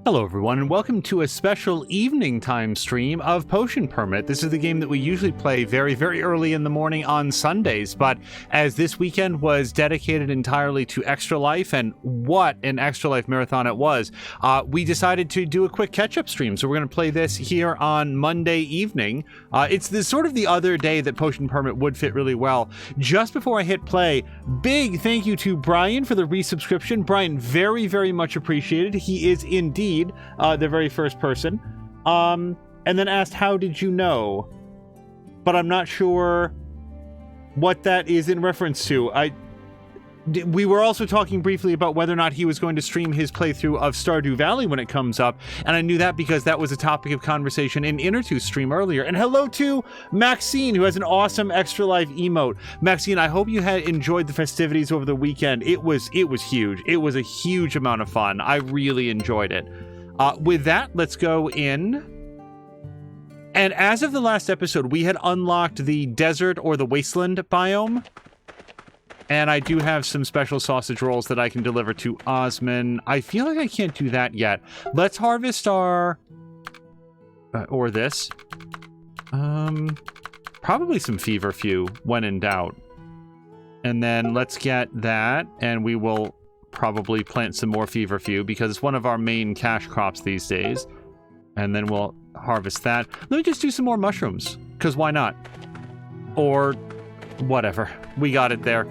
Hello everyone, and welcome to a special evening time stream of Potion Permit. This is the game that we usually play very, very early in the morning on Sundays, but as this weekend was dedicated entirely to Extra Life, and what an Extra Life marathon it was, we decided to do a quick catch-up stream. So we're going to play this here on Monday evening. It's sort of the other day that Potion Permit would fit really well. Just before I hit play, big thank you to Brian for the resubscription. Brian, very, very much appreciated. He is indeed the very first person, and then asked, how did you know? But I'm not sure what that is in reference to. We were also talking briefly about whether or not he was going to stream his playthrough of Stardew Valley when it comes up, and I knew that because that was a topic of conversation in Inner2's stream earlier. And hello to Maxine, who has an awesome Extra Life emote. Maxine, I hope you had enjoyed the festivities over the weekend. It was huge. It was a huge amount of fun. I really enjoyed it. With that, let's go in. And as of the last episode, we had unlocked the desert or the wasteland biome. And I do have some special sausage rolls that I can deliver to Osman. I feel like I can't do that yet. Let's harvest our... or this. Probably some feverfew when in doubt. And then let's get that, and we will probably plant some more feverfew because it's one of our main cash crops these days. And then we'll harvest that. Let me just do some more mushrooms, because why not? Or whatever. We got it there.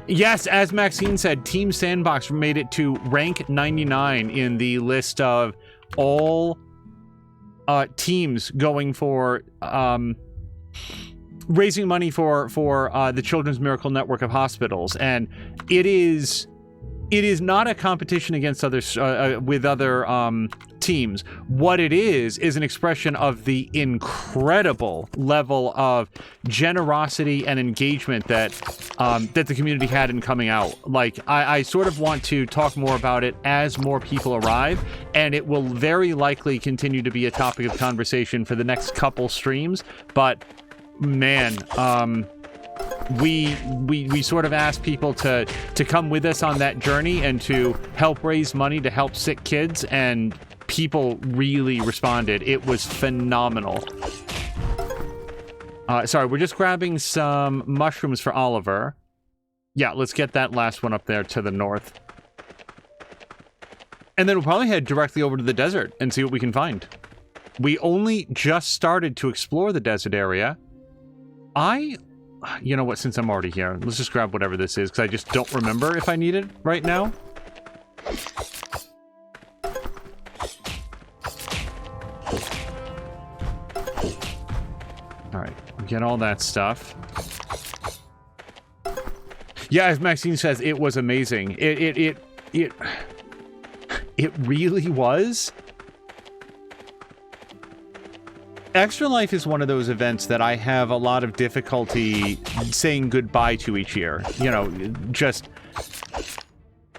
Yes, as Maxine said, Team Sandbox made it to rank 99 in the list of all teams going for raising money for the Children's Miracle Network of Hospitals, and it is not a competition against others with other teams. What it is an expression of the incredible level of generosity and engagement that that the community had in coming out. Like, I sort of want to talk more about it as more people arrive, and it will very likely continue to be a topic of conversation for the next couple streams. But man, we sort of asked people to come with us on that journey and to help raise money to help sick kids, and people really responded. It was phenomenal. Sorry, we're just grabbing some mushrooms for Oliver. Yeah, let's get that last one up there to the north. And then we'll probably head directly over to the desert and see what we can find. We only just started to explore the desert area. You know what, since I'm already here, let's just grab whatever this is, because I just don't remember if I need it right now. Alright, we get all that stuff. Yeah, as Maxine says, it was amazing. It really was. Extra Life is one of those events that I have a lot of difficulty saying goodbye to each year. You know, just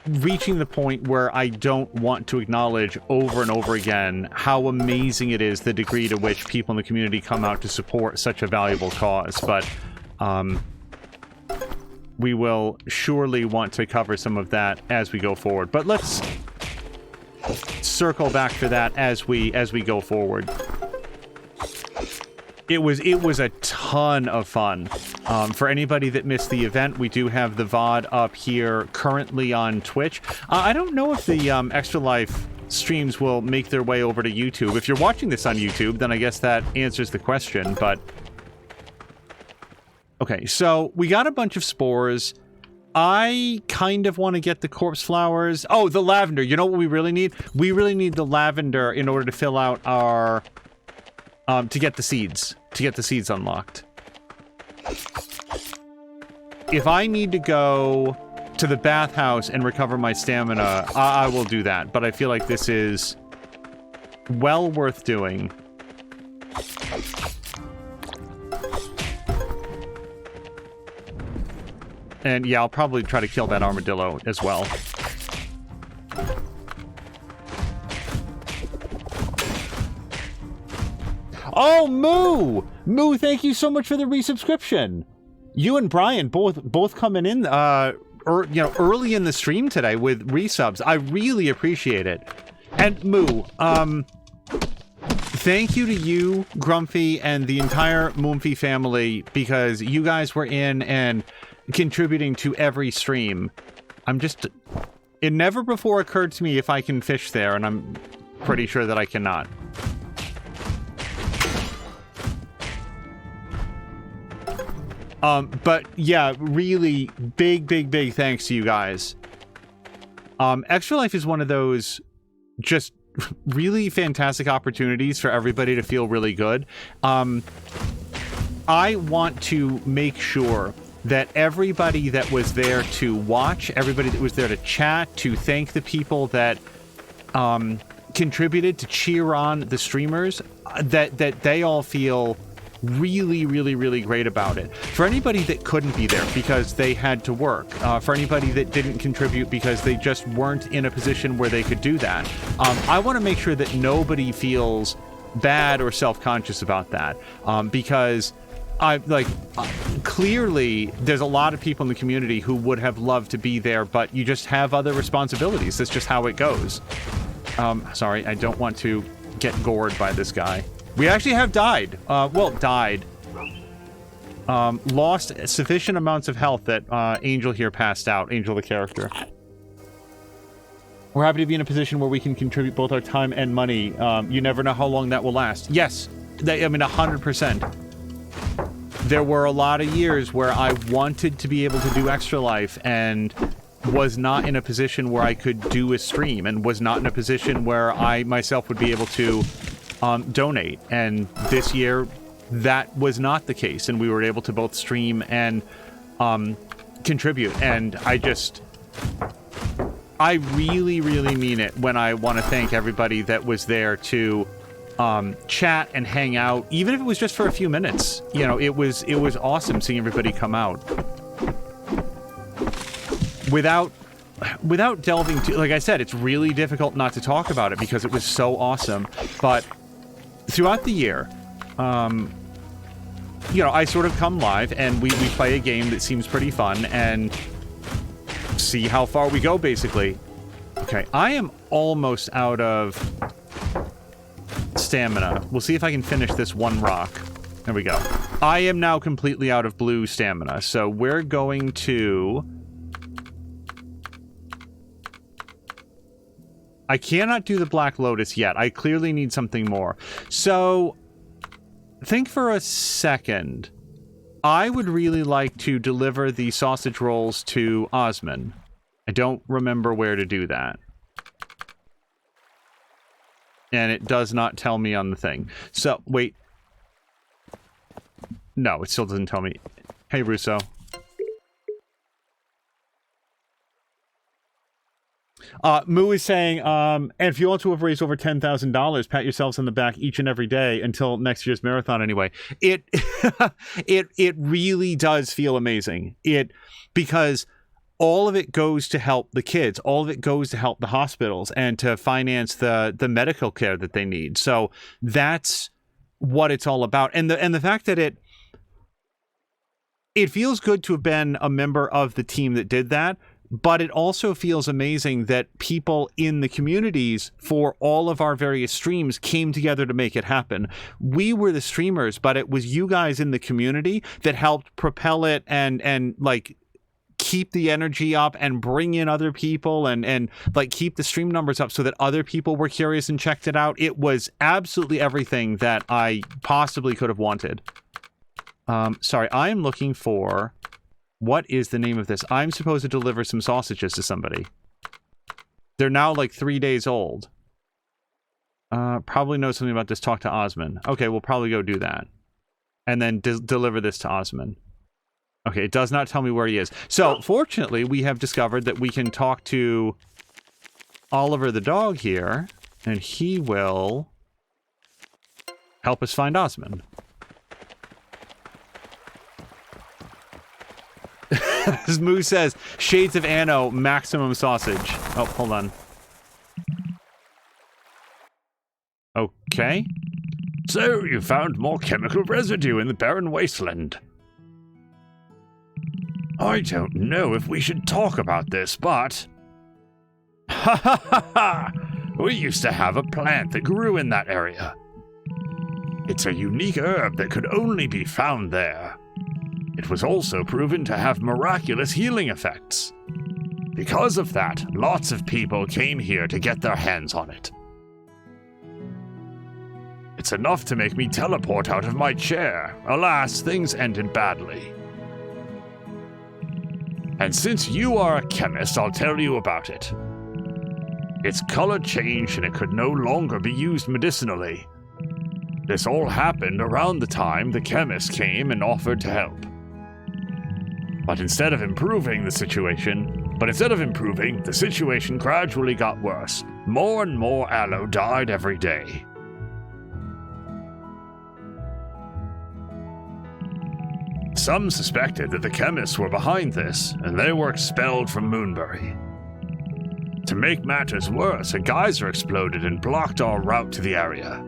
reaching the point where I don't want to acknowledge over and over again how amazing it is, the degree to which people in the community come out to support such a valuable cause. But we will surely want to cover some of that as we go forward. But let's circle back for that as we go forward. It was a ton of fun. For anybody that missed the event, we do have the VOD up here currently on Twitch. I don't know if the Extra Life streams will make their way over to YouTube. If you're watching this on YouTube, then I guess that answers the question, but... Okay, so we got a bunch of spores. I kind of want to get the corpse flowers. Oh, the lavender. You know what we really need? We really need the lavender in order to fill out our... to get the seeds unlocked. If I need to go to the bathhouse and recover my stamina, I will do that, but I feel like this is well worth doing. And yeah, I'll probably try to kill that armadillo as well. Oh, Moo! Moo, thank you so much for the resubscription. You and Brian both coming in early in the stream today with resubs. I really appreciate it. And Moo, thank you to you, Grumpy, and the entire Moomfy family, because you guys were in and contributing to every stream. It never before occurred to me if I can fish there, and I'm pretty sure that I cannot. But yeah, really big thanks to you guys. Extra Life is one of those just really fantastic opportunities for everybody to feel really good. I want to make sure that everybody that was there to watch, everybody that was there to chat, to thank the people that contributed to cheer on the streamers, that they all feel really great about it. For anybody that couldn't be there because they had to work, for anybody that didn't contribute because they just weren't in a position where they could do that, I want to make sure that nobody feels bad or self-conscious about that, because clearly there's a lot of people in the community who would have loved to be there, but you just have other responsibilities. That's just how it goes. Sorry, I don't want to get gored by this guy. We actually have died. Died. Lost sufficient amounts of health that Angel here passed out. Angel, the character. We're happy to be in a position where we can contribute both our time and money. You never know how long that will last. Yes, 100%. There were a lot of years where I wanted to be able to do Extra Life and was not in a position where I could do a stream, and was not in a position where I myself would be able to donate. And this year that was not the case, and we were able to both stream and contribute. And I really mean it when I want to thank everybody that was there to chat and hang out, even if it was just for a few minutes. You know, it was awesome seeing everybody come out. Without delving too, like I said, it's really difficult not to talk about it because it was so awesome. But throughout the year, I sort of come live and we play a game that seems pretty fun and see how far we go, basically. Okay, I am almost out of stamina. We'll see if I can finish this one rock. There we go. I am now completely out of blue stamina, so we're going to... I cannot do the Black Lotus yet. I clearly need something more. So, think for a second. I would really like to deliver the sausage rolls to Osman. I don't remember where to do that. And it does not tell me on the thing. So, wait. No, it still doesn't tell me. Hey, Russo. Moo is saying, and if you want to have raised over $10,000, pat yourselves on the back each and every day until next year's marathon anyway. It really does feel amazing. Because all of it goes to help the kids. All of it goes to help the hospitals and to finance the medical care that they need. So that's what it's all about. And the fact that it feels good to have been a member of the team that did that. But it also feels amazing that people in the communities for all of our various streams came together to make it happen. We were the streamers, but it was you guys in the community that helped propel it and like keep the energy up and bring in other people and like keep the stream numbers up so that other people were curious and checked it out. It was absolutely everything that I possibly could have wanted. Sorry, I am looking for... What is the name of this? I'm supposed to deliver some sausages to somebody. They're now like 3 days old. Probably know something about this. Talk to Osman. Okay, we'll probably go do that. And then deliver this to Osman. Okay, it does not tell me where he is. So, fortunately, we have discovered that we can talk to Oliver the dog here, and he will help us find Osman. As Moo says, Shades of Anno, maximum sausage. Oh, hold on. Okay. So, you found more chemical residue in the barren wasteland. I don't know if we should talk about this, but... Ha ha ha ha! We used to have a plant that grew in that area. It's a unique herb that could only be found there. It was also proven to have miraculous healing effects. Because of that, lots of people came here to get their hands on it. It's enough to make me teleport out of my chair. Alas, things ended badly. And since you are a chemist, I'll tell you about it. Its color changed and it could no longer be used medicinally. This all happened around the time the chemist came and offered to help. But instead of improving, the situation gradually got worse. More and more aloe died every day. Some suspected that the chemists were behind this, and they were expelled from Moonbury. To make matters worse, a geyser exploded and blocked our route to the area.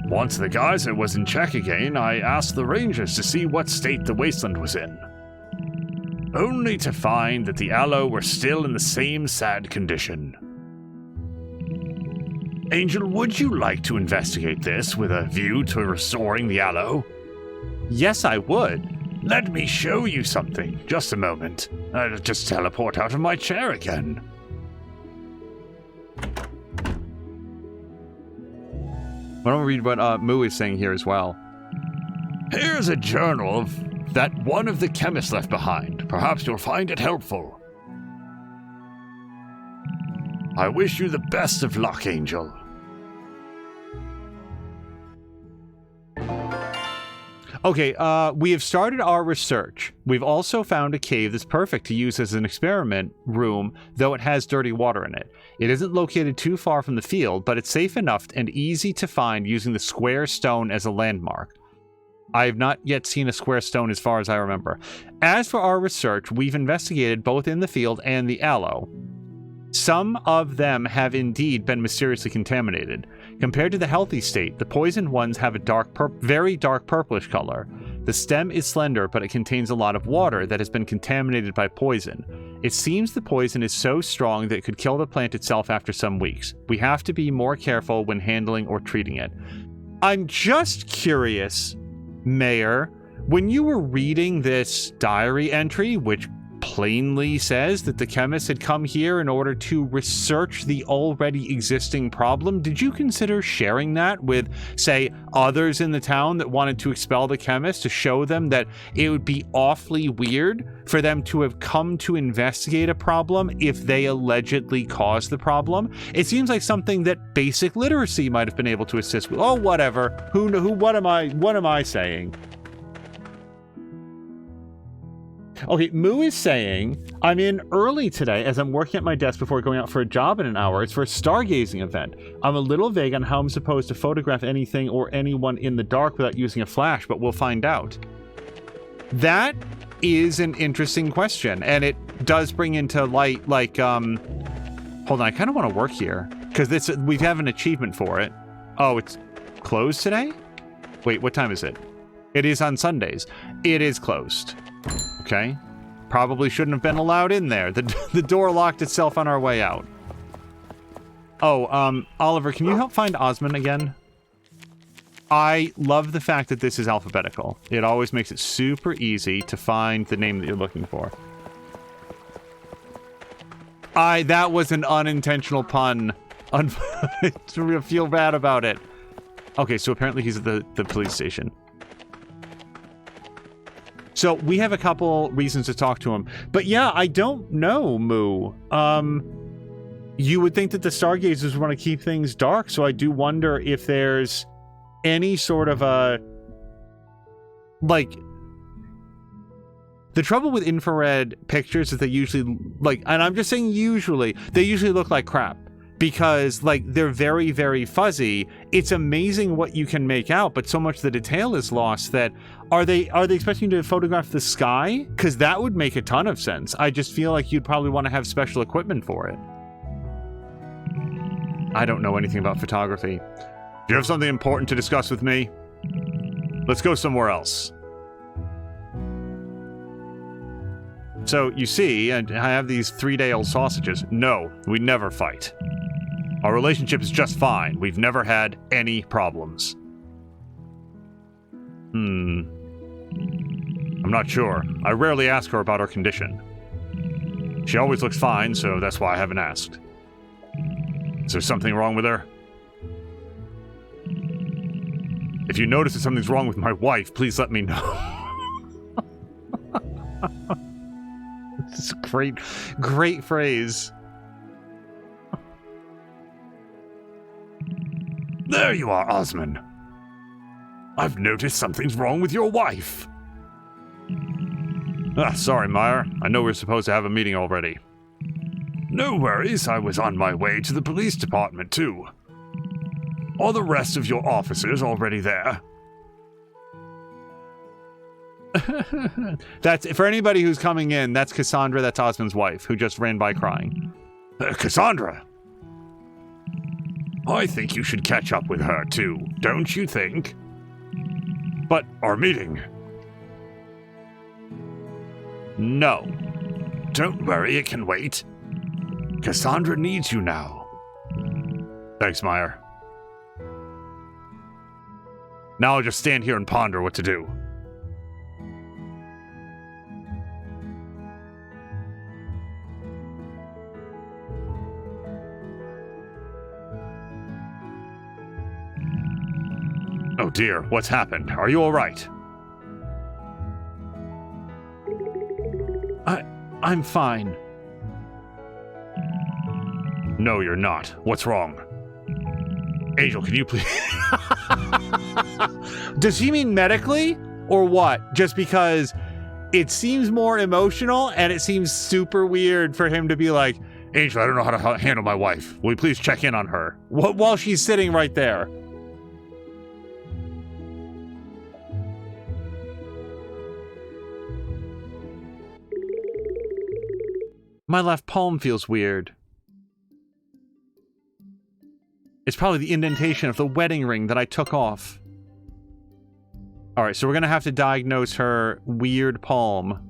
Once the geyser was in check again, I asked the rangers to see what state the wasteland was in. Only to find that the aloe were still in the same sad condition. Angel, would you like to investigate this with a view to restoring the aloe? Yes, I would. Let me show you something. Just a moment. I'll just teleport out of my chair again. Why don't we read what Moo is saying here as well? Here's a journal that one of the chemists left behind. Perhaps you'll find it helpful. I wish you the best of luck, Angel. Okay, we have started our research. We've also found a cave that's perfect to use as an experiment room, though it has dirty water in it. It isn't located too far from the field, but it's safe enough and easy to find using the square stone as a landmark. I have not yet seen a square stone as far as I remember. As for our research, we've investigated both in the field and the aloe. Some of them have indeed been mysteriously contaminated. Compared to the healthy state, the poisoned ones have a very dark purplish color. The stem is slender, but it contains a lot of water that has been contaminated by poison. It seems the poison is so strong that it could kill the plant itself after some weeks. We have to be more careful when handling or treating it. I'm just curious, Mayor, when you were reading this diary entry, which plainly says that the chemists had come here in order to research the already existing problem, did you consider sharing that with, say, others in the town that wanted to expel the chemists, to show them that it would be awfully weird for them to have come to investigate a problem if they allegedly caused the problem? It seems like something that basic literacy might have been able to assist with. Oh, whatever. What am I saying? Okay, Moo is saying, I'm in early today as I'm working at my desk before going out for a job in an hour. It's for a stargazing event. I'm a little vague on how I'm supposed to photograph anything or anyone in the dark without using a flash, but we'll find out. That is an interesting question, and it does bring into light, like, hold on, I kind of want to work here, because we have an achievement for it. Oh, it's closed today? Wait, what time is it? It is on Sundays. It is closed. Okay. Probably shouldn't have been allowed in there. The door locked itself on our way out. Oh, Oliver, can you help find Osmond again? I love the fact that this is alphabetical. It always makes it super easy to find the name that you're looking for. That was an unintentional pun. I feel bad about it. Okay, so apparently he's at the police station. So we have a couple reasons to talk to him. But yeah, I don't know, Moo. You would think that the Stargazers want to keep things dark, so I do wonder if there's any sort of a... Like... The trouble with infrared pictures is they usually, like, and I'm just saying usually, they usually look like crap. Because, like, they're very, very fuzzy. It's amazing what you can make out, but so much of the detail is lost that... Are they expecting you to photograph the sky? Because that would make a ton of sense. I just feel like you'd probably want to have special equipment for it. I don't know anything about photography. Do you have something important to discuss with me? Let's go somewhere else. So, you see, and I have these 3-day-old sausages. No, we never fight. Our relationship is just fine. We've never had any problems. I'm not sure. I rarely ask her about her condition. She always looks fine, so that's why I haven't asked. Is there something wrong with her? If you notice that something's wrong with my wife, please let me know. This is a great phrase. There you are, Osmond. I've noticed something's wrong with your wife. Sorry, Meyer. I know we're supposed to have a meeting already. No worries, I was on my way to the police department, too. Are the rest of your officers already there? That's for anybody who's coming in, that's Cassandra, that's Osmond's wife, who just ran by crying. Cassandra! I think you should catch up with her, too, don't you think? But our meeting... No. Don't worry, it can wait. Cassandra needs you now. Thanks, Meyer. Now I'll just stand here and ponder what to do. Oh dear, what's happened? Are you all right? I'm fine. No, you're not. What's wrong? Angel, can you please... Does he mean medically? Or what? Just because it seems more emotional and it seems super weird for him to be like, Angel, I don't know how to handle my wife. Will you please check in on her? While she's sitting right there. My left palm feels weird. It's probably the indentation of the wedding ring that I took off. Alright, so we're gonna have to diagnose her weird palm.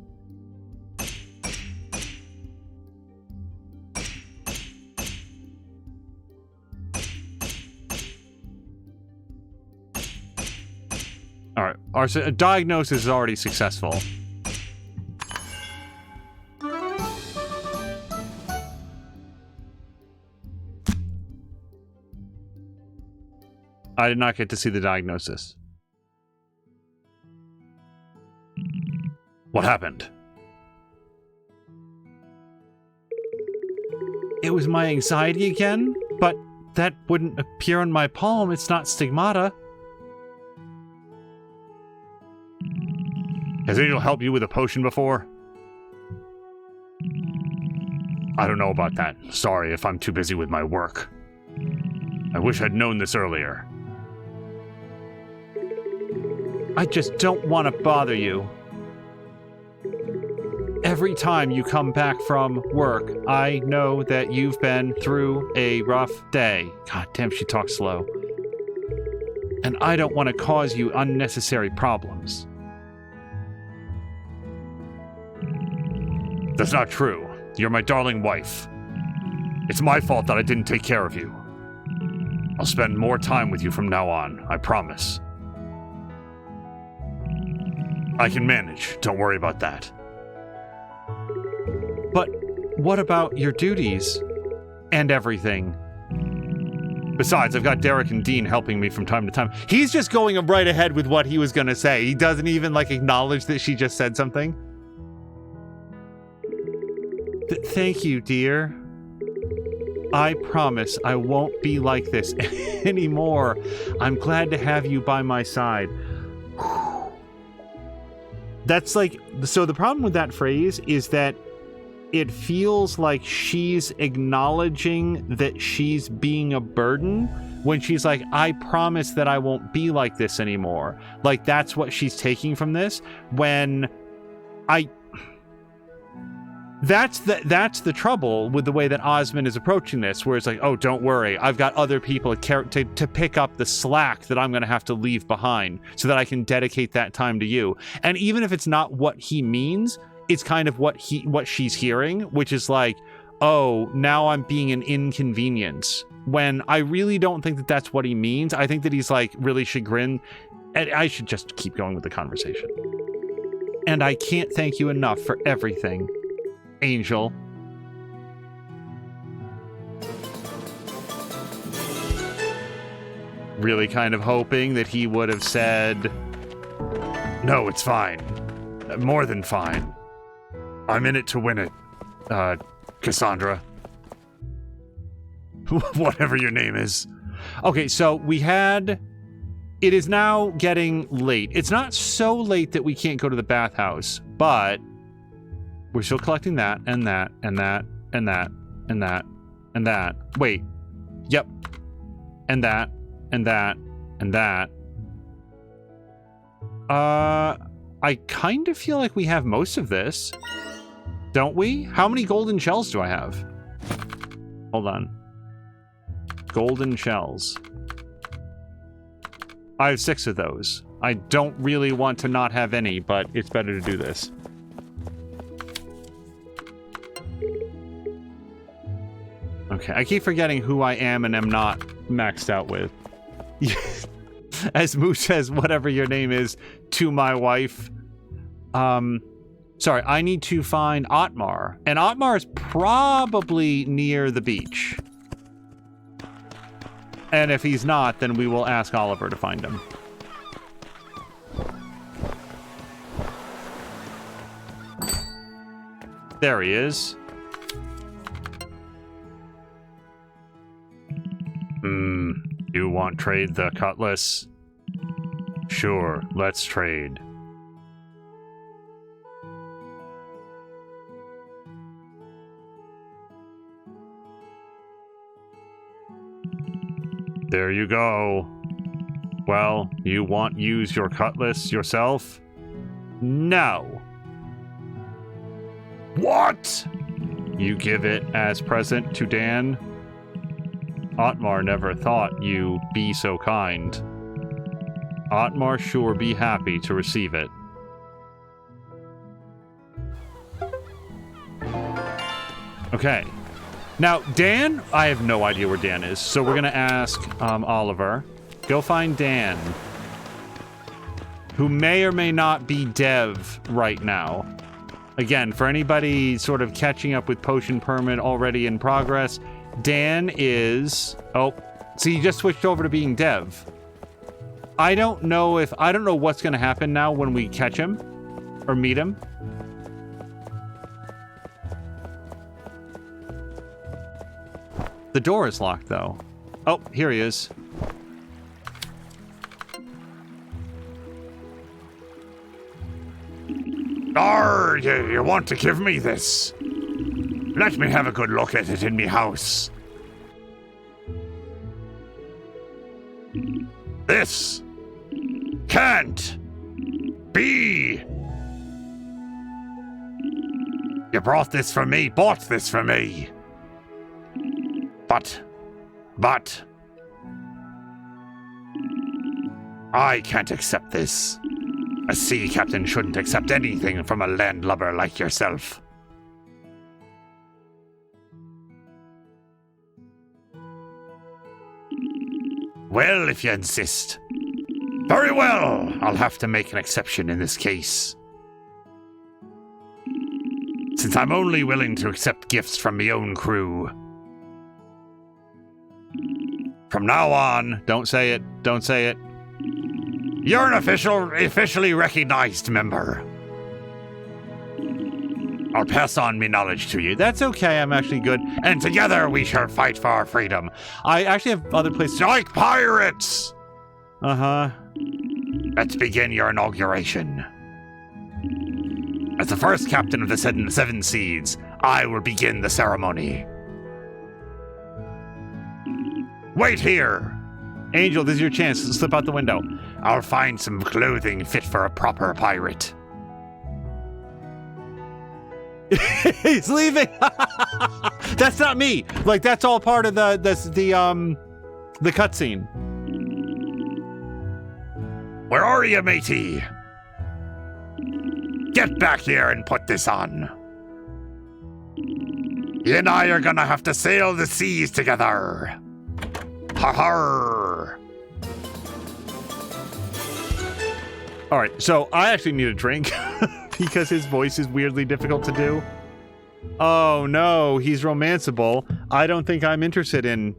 Alright, our diagnosis is already successful. I did not get to see the diagnosis. What happened? It was my anxiety again, but that wouldn't appear on my palm. It's not stigmata. Has Angel helped you with a potion before? I don't know about that. Sorry if I'm too busy with my work. I wish I'd known this earlier. I just don't want to bother you. Every time you come back from work, I know that you've been through a rough day. God damn, she talks slow. And I don't want to cause you unnecessary problems. That's not true. You're my darling wife. It's my fault that I didn't take care of you. I'll spend more time with you from now on, I promise. I can manage, don't worry about that. But what about your duties? And everything? Besides, I've got Derek and Dean helping me from time to time. He's just going right ahead with what he was gonna say. He doesn't even, acknowledge that she just said something. Thank you, dear. I promise I won't be like this anymore. I'm glad to have you by my side. That's so the problem with that phrase is that it feels like she's acknowledging that she's being a burden when she's like, I promise that I won't be like this anymore. That's what she's taking from this, when That's the trouble with the way that Osmond is approaching this, where it's like, oh, don't worry, I've got other people to pick up the slack that I'm going to have to leave behind so that I can dedicate that time to you. And even if it's not what he means, is kind of what she's hearing, which is like, oh, now I'm being an inconvenience. When I really don't think that that's what he means. I think that he's like really chagrined. And I should just keep going with the conversation. And I can't thank you enough for everything, Angel. Really kind of hoping that he would have said, no, it's fine. More than fine. I'm in it to win it, Cassandra. Whatever your name is. Okay, so it is now getting late. It's not so late that we can't go to the bathhouse, but we're still collecting that, and that, and that, and that, and that, and that. Wait. Yep. And that, and that, and that. I kind of feel like we have most of this. Don't we? How many golden shells do I have? Hold on. Golden shells. I have 6 of those. I don't really want to not have any, but it's better to do this. Okay, I keep forgetting who I am and am not maxed out with. As Moo says, whatever your name is, to my wife. Sorry, I need to find Otmar. And Otmar is probably near the beach. And if he's not, then we will ask Oliver to find him. There he is. You want trade the cutlass? Sure, let's trade. There you go. Well, you want use your cutlass yourself? No. What? You give it as present to Dan? Otmar never thought you be so kind. Otmar sure be happy to receive it. Okay. Now, Dan, I have no idea where Dan is, so we're going to ask Oliver. Go find Dan, who may or may not be dev right now. Again, for anybody sort of catching up with Potion Permit already in progress, Dan is... Oh, see, he just switched over to being dev. I don't know what's going to happen now when we catch him or meet him. The door is locked, though. Oh, here he is. Arr, you want to give me this? Let me have a good look at it in me house. This can't be. You bought this for me. But I can't accept this. A sea captain shouldn't accept anything from a landlubber like yourself. Well, if you insist. Very well, I'll have to make an exception in this case. Since I'm only willing to accept gifts from my own crew. From now on... Don't say it. Don't say it. You're an officially recognized member. I'll pass on my knowledge to you. That's okay, I'm actually good. And together we shall fight for our freedom. I actually have other places... Like pirates! Uh-huh. Let's begin your inauguration. As the first captain of the Seven Seeds, I will begin the ceremony. Wait here! Angel, this is your chance to slip out the window. I'll find some clothing fit for a proper pirate. He's leaving! That's not me! Like, that's all part of the cutscene. Where are you, matey? Get back here and put this on. You and I are gonna have to sail the seas together. Har har. All right, so I actually need a drink because his voice is weirdly difficult to do. Oh no, he's romanceable. I don't think I'm interested in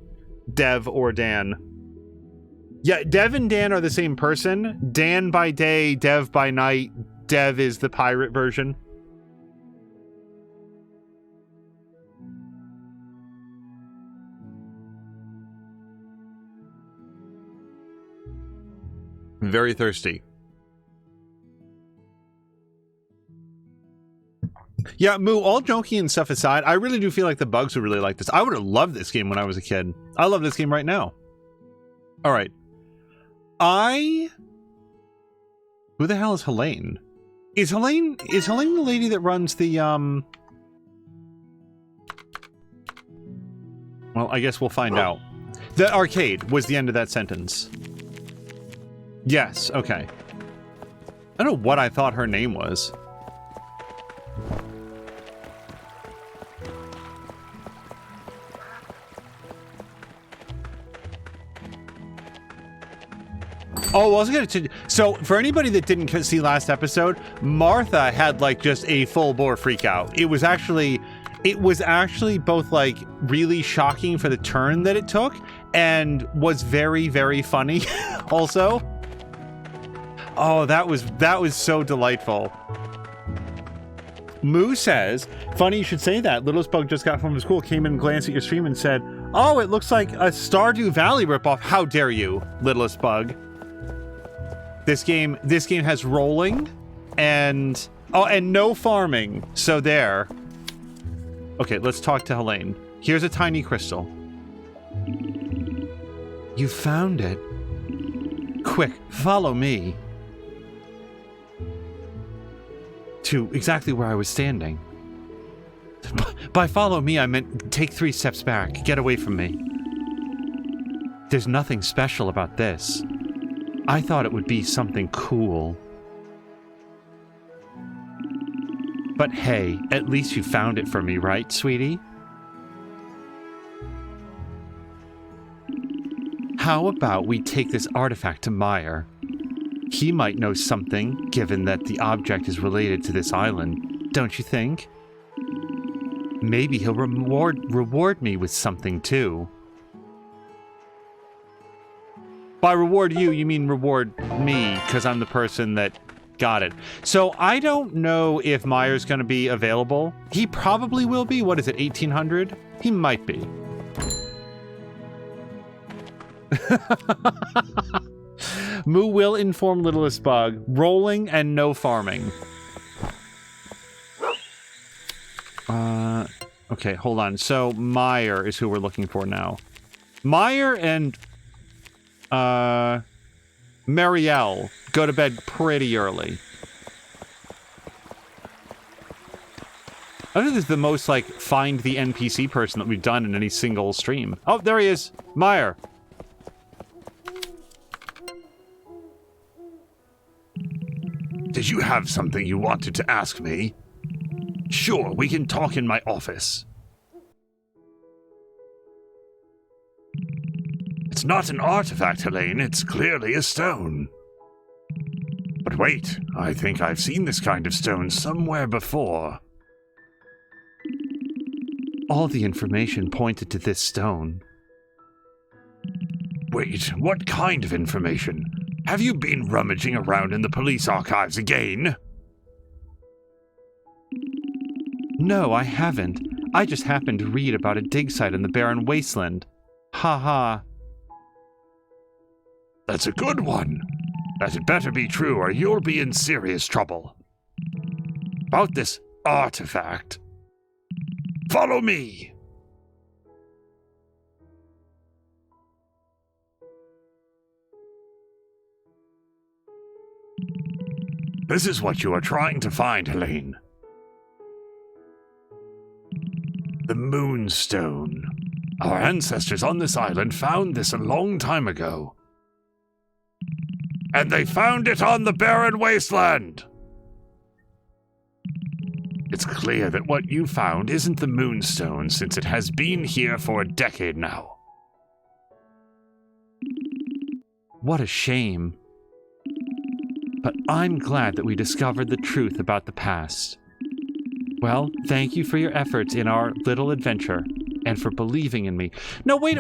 Dev or Dan. Yeah, Dev and Dan are the same person. Dan by day, Dev by night. Dev is the pirate version. Very thirsty. Yeah, Moo, all joking and stuff aside, I really do feel like the bugs would really like this. I would have loved this game when I was a kid. I love this game right now. All right. Who the hell is Helene? Is Helene the lady that runs the, Well, I guess we'll find out. The arcade was the end of that sentence. Yes, okay. I don't know what I thought her name was. Oh, I was gonna. So, for anybody that didn't see last episode, Martha had like just a full bore freak out. It was actually both like really shocking for the turn that it took, and was very, very funny. Also, oh, that was so delightful. Moo says, "Funny you should say that. Littlest Bug just got home from school, came in and glanced at your stream and said, 'Oh, it looks like a Stardew Valley ripoff.' How dare you, Littlest Bug." This game has rolling and no farming. So there. Okay, let's talk to Helene. Here's a tiny crystal. You found it. Quick, follow me. To exactly where I was standing. By follow me, I meant take 3 steps back. Get away from me. There's nothing special about this. I thought it would be something cool. But hey, at least you found it for me, right, sweetie? How about we take this artifact to Meyer? He might know something, given that the object is related to this island, don't you think? Maybe he'll reward me with something, too. By reward you mean reward me, because I'm the person that got it. So I don't know if Meyer's going to be available. He probably will be. What is it, 1800? He might be. Moo will inform Littlest Bug. Rolling and no farming. Okay, hold on. So Meyer is who we're looking for now. Meyer and Marielle go to bed pretty early. I think this is the most, like, find the NPC person that we've done in any single stream. Oh, there he is. Meyer. Did you have something you wanted to ask me? Sure, we can talk in my office. It's not an artifact, Helene. It's clearly a stone. But wait, I think I've seen this kind of stone somewhere before. All the information pointed to this stone. Wait, what kind of information? Have you been rummaging around in the police archives again? No, I haven't. I just happened to read about a dig site in the barren wasteland. Ha ha. That's a good one. That had better be true or you'll be in serious trouble. About this artifact. Follow me! This is what you are trying to find, Helene. The Moonstone. Our ancestors on this island found this a long time ago. And they found it on the barren wasteland! It's clear that what you found isn't the Moonstone, since it has been here for a decade now. What a shame. But I'm glad that we discovered the truth about the past. Well, thank you for your efforts in our little adventure, and for believing in me. No, wait,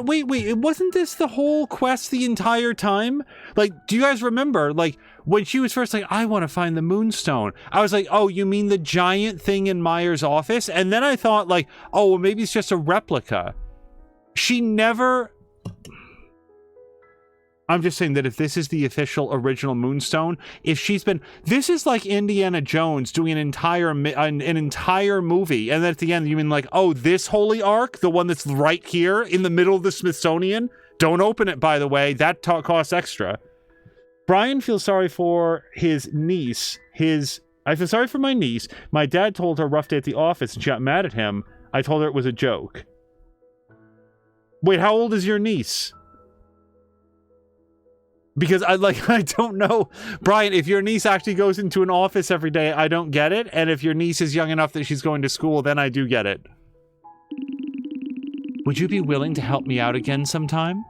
wasn't this the whole quest the entire time? Like, do you guys remember, like, when she was first like, I want to find the Moonstone, I was like, oh, you mean the giant thing in Myers' office? And then I thought, like, oh, well, maybe it's just a replica. She never... I'm just saying that if this is the official original Moonstone, if she's been... This is like Indiana Jones doing an entire movie, and then at the end you mean like, oh, this holy ark, the one that's right here in the middle of the Smithsonian? Don't open it, by the way. That costs extra. Brian feels sorry for his niece. I feel sorry for my niece. My dad told her a rough day at the office and she got mad at him. I told her it was a joke. Wait, how old is your niece? Because I don't know. Brian, if your niece actually goes into an office every day, I don't get it. And if your niece is young enough that she's going to school, then I do get it. Would you be willing to help me out again sometime?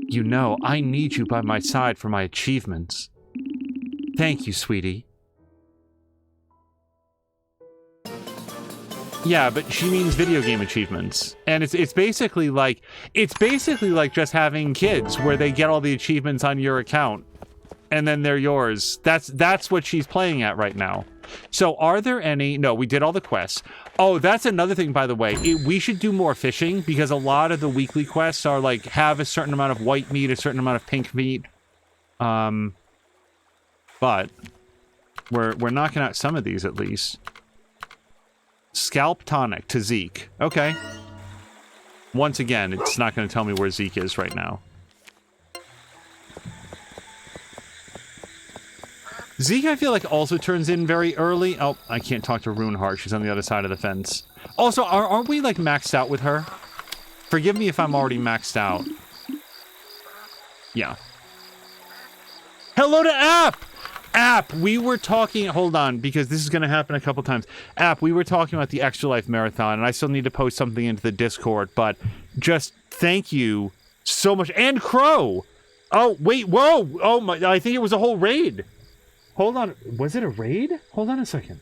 You know, I need you by my side for my achievements. Thank you, sweetie. Yeah, but she means video game achievements. And it's basically like just having kids where they get all the achievements on your account and then they're yours. That's what she's playing at right now. So are there any... No, we did all the quests. Oh, that's another thing, by the way. We should do more fishing because a lot of the weekly quests are like have a certain amount of white meat, a certain amount of pink meat. But we're knocking out some of these at least. Scalp tonic to Zeke. Okay. Once again, it's not going to tell me where Zeke is right now. Zeke, I feel like, also turns in very early. Oh, I can't talk to Runeheart. She's on the other side of the fence. Also, aren't we, like, maxed out with her? Forgive me if I'm already maxed out. Yeah. Hello to App! App, we were talking... Hold on, because this is going to happen a couple times. App, we were talking about the Extra Life Marathon, and I still need to post something into the Discord, but just thank you so much. And Crow! Oh, wait, whoa! Oh, my... I think it was a whole raid. Hold on. Was it a raid? Hold on a second.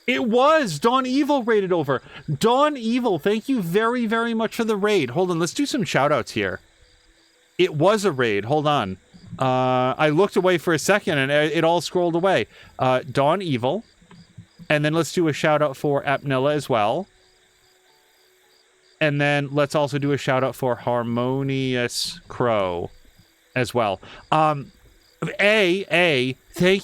It was! Dawn Evil raided over. Dawn Evil, thank you very, very much for the raid. Hold on, let's do some shout-outs here. It was a raid. Hold on. I looked away for a second and it all scrolled away. Dawn Evil. And then let's do a shout out for Apnilla as well. And then let's also do a shout out for Harmonious Crow as well. Thank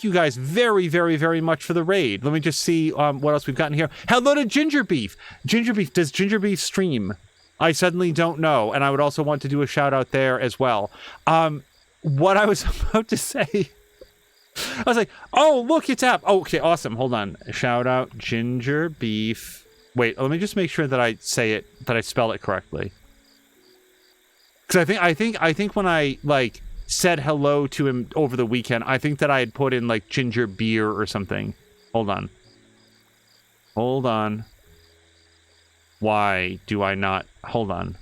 you guys very, very, very much for the raid. Let me just see what else we've gotten here. Hello to Ginger Beef. Ginger Beef, does Ginger Beef stream? I suddenly don't know. And I would also want to do a shout out there as well. What I was about to say, I was like, oh, look, it's App. Oh, okay, awesome. Hold on. Shout out Ginger Beef. Wait, let me just make sure that I say it, that I spell it correctly. Because I think when I, like, said hello to him over the weekend, I think that I had put in, like, ginger beer or something. Hold on. Hold on. Why do I not? Hold on.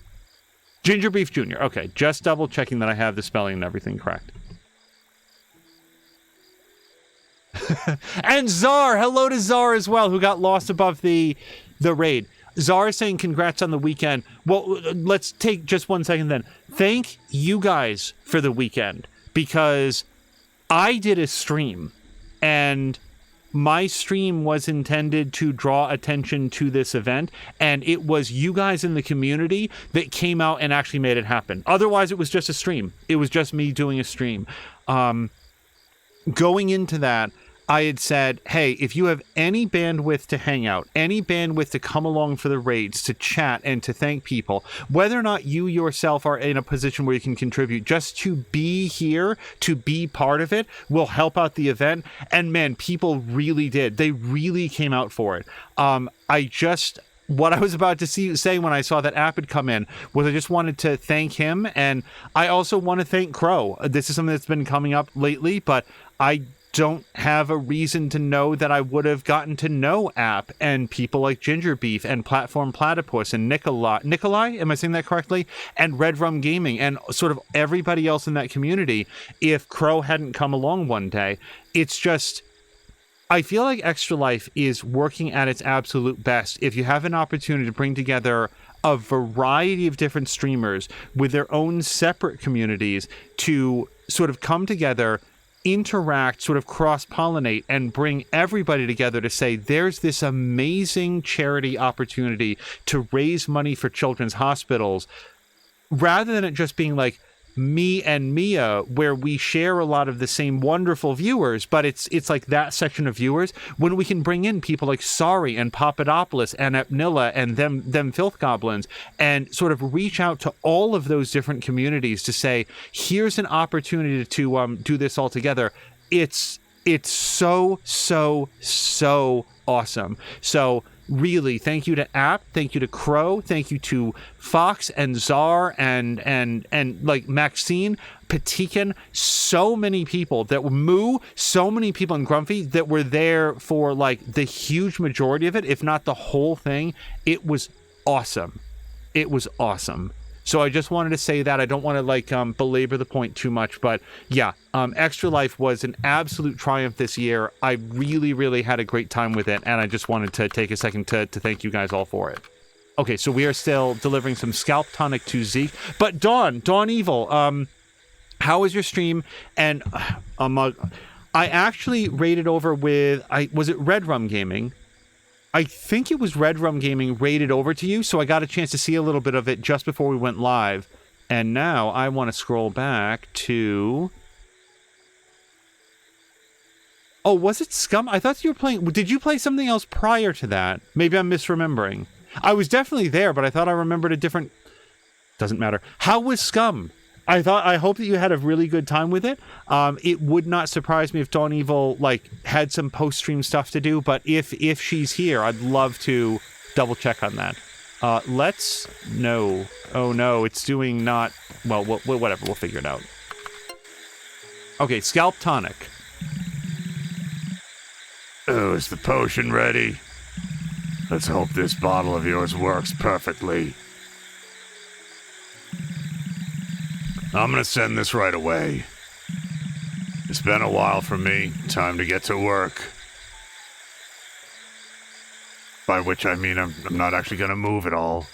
Ginger Beef Jr. Okay, just double checking that I have the spelling and everything correct. And Czar, hello to Czar as well, who got lost above the raid. Czar is saying congrats on the weekend. Well, let's take just 1 second then. Thank you guys for the weekend, because I did a stream, and my stream was intended to draw attention to this event, and it was you guys in the community that came out and actually made it happen. Otherwise, it was just a stream. It was just me doing a stream. Going into that, I had said, hey, if you have any bandwidth to hang out, any bandwidth to come along for the raids, to chat and to thank people, whether or not you yourself are in a position where you can contribute, just to be here, to be part of it, will help out the event. And man, people really did. They really came out for it. what I was about to say when I saw that app had come in was I just wanted to thank him, and I also want to thank Crow. This is something that's been coming up lately, but I don't have a reason to know that I would have gotten to know App and people like Ginger Beef and Platform Platypus and Nikolai, am I saying that correctly? And Red Rum Gaming and sort of everybody else in that community if Crow hadn't come along one day. It's just, I feel like Extra Life is working at its absolute best. If you have an opportunity to bring together a variety of different streamers with their own separate communities to sort of come together, interact, sort of cross-pollinate, and bring everybody together to say there's this amazing charity opportunity to raise money for children's hospitals, rather than it just being like me and Mia, where we share a lot of the same wonderful viewers, but it's like that section of viewers, when we can bring in people like Sari and Papadopoulos and Apnilla and them Filth Goblins, and sort of reach out to all of those different communities to say, here's an opportunity to do this all together. It's so awesome. So really, thank you to App, thank you to Crow, thank you to Fox and Czar and like Maxine, Patikin, so many people that were Moo, so many people in Grumpy that were there for like the huge majority of it, if not the whole thing. It was awesome. It was awesome. So I just wanted to say that. I don't want to like belabor the point too much, but yeah, Extra Life was an absolute triumph this year. I really had a great time with it, and I just wanted to take a second to thank you guys all for it. Okay, so we are still delivering some Scalp Tonic to Zeke, but Dawn Evil, how was your stream? And I actually raided over with, was it Red Rum Gaming? I think it was Red Rum Gaming raided over to you, so I got a chance to see a little bit of it just before we went live. And now I want to scroll back to... Oh, was it Scum? I thought you were playing... Did you play something else prior to that? Maybe I'm misremembering. I was definitely there, but I thought I remembered a different... Doesn't matter. How was Scum? I hope that you had a really good time with it. It would not surprise me if Dawn Evil like had some post-stream stuff to do, but if she's here, I'd love to double check on that. No. Oh no, it's doing not... Well, whatever, we'll figure it out. Okay, Scalp Tonic. Oh, is the potion ready? Let's hope this bottle of yours works perfectly. I'm gonna send this right away. It's been a while for me. Time to get to work. By which I mean I'm not actually gonna move at all.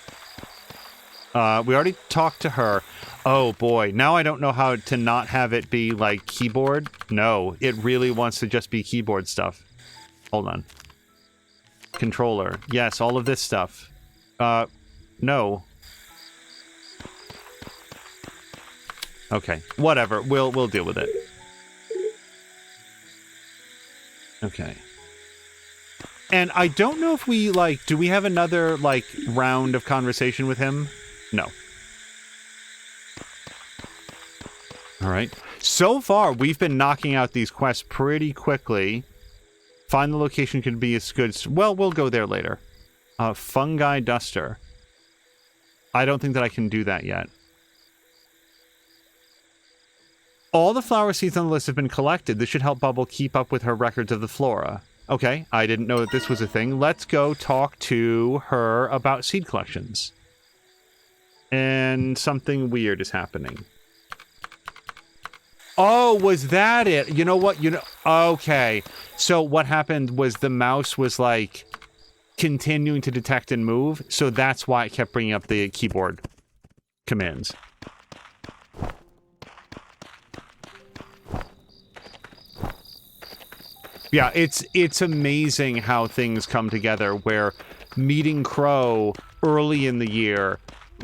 We already talked to her. Oh boy, now I don't know how to not have it be like keyboard. No, it really wants to just be keyboard stuff. Hold on. Controller. Yes, all of this stuff. No. Okay, whatever. We'll deal with it. Okay. And I don't know if we, like, do we have another, like, round of conversation with him? No. All right. So far, we've been knocking out these quests pretty quickly. Find the location could be as good. Well, we'll go there later. Fungi Duster. I don't think that I can do that yet. All the flower seeds on the list have been collected. This should help Bubble keep up with her records of the flora. Okay, I didn't know that this was a thing. Let's go talk to her about seed collections. And something weird is happening. Oh, was that it? You know what? Okay. So what happened was the mouse was like continuing to detect and move. So that's why it kept bringing up the keyboard commands. Yeah, it's amazing how things come together where meeting Crow early in the year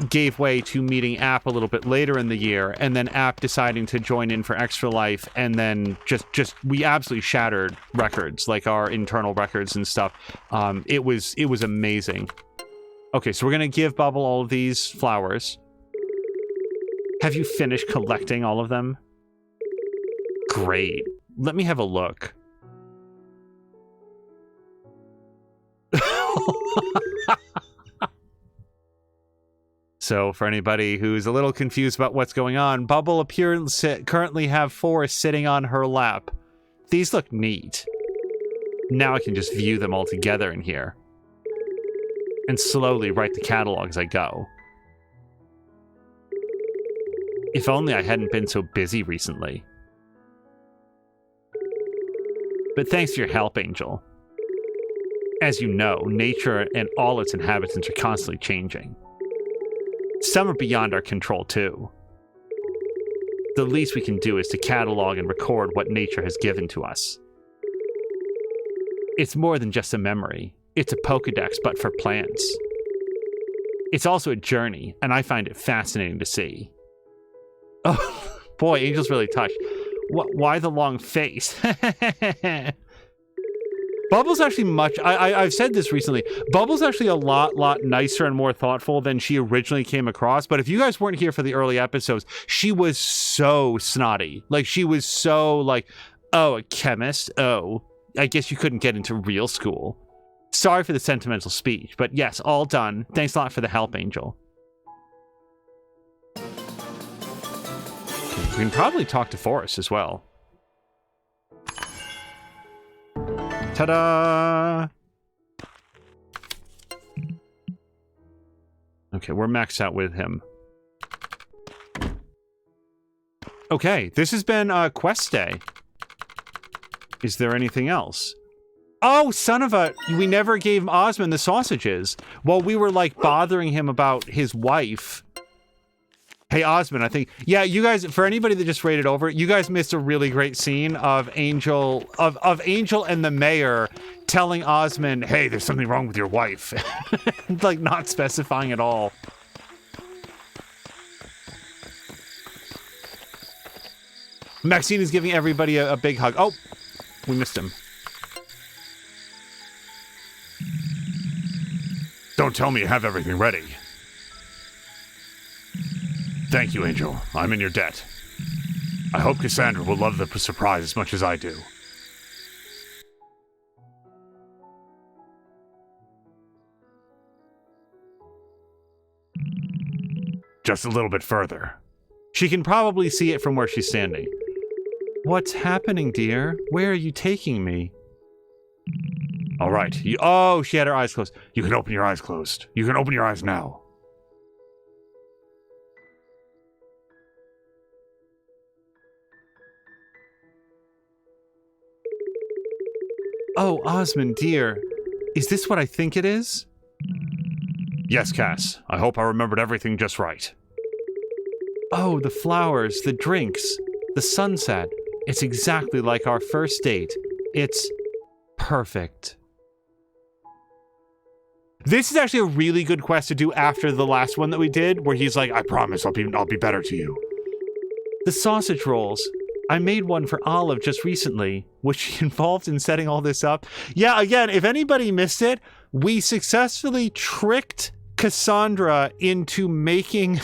gave way to meeting App a little bit later in the year, and then App deciding to join in for Extra Life, and then just we absolutely shattered records, like our internal records and stuff. It was amazing. Okay, so we're gonna give Bubble all of these flowers. Have you finished collecting all of them? Great. Let me have a look. So for anybody who's a little confused about what's going on, Bubble appears to currently have Forrest sitting on her lap. These look neat. Now I can just view them all together in here. And slowly write the catalog as I go. If only I hadn't been so busy recently. But thanks for your help, Angel. As you know, nature and all its inhabitants are constantly changing. Some are beyond our control, too. The least we can do is to catalog and record what nature has given to us. It's more than just a memory. It's a Pokédex, but for plants. It's also a journey, and I find it fascinating to see. Oh, boy, Angel's really touched. Why the long face? Bubble's actually I've said this recently. Bubble's actually a lot nicer and more thoughtful than she originally came across. But if you guys weren't here for the early episodes, she was so snotty. Like, she was so like, oh, a chemist? Oh, I guess you couldn't get into real school. Sorry for the sentimental speech, but yes, all done. Thanks a lot for the help, Angel. We can probably talk to Forrest as well. Ta-da! Okay, we're maxed out with him. Okay, this has been quest day. Is there anything else? Oh, son of a... We never gave Osmond the sausages. While we were, like, bothering him about his wife. Hey, Osmond, I think... Yeah, you guys... For anybody that just raided over, you guys missed a really great scene of Angel... Of Angel and the mayor telling Osmond, hey, there's something wrong with your wife. Like, not specifying at all. Maxine is giving everybody a big hug. Oh, we missed him. Don't tell me you have everything ready. Thank you, Angel. I'm in your debt. I hope Cassandra will love the surprise as much as I do. Just a little bit further. She can probably see it from where she's standing. What's happening, dear? Where are you taking me? All right. Oh, she had her eyes closed. You can open your eyes closed. You can open your eyes now. Oh, Osmond, dear. Is this what I think it is? Yes, Cass. I hope I remembered everything just right. Oh, the flowers, the drinks, the sunset. It's exactly like our first date. It's perfect. This is actually a really good quest to do after the last one that we did, where he's like, I promise I'll be better to you. The sausage rolls. I made one for Olive just recently. Was she involved in setting all this up? Yeah, again, if anybody missed it, we successfully tricked Cassandra into making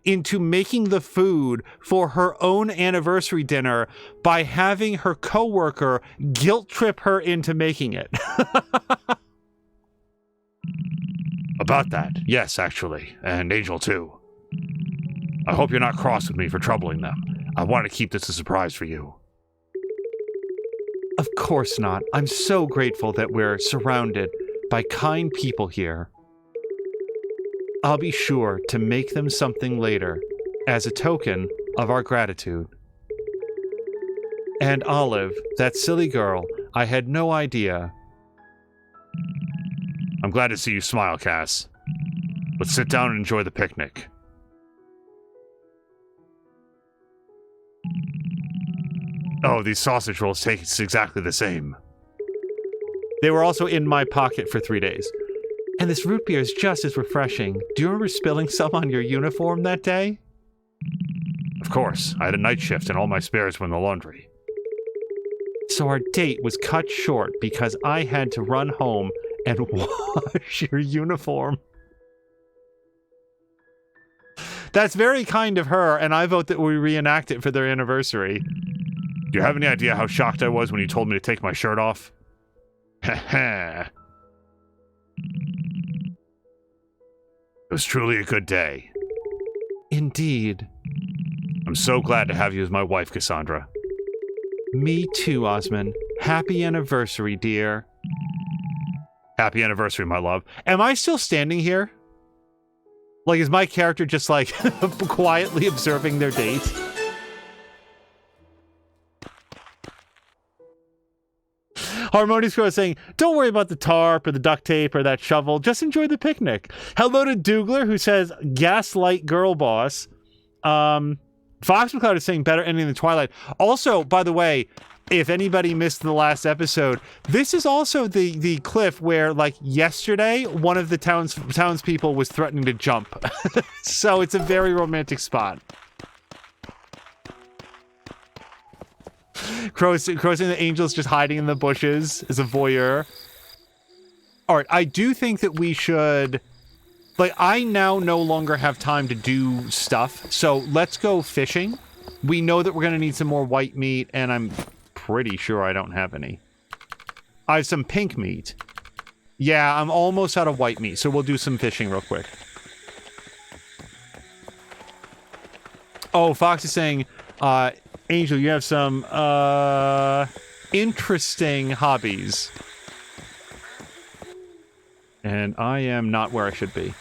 the food for her own anniversary dinner by having her coworker guilt trip her into making it. About that, yes, actually, and Angel too. I hope you're not cross with me for troubling them. I want to keep this a surprise for you. Of course not. I'm so grateful that we're surrounded by kind people here. I'll be sure to make them something later as a token of our gratitude. And Olive, that silly girl, I had no idea. I'm glad to see you smile, Cass. Let's sit down and enjoy the picnic. Oh, these sausage rolls taste exactly the same. They were also in my pocket for 3 days. And this root beer is just as refreshing. Do you remember spilling some on your uniform that day? Of course. I had a night shift and all my spares were in the laundry. So our date was cut short because I had to run home and wash your uniform. That's very kind of her, and I vote that we reenact it for their anniversary. Do you have any idea how shocked I was when you told me to take my shirt off? Heh. It was truly a good day. Indeed. I'm so glad to have you as my wife, Cassandra. Me too, Osmond. Happy anniversary, dear. Happy anniversary, my love. Am I still standing here? Like, is my character just, like, quietly observing their date? Harmonious Crow is saying, don't worry about the tarp or the duct tape or that shovel. Just enjoy the picnic. Hello to Dougler, who says, gaslight girl boss. Fox McCloud is saying, better ending than Twilight. Also, by the way, if anybody missed the last episode, this is also the cliff where, like, yesterday, one of the townspeople was threatening to jump. So it's a very romantic spot. Crow's saying the angel's just hiding in the bushes as a voyeur. All right, I do think that we should... Like, I now no longer have time to do stuff, so let's go fishing. We know that we're going to need some more white meat, and I'm pretty sure I don't have any. I have some pink meat. Yeah, I'm almost out of white meat, so we'll do some fishing real quick. Oh, Fox is saying, Angel, you have some, interesting hobbies. And I am not where I should be.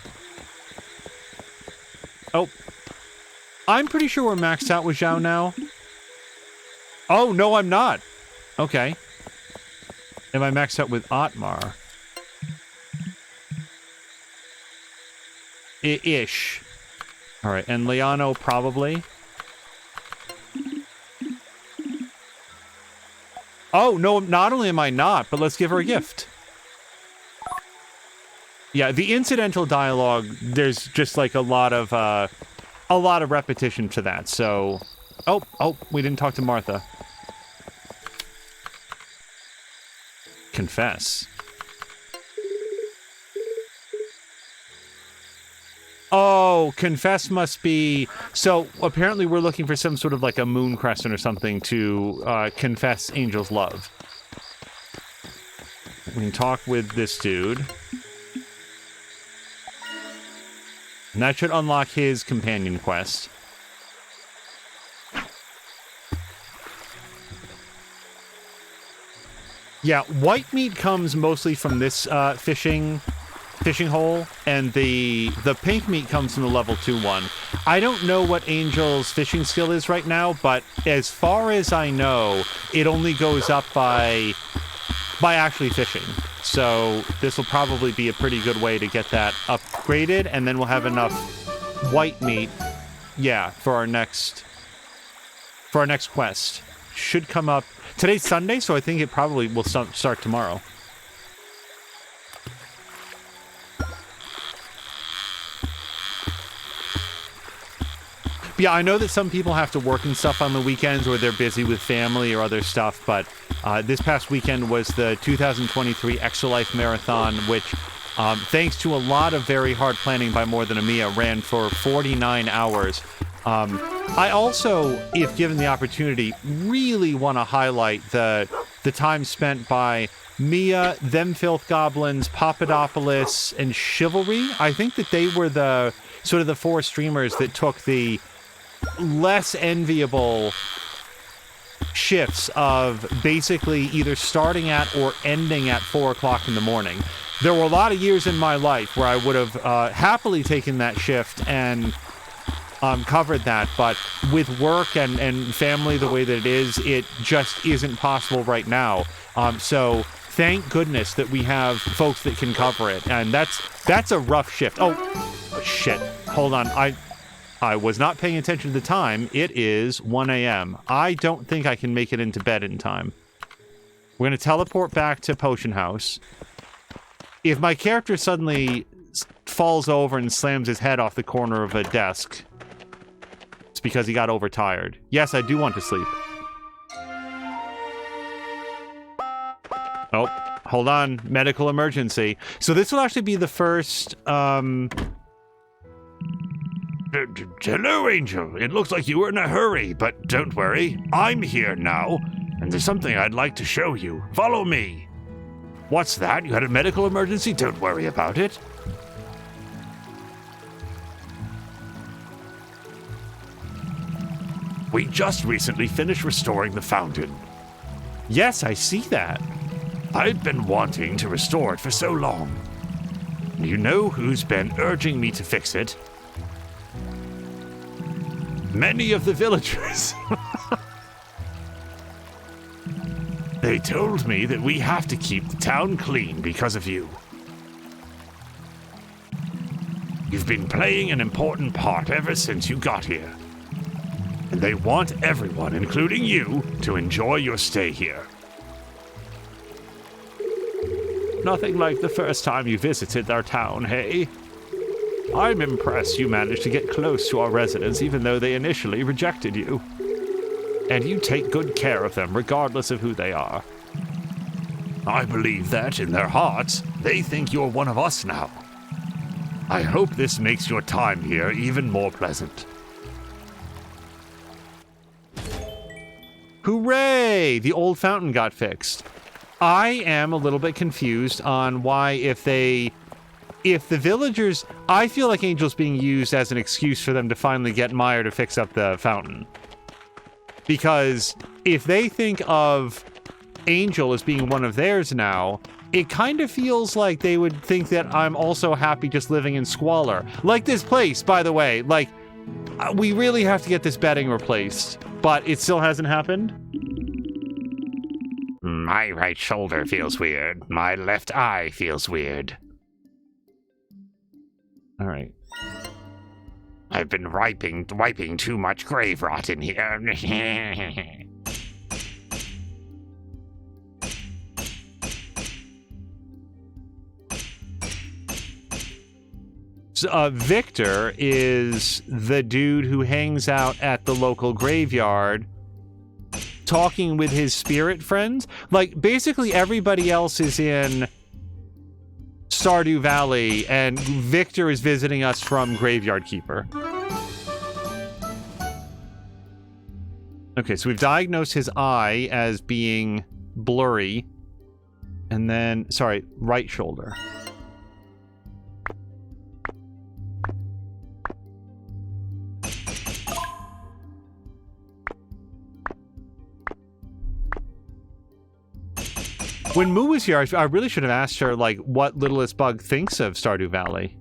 Oh. I'm pretty sure we're maxed out with Zhao now. Oh, no, I'm not. Okay. Am I maxed out with Otmar? Ish. Alright, and Liano probably. Oh, no, not only am I not, but let's give her a gift. Yeah, the incidental dialogue, there's just like a lot of repetition to that, so... Oh, we didn't talk to Martha. Confess. Oh, confess must be... So, apparently we're looking for some sort of like a moon crescent or something to confess Angel's love. We can talk with this dude. And that should unlock his companion quest. Yeah, white meat comes mostly from this fishing hole, and the pink meat comes from the level 2 one. I don't know what Angel's fishing skill is right now, but as far as I know, it only goes up by actually fishing. So this will probably be a pretty good way to get that upgraded, and then we'll have enough white meat, yeah, for our next quest. Should come up. Today's Sunday, so I think it probably will start tomorrow. Yeah, I know that some people have to work and stuff on the weekends, or they're busy with family or other stuff, but this past weekend was the 2023 Exolife Marathon, which, thanks to a lot of very hard planning by More Than a Mia, ran for 49 hours. I also, if given the opportunity, really want to highlight the time spent by Mia, Them Filth Goblins, Papadopoulos, and Chivalry. I think that they were the sort of the 4 streamers that took the less enviable shifts of basically either starting at or ending at 4 o'clock in the morning. There were a lot of years in my life where I would have happily taken that shift and covered that, but with work and family the way that it is, it just isn't possible right now. So thank goodness that we have folks that can cover it, and that's a rough shift. Oh, shit. Hold on. I was not paying attention to the time. It is 1 a.m. I don't think I can make it into bed in time. We're going to teleport back to Potion House. If my character suddenly falls over and slams his head off the corner of a desk, it's because he got overtired. Yes, I do want to sleep. Oh, hold on. Medical emergency. So this will actually be the first, Hello, Angel. It looks like you were in a hurry, but don't worry. I'm here now, and there's something I'd like to show you. Follow me. What's that? You had a medical emergency? Don't worry about it. We just recently finished restoring the fountain. Yes, I see that. I've been wanting to restore it for so long. You know who's been urging me to fix it? Many of the villagers. They told me that we have to keep the town clean because of you. You've been playing an important part ever since you got here. And they want everyone, including you, to enjoy your stay here. Nothing like the first time you visited our town, hey? I'm impressed you managed to get close to our residents even though they initially rejected you. And you take good care of them regardless of who they are. I believe that, in their hearts, they think you're one of us now. I hope this makes your time here even more pleasant. Hooray! The old fountain got fixed. I am a little bit confused on why if the villagers... I feel like Angel's being used as an excuse for them to finally get Meyer to fix up the fountain. Because if they think of Angel as being one of theirs now, it kind of feels like they would think that I'm also happy just living in squalor. Like this place, by the way. Like, we really have to get this bedding replaced, but it still hasn't happened. My right shoulder feels weird. My left eye feels weird. All right. I've been wiping too much grave rot in here. So, Victor is the dude who hangs out at the local graveyard talking with his spirit friends. Like, basically everybody else is in Stardew Valley, and Victor is visiting us from Graveyard Keeper. Okay, so we've diagnosed his eye as being blurry. And then, sorry, right shoulder. When Moo was here, I really should have asked her, like, what Littlest Bug thinks of Stardew Valley.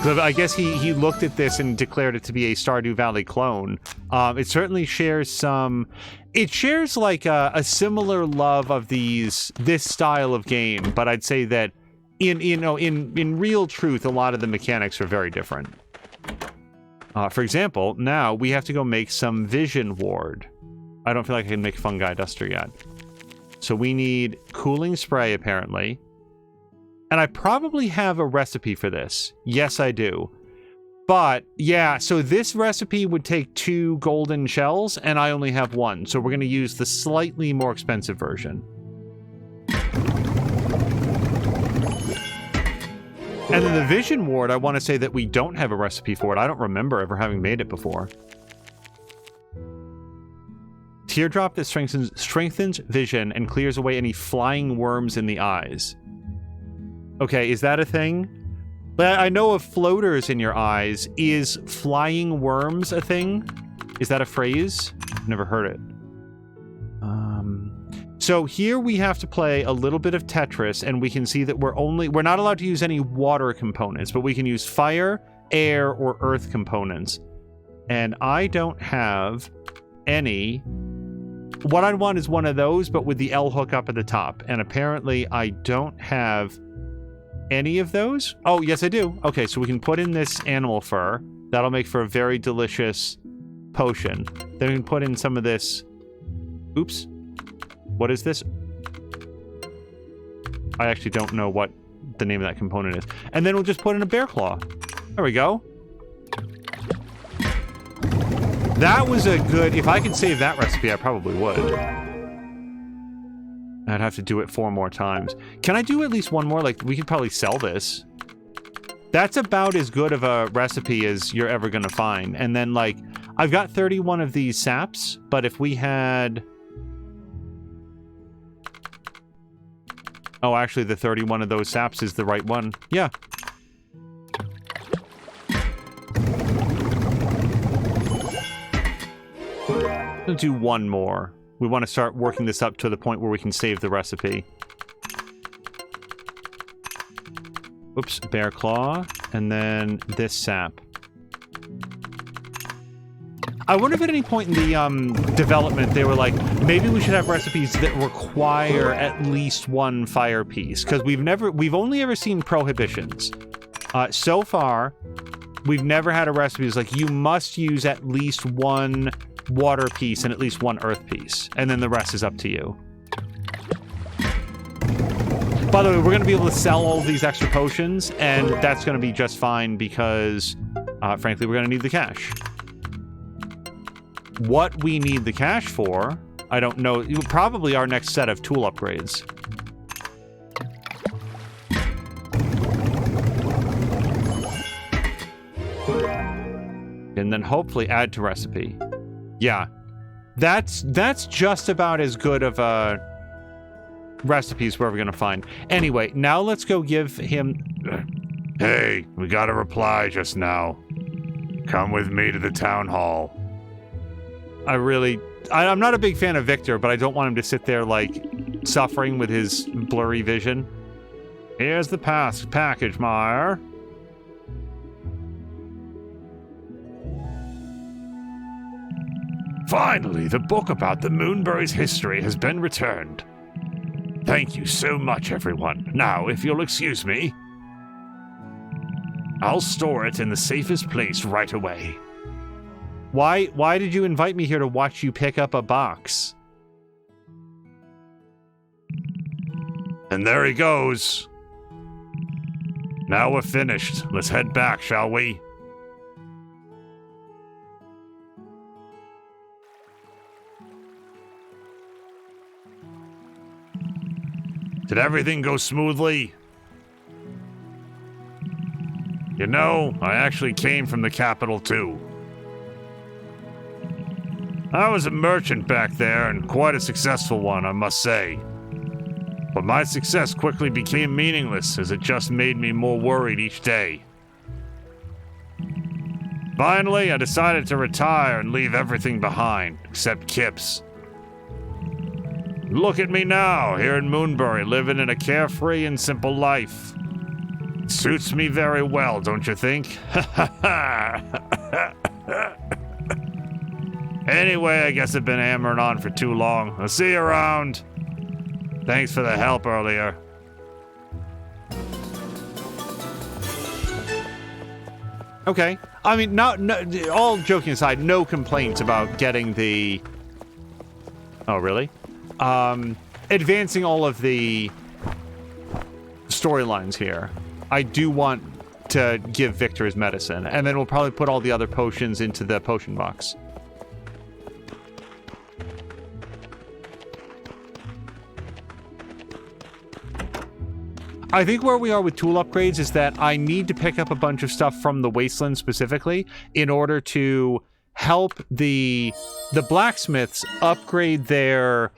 I guess he looked at this and declared it to be a Stardew Valley clone. It certainly shares some... It shares, like, a similar love of this style of game, but I'd say that in real truth, a lot of the mechanics are very different. For example, now we have to go make some Vision Ward. I don't feel like I can make Fungi Duster yet. So we need cooling spray, apparently. And I probably have a recipe for this. Yes, I do. But, yeah, so this recipe would take 2 golden shells, and I only have 1. So we're going to use the slightly more expensive version. And then the Vision Ward, I want to say that we don't have a recipe for it. I don't remember ever having made it before. Teardrop that strengthens vision and clears away any flying worms in the eyes. Okay, is that a thing? But I know of floaters in your eyes. Is flying worms a thing? Is that a phrase? I've never heard it. So here we have to play a little bit of Tetris, and we can see that we're not allowed to use any water components, but we can use fire, air, or earth components. And I don't have any. What I'd want is one of those, but with the L hook up at the top. And apparently I don't have any of those. Oh, yes, I do. Okay, so we can put in this animal fur. That'll make for a very delicious potion. Then we can put in some of this. Oops. What is this? I actually don't know what the name of that component is. And then we'll just put in a bear claw. There we go. That was a good... If I could save that recipe, I probably would. I'd have to do it 4 more times. Can I do at least 1 more? Like, we could probably sell this. That's about as good of a recipe as you're ever going to find. And then, like, I've got 31 of these saps, but if we had... Oh, actually, the 31 of those saps is the right one. Yeah. going to do one more. We want to start working this up to the point where we can save the recipe. Oops, bear claw, and then this sap. I wonder if at any point in the development they were like, maybe we should have recipes that require at least one fire piece, because we've only ever seen prohibitions. So far, we've never had a recipe that's like, you must use at least one water piece and at least one earth piece, and then the rest is up to you. By the way, we're going to be able to sell all of these extra potions, and that's going to be just fine because, frankly, we're going to need the cash. What we need the cash for, I don't know. Probably our next set of tool upgrades. And then hopefully add to recipe. Yeah. That's just about as good of a recipe as we're ever going to find. Anyway, now let's go give him... Hey, we got a reply just now. Come with me to the town hall. I'm not a big fan of Victor, but I don't want him to sit there, like, suffering with his blurry vision. Here's the package, Meyer. Finally, the book about the Moonbury's history has been returned. Thank you so much, everyone. Now, if you'll excuse me, I'll store it in the safest place right away. Why did you invite me here to watch you pick up a box? And there he goes. Now we're finished. Let's head back, shall we? Did everything go smoothly? You know, I actually came from the capital too. I was a merchant back there, and quite a successful one, I must say. But my success quickly became meaningless, as it just made me more worried each day. Finally, I decided to retire and leave everything behind, except Kips. Look at me now, here in Moonbury, living in a carefree and simple life. It suits me very well, don't you think? Anyway, I guess I've been hammering on for too long. I'll see you around. Thanks for the help earlier. Okay. I mean, no, all joking aside, no complaints about getting the... Oh, really? Advancing all of the storylines here. I do want to give Victor his medicine, and then we'll probably put all the other potions into the potion box. I think where we are with tool upgrades is that I need to pick up a bunch of stuff from the Wasteland specifically in order to help the blacksmiths upgrade their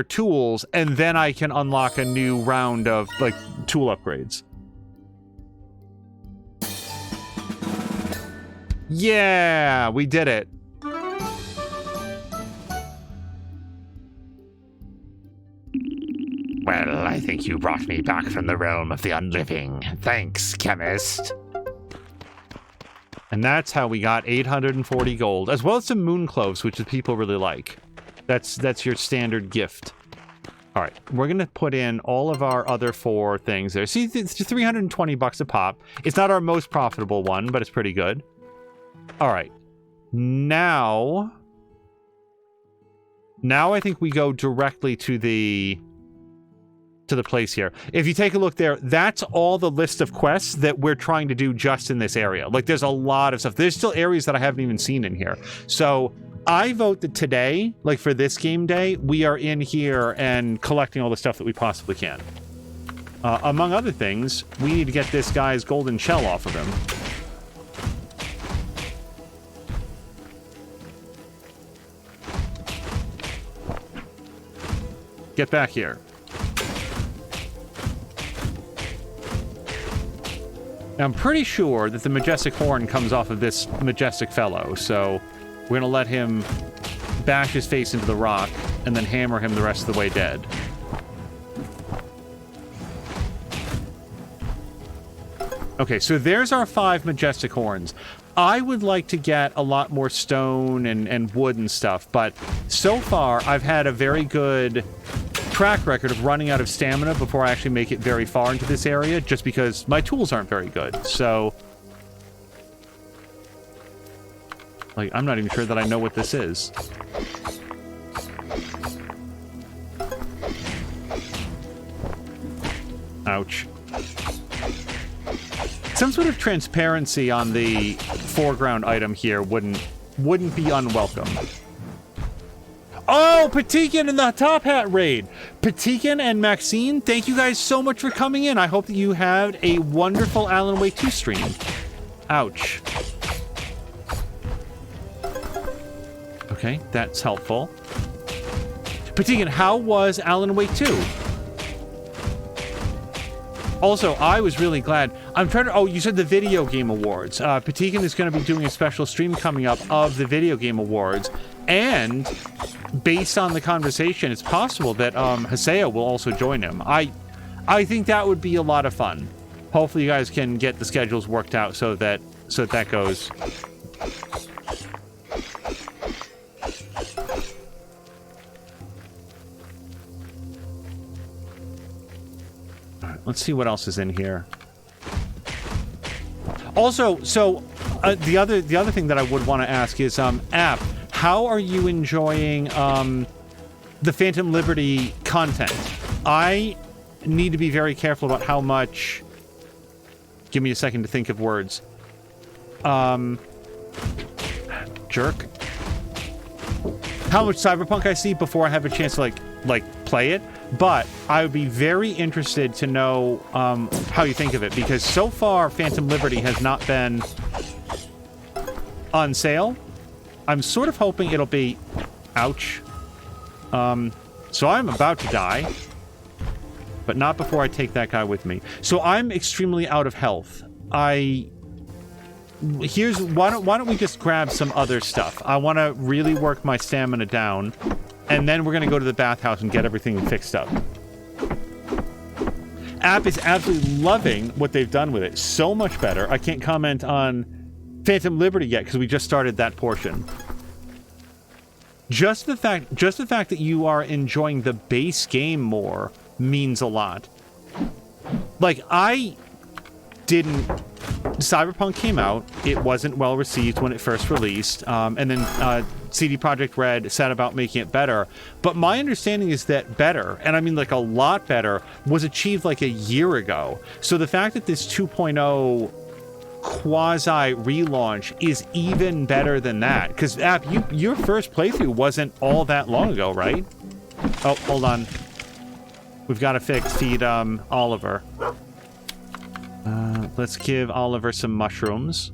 tools, and then I can unlock a new round of like tool upgrades. Yeah, we did it. Well, I think you brought me back from the realm of the unliving. Thanks, chemist. And that's how we got 840 gold, as well as some moon cloves, which the people really like. That's your standard gift. All right, we're gonna put in all of our other 4 things there. See, it's 320 bucks a pop. It's not our most profitable one, but it's pretty good. All right, now I think we go directly to the place here. If you take a look there, that's all the list of quests that we're trying to do just in this area. Like, there's a lot of stuff. There's still areas that I haven't even seen in here. So I vote that today, like for this game day, we are in here and collecting all the stuff that we possibly can. Among other things, we need to get this guy's golden shell off of him. Get back here. Now, I'm pretty sure that the majestic horn comes off of this majestic fellow, so we're gonna let him bash his face into the rock, and then hammer him the rest of the way dead. Okay, so there's our 5 majestic horns. I would like to get a lot more stone and wood and stuff, but so far I've had a very good track record of running out of stamina before I actually make it very far into this area, just because my tools aren't very good. So, like, I'm not even sure that I know what this is. Ouch. Some sort of transparency on the foreground item here wouldn't be unwelcome. Oh, Patikin in the Top Hat raid. Patikin and Maxine, thank you guys so much for coming in. I hope that you had a wonderful Alan Wake 2 stream. Ouch. Okay, that's helpful. Patikin, how was Alan Wake 2? Also, I was really glad. I'm trying to... Oh, you said the Video Game Awards. Patikin is going to be doing a special stream coming up of the Video Game Awards. And based on the conversation, it's possible that Haseo will also join him. I think that would be a lot of fun. Hopefully you guys can get the schedules worked out so that goes. Let's see what else is in here. Also, so the other thing that I would want to ask is, App, how are you enjoying the Phantom Liberty content? I need to be very careful about how much. Give me a second to think of words. Jerk. How much Cyberpunk I see before I have a chance to like play it. But I would be very interested to know how you think of it, because so far Phantom Liberty has not been on sale. I'm sort of hoping it'll be... Ouch. So I'm about to die, but not before I take that guy with me. So I'm extremely out of health. Why don't we just grab some other stuff? I want to really work my stamina down. And then we're going to go to the bathhouse and get everything fixed up. App is absolutely loving what they've done with it. So much better. I can't comment on Phantom Liberty yet because we just started that portion. Just the fact that you are enjoying the base game more means a lot. Like, Cyberpunk came out. It wasn't well received when it first released. And then CD Projekt Red said about making it better. But my understanding is that better, and I mean like a lot better, was achieved like a year ago. So the fact that this 2.0 quasi relaunch is even better than that. Because, App, your first playthrough wasn't all that long ago, right? Oh, hold on. We've got to feed Oliver. Let's give Oliver some mushrooms.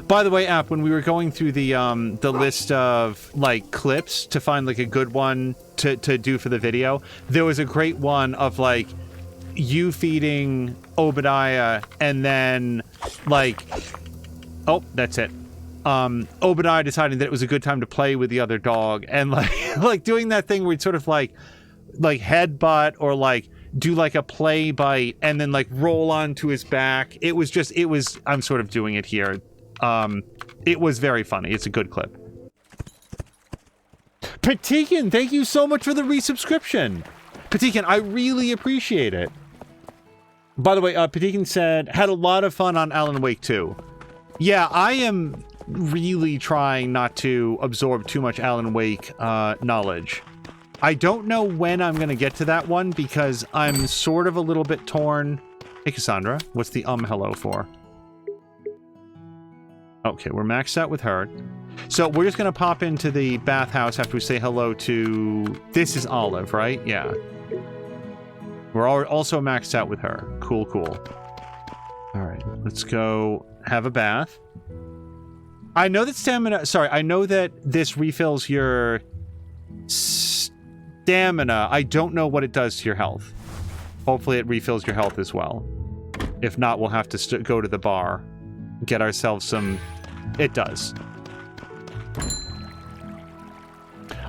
By the way, App, when we were going through the list of like clips to find like a good one to do for the video, there was a great one of like you feeding Obadiah and then like, oh, that's it. Obadiah deciding that it was a good time to play with the other dog and like doing that thing where it's sort of like headbutt or like do like a play bite and then like roll onto his back. I'm sort of doing it here. It was very funny. It's a good clip. Patikin, thank you so much for the resubscription. Patikin, I really appreciate it. By the way, Patikin said, had a lot of fun on Alan Wake 2. Yeah, I am really trying not to absorb too much Alan Wake knowledge. I don't know when I'm going to get to that one because I'm sort of a little bit torn. Hey, Cassandra, what's the hello for? Okay, we're maxed out with her. So we're just going to pop into the bathhouse after we say hello to... This is Olive, right? Yeah. We're also maxed out with her. Cool, cool. All right, let's go have a bath. I know that stamina... Sorry, I know that this refills your stamina. I don't know what it does to your health. Hopefully it refills your health as well. If not, we'll have to go to the bar. Get ourselves some It does.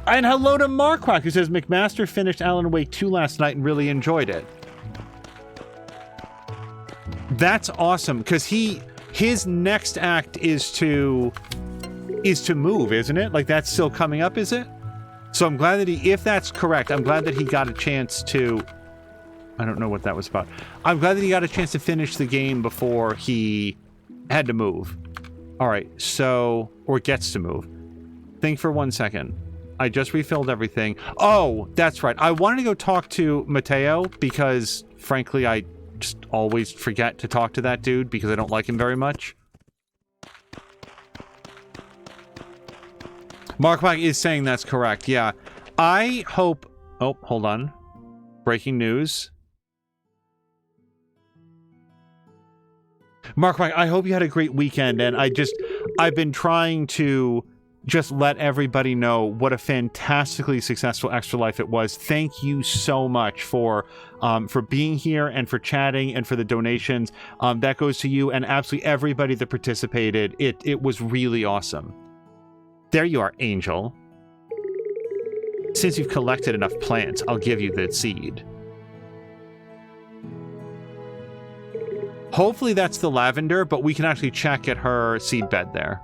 And hello to Marquack, who says McMaster finished Alan Wake 2 last night and really enjoyed it. That's awesome, because his next act is to move, isn't it? Like, that's still coming up, is it? So I'm glad that if that's correct, I'm glad that he got a chance to... I don't know what that was about. I'm glad that he got a chance to finish the game before he had to move. All right, so... Or gets to move. Think for 1 second. I just refilled everything. Oh, that's right. I wanted to go talk to Mateo because, frankly, I just always forget to talk to that dude because I don't like him very much. Markback is saying that's correct. Yeah. I hope... Oh, hold on. Breaking news. Markback, I hope you had a great weekend, and I've been trying to just let everybody know what a fantastically successful Extra Life it was. Thank you so much for being here and for chatting and for the donations. That goes to you and absolutely everybody that participated. It was really awesome. There you are, Angel. Since you've collected enough plants, I'll give you the seed. Hopefully that's the lavender, but we can actually check at her seed bed there.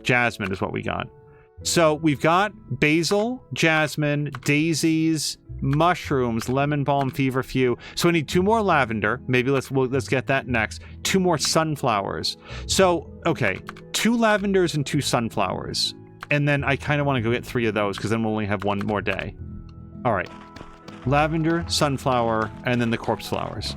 Jasmine is what we got. So we've got basil, jasmine, daisies, mushrooms, lemon balm, feverfew. So we need 2 more lavender. Maybe let's get that next. 2 more sunflowers. So, okay, 2 lavenders and 2 sunflowers. And then I kind of want to go get 3 of those because then we'll only have 1 more day. All right. Lavender, sunflower, and then the corpse flowers.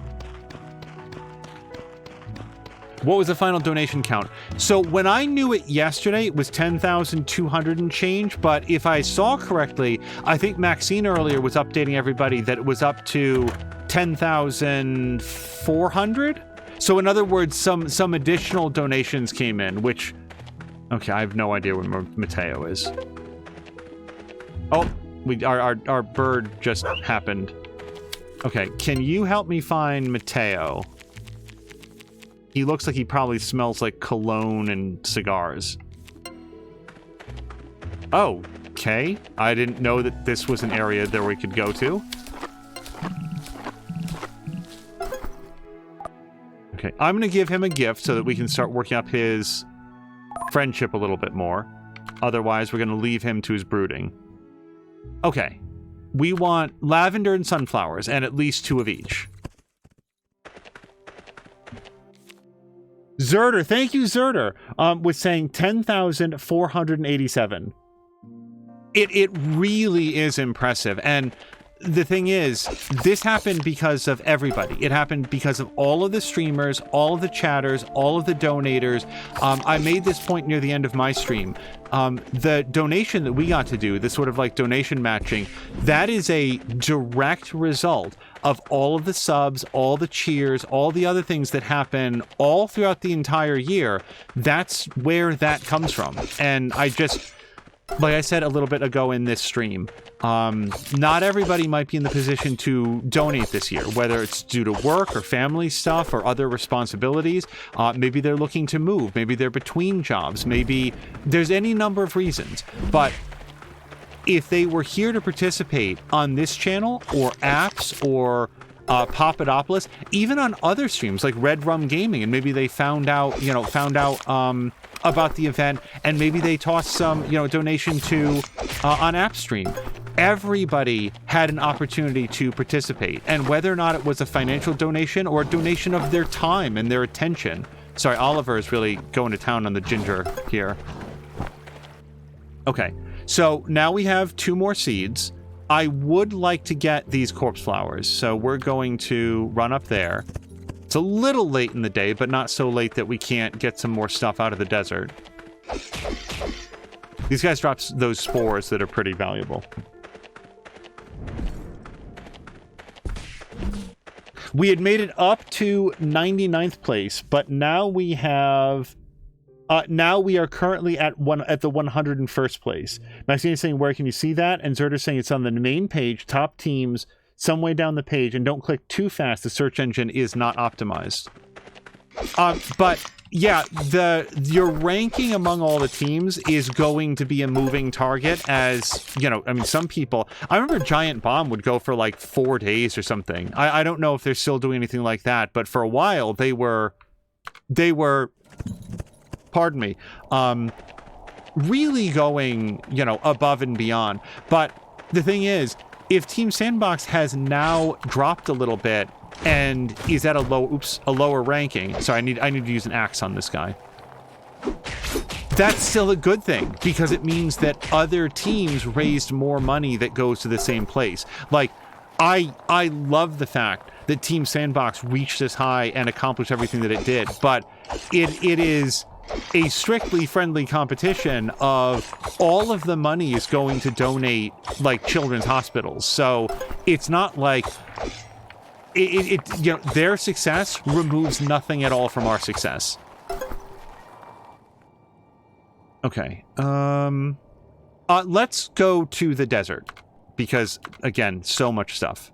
What was the final donation count? So when I knew it yesterday, it was 10,200 and change, but if I saw correctly, I think Maxine earlier was updating everybody that it was up to 10,400. So in other words, some additional donations came in, which... Okay, I have no idea where Mateo is. Oh, our bird just happened. Okay, can you help me find Mateo? He looks like he probably smells like cologne and cigars. Oh, okay. I didn't know that this was an area that we could go to. Okay, I'm going to give him a gift so that we can start working up his friendship a little bit more. Otherwise, we're going to leave him to his brooding. Okay. We want lavender and sunflowers, and at least 2 of each. Zerder, thank you, Zerder, was saying 10,487. It really is impressive. And the thing is, this happened because of everybody. It happened because of all of the streamers, all of the chatters, all of the donators. I made this point near the end of my stream. The donation that we got to do, this sort of like donation matching, that is a direct result of all of the subs, all the cheers, all the other things that happen all throughout the entire year. That's where that comes from. And I just... Like I said a little bit ago in this stream, not everybody might be in the position to donate this year, whether it's due to work or family stuff or other responsibilities. Maybe they're looking to move. Maybe they're between jobs. Maybe there's any number of reasons. But if they were here to participate on this channel or apps or Papadopoulos, even on other streams like Red Rum Gaming, and maybe they found out about the event, and maybe they tossed some, donation to on AppStream. Everybody had an opportunity to participate, and whether or not it was a financial donation or a donation of their time and their attention. Sorry, Oliver is really going to town on the ginger here. Okay, so now we have 2 more seeds. I would like to get these corpse flowers, so we're going to run up there. It's a little late in the day, but not so late that we can't get some more stuff out of the desert. These guys drop those spores that are pretty valuable. We had made it up to 99th place, but now we have... now we are currently at the 101st place. Maxine is saying, where can you see that? And Zerder's saying it's on the main page, top teams, some way down the page, and don't click too fast. The search engine is not optimized. But yeah, your ranking among all the teams is going to be a moving target as, you know, I mean, some people... I remember Giant Bomb would go for like 4 days or something. I don't know if they're still doing anything like that, but for a while they were... Pardon me. Really going, you know, above and beyond. But the thing is, if Team Sandbox has now dropped a little bit and is at a lower ranking. So I need to use an axe on this guy. That's still a good thing because it means that other teams raised more money that goes to the same place. Like, I love the fact that Team Sandbox reached this high and accomplished everything that it did, but it is a strictly friendly competition of all of the money is going to donate, like, children's hospitals. So it's not like you know, their success removes nothing at all from our success. Okay. Let's go to the desert because, again, so much stuff.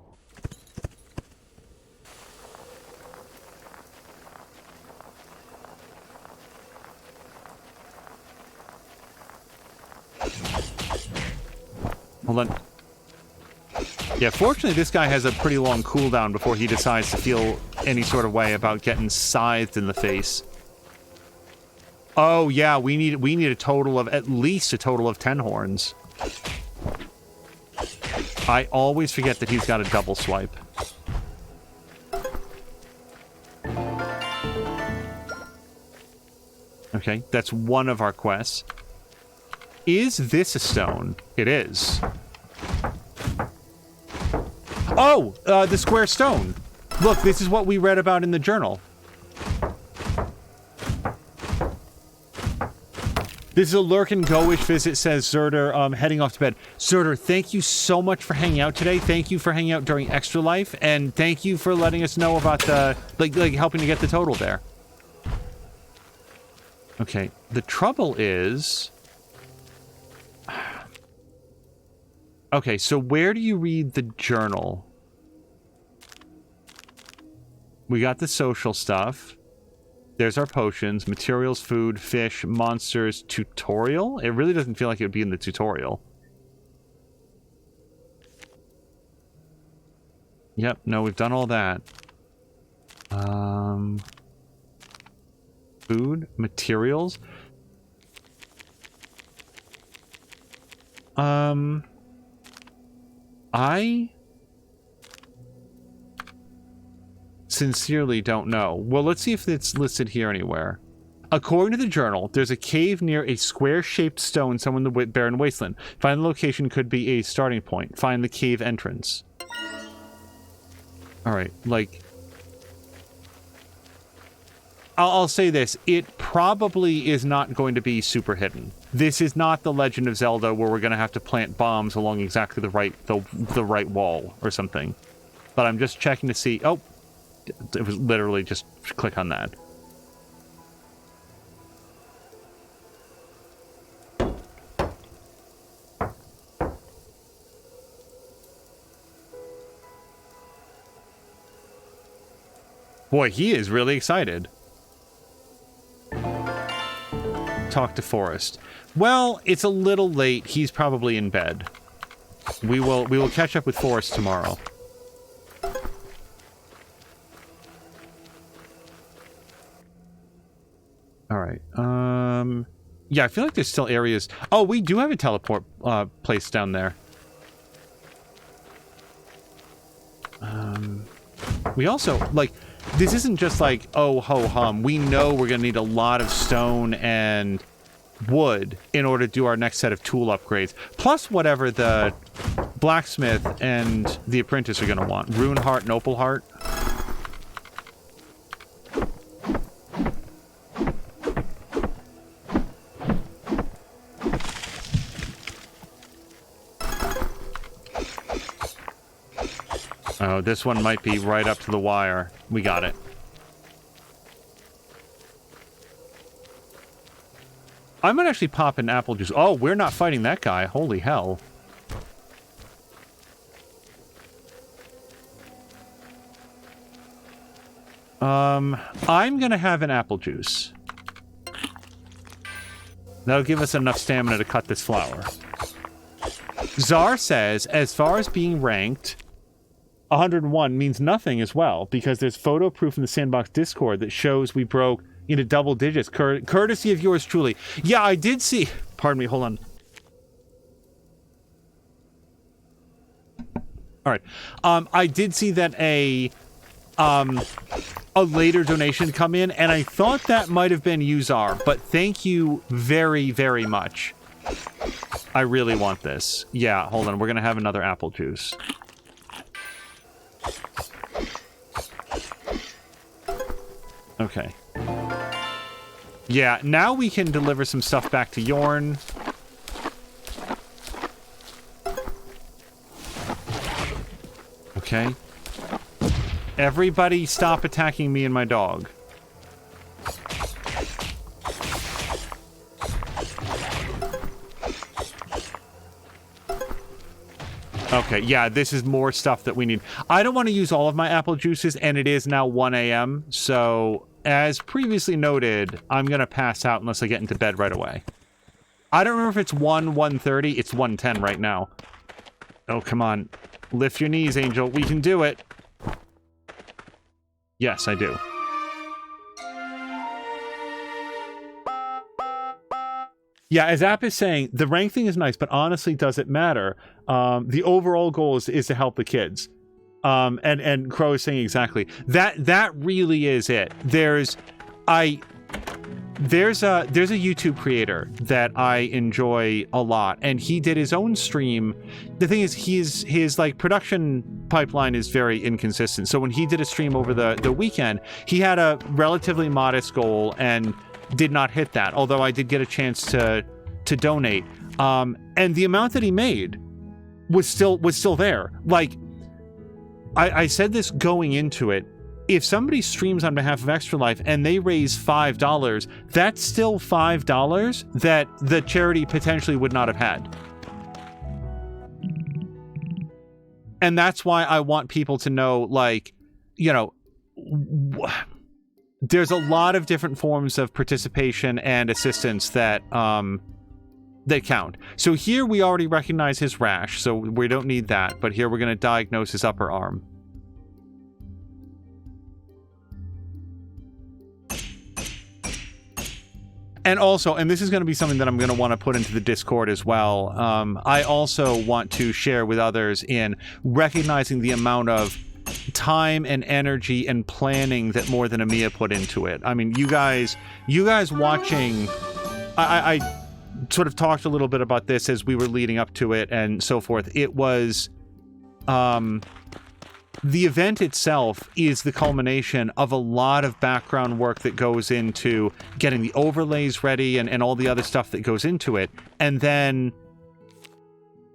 Hold on. Yeah, fortunately, this guy has a pretty long cooldown before he decides to feel any sort of way about getting scythed in the face. Oh, yeah, we need a total of, at least a total of 10 horns. I always forget that he's got a double swipe. Okay, that's one of our quests. Is this a stone? It is. Oh, the square stone. Look, this is what we read about in the journal. This is a lurk and go-ish visit, says Zerder, heading off to bed. Zerder, thank you so much for hanging out today. Thank you for hanging out during Extra Life, and thank you for letting us know about the, like helping to get the total there. Okay, the trouble is... Okay, so where do you read the journal? We got the social stuff. There's our potions, materials, food, fish, monsters, tutorial? It really doesn't feel like it would be in the tutorial. Yep, no, we've done all that. Food, materials. I sincerely don't know. Well, let's see if it's listed here anywhere. According to the journal, there's a cave near a square-shaped stone somewhere in the barren wasteland. Find the location could be a starting point. Find the cave entrance. Alright, like... I'll say this. It probably is not going to be super hidden. This is not the Legend of Zelda where we're going to have to plant bombs along exactly the right wall or something. But I'm just checking to see... Oh! It was literally just click on that. Boy, he is really excited. Talk to Forrest. Well, it's a little late. He's probably in bed. We will catch up with Forrest tomorrow. All right. Yeah, I feel like there's still areas. Oh, we do have a teleport place down there. We also, like, this isn't just like, oh, ho hum. We know we're going to need a lot of stone and wood in order to do our next set of tool upgrades. Plus whatever the blacksmith and the apprentice are going to want. Rune heart and opal heart. Oh, this one might be right up to the wire. We got it. I might actually pop an apple juice. Oh, we're not fighting that guy. Holy hell. I'm gonna have an apple juice. That'll give us enough stamina to cut this flower. Czar says, as far as being ranked, 101 means nothing as well, because there's photo proof in the Sandbox Discord that shows we broke into double digits, courtesy of yours truly. Yeah, I did see... Pardon me, hold on. All right. I did see that a later donation come in, and I thought that might have been Uzar, but thank you very, very much. I really want this. Yeah, hold on. We're going to have another apple juice. Okay. Yeah, now we can deliver some stuff back to Yorn. Okay. Everybody stop attacking me and my dog. Okay, yeah, this is more stuff that we need. I don't want to use all of my apple juices, and it is now 1 a.m., so as previously noted, I'm going to pass out unless I get into bed right away. I don't remember if it's 1:30. It's 1:10 right now. Oh, come on. Lift your knees, Angel. We can do it. Yes, I do. Yeah, as App is saying, the rank thing is nice, but honestly, does it matter? The overall goal is to help the kids. And Crow is saying exactly. That really is it. There's a YouTube creator that I enjoy a lot, and he did his own stream. The thing is, his like production pipeline is very inconsistent. So when he did a stream over the weekend, he had a relatively modest goal and did not hit that, although I did get a chance to donate. And the amount that he made was still there. Like, I said this going into it, if somebody streams on behalf of Extra Life and they raise $5, that's still $5 that the charity potentially would not have had. And that's why I want people to know, like, you know, there's a lot of different forms of participation and assistance that count. So here we already recognize his rash, so we don't need that. But here we're going to diagnose his upper arm. And also, and this is going to be something that I'm going to want to put into the Discord as well, I also want to share with others in recognizing the amount of time and energy and planning that More Than a Mia put into it. I mean, you guys watching, I sort of talked a little bit about this as we were leading up to it and so forth. It was, the event itself is the culmination of a lot of background work that goes into getting the overlays ready and all the other stuff that goes into it. And then,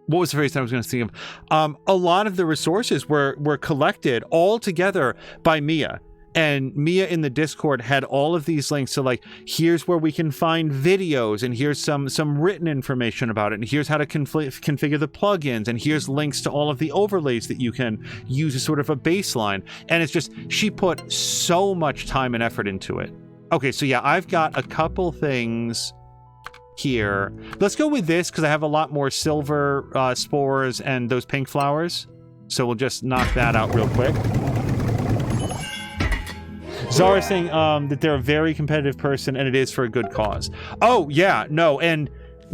what was the phrase I was going to think of? A lot of the resources were collected all together by Mia. And Mia in the Discord had all of these links to, like, here's where we can find videos, and here's some written information about it, and here's how to configure the plugins, and here's links to all of the overlays that you can use as sort of a baseline. And it's just, she put so much time and effort into it. Okay, so yeah, I've got a couple things here. Let's go with this, because I have a lot more silver spores and those pink flowers. So we'll just knock that out real quick. Zara saying that they're a very competitive person and it is for a good cause. Oh, yeah, no, and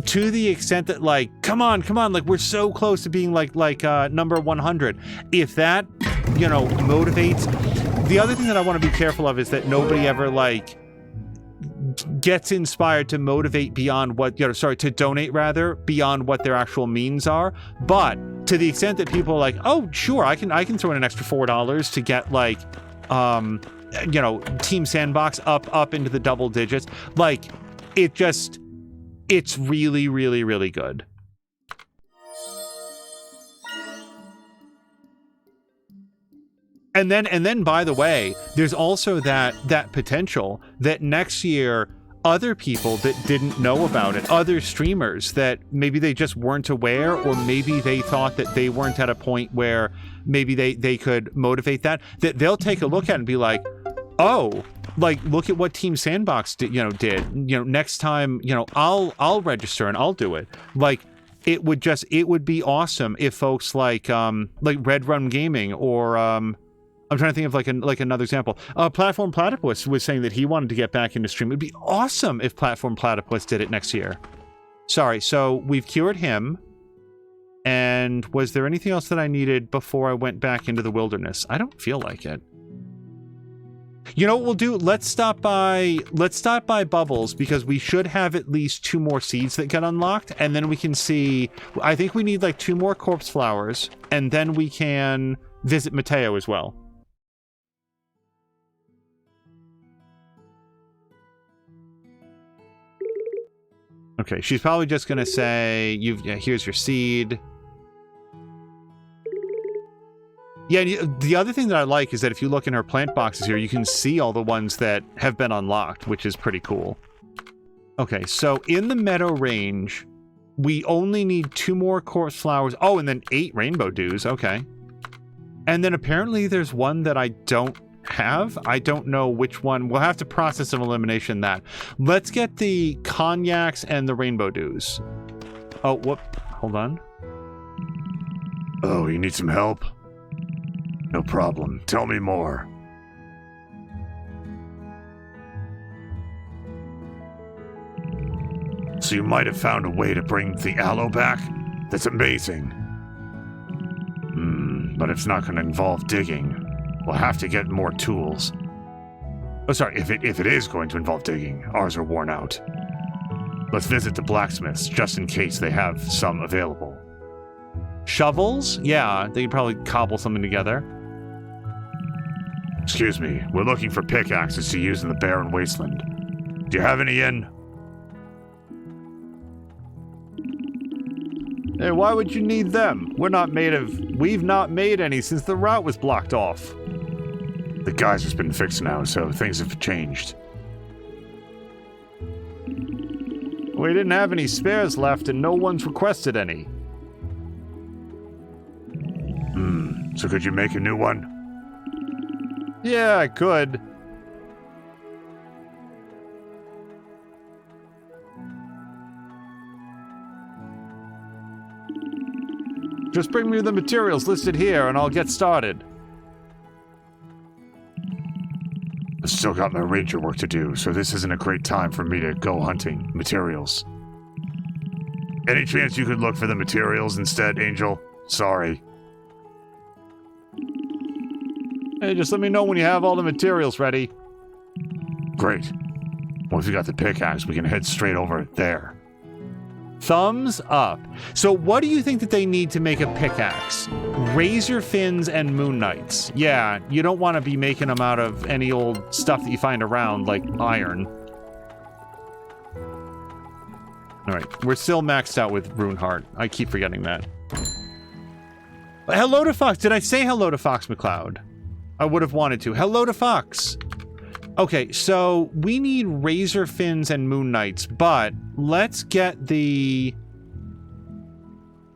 to the extent that, like, come on, like, we're so close to being like number 100. If that, you know, motivates... The other thing that I want to be careful of is that nobody ever, like, gets inspired to motivate beyond what, you know, sorry, to donate rather, beyond what their actual means are. But to the extent that people are like, oh, sure, I can throw in an extra $4 to get, like, you know, Team Sandbox up into the double digits. Like, it's really, really, really good. And then, by the way, there's also that potential that next year, other people that didn't know about it, other streamers that maybe they just weren't aware, or maybe they thought that they weren't at a point where maybe they could motivate that they'll take a look at it and be like, oh, like, look at what Team Sandbox did. Next time, I'll register and I'll do it. Like, it would be awesome if folks like Red Run Gaming or I'm trying to think of like another example. Platform Platypus was saying that he wanted to get back into stream. It'd be awesome if Platform Platypus did it next year. Sorry, so we've cured him. And was there anything else that I needed before I went back into the wilderness? I don't feel like it. You know what we'll do? Let's stop by Bubbles, because we should have at least 2 more seeds that get unlocked, and then we can see. I think we need like 2 more corpse flowers, and then we can visit Mateo as well. Okay, she's probably just gonna say, here's your seed. Yeah, the other thing that I like is that if you look in her plant boxes here, you can see all the ones that have been unlocked, which is pretty cool. Okay, so in the meadow range, we only need 2 more corpse flowers. Oh, and then 8 rainbow dews. Okay. And then apparently there's one that I don't have. I don't know which one. We'll have to process of elimination that. Let's get the cognacs and the rainbow dews. Oh, whoop. Hold on. Oh, you need some help? No problem. Tell me more. So you might have found a way to bring the aloe back? That's amazing. But it's not going to involve digging. We'll have to get more tools. Oh, sorry, if it is going to involve digging, ours are worn out. Let's visit the blacksmiths, just in case they have some available. Shovels? Yeah, they could probably cobble something together. Excuse me, we're looking for pickaxes to use in the barren wasteland. Do you have any in? Hey, why would you need them? We've not made any since the route was blocked off. The geyser's been fixed now, so things have changed. We didn't have any spares left, and no one's requested any. So could you make a new one? Yeah, I could. Just bring me the materials listed here, and I'll get started. I've still got my ranger work to do, so this isn't a great time for me to go hunting materials. Any chance you could look for the materials instead, Angel? Sorry. Hey, just let me know when you have all the materials ready. Great. Once we got the pickaxe, we can head straight over there. Thumbs up. So what do you think that they need to make a pickaxe? Razor fins and moon knights. Yeah, you don't want to be making them out of any old stuff that you find around, like iron. Alright, we're still maxed out with Runeheart. I keep forgetting that. Hello to Fox. Did I say hello to Fox McCloud? I would have wanted to. Hello to Fox. Okay, so we need razor fins and moon knights, but let's get the...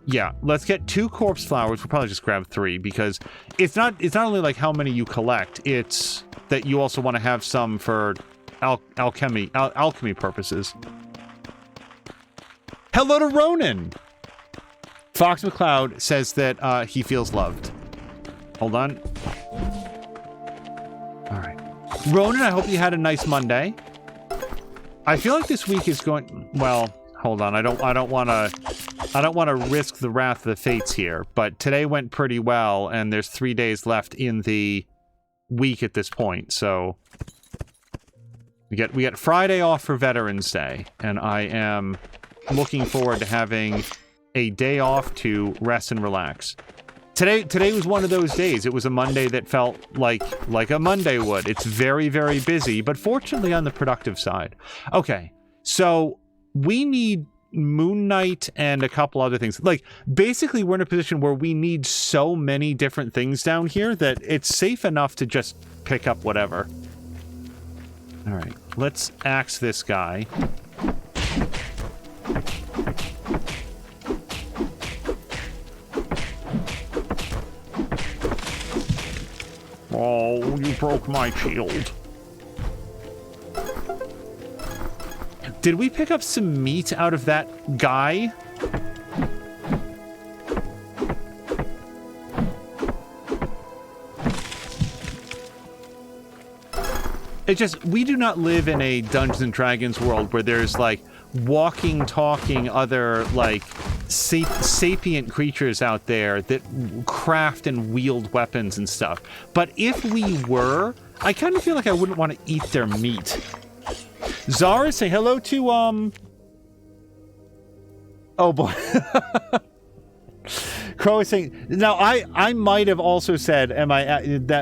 Yeah, let's get 2 corpse flowers. We'll probably just grab 3 because it's not only like how many you collect, it's that you also want to have some for alchemy purposes. Hello to Ronan. Fox McCloud says that he feels loved. Hold on. All right. Ronan, I hope you had a nice Monday. I feel like this week is going... Well, hold on. I don't want to risk the wrath of the fates here, but today went pretty well, and there's 3 days left in the week at this point, so... We get Friday off for Veterans Day, and I am looking forward to having a day off to rest and relax. Today was one of those days. It was a Monday that felt like a Monday would. It's very, very busy, but fortunately on the productive side. Okay, so we need Moon Knight and a couple other things. Like, basically we're in a position where we need so many different things down here that it's safe enough to just pick up whatever. All right, let's axe this guy. Oh, you broke my shield. Did we pick up some meat out of that guy? It's just, we do not live in a Dungeons and Dragons world where there's like walking, talking other like sapient creatures out there that craft and wield weapons and stuff. But if we were, I kind of feel like I wouldn't want to eat their meat. Zara, say hello to, oh boy. Crow is saying, now I might have also said,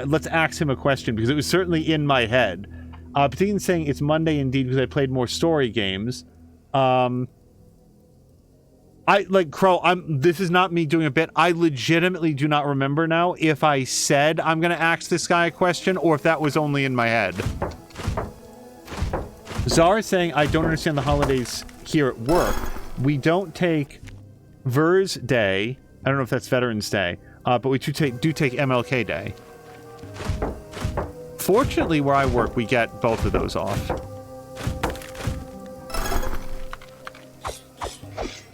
let's ask him a question, because it was certainly in my head. Patine saying it's Monday indeed because I played more story games. Crow, this is not me doing a bit. I legitimately do not remember now if I said I'm going to ask this guy a question or if that was only in my head. Zara saying, I don't understand the holidays here at work. We don't take Vers Day. I don't know if that's Veterans Day, but we do take MLK Day. Fortunately, where I work, we get both of those off.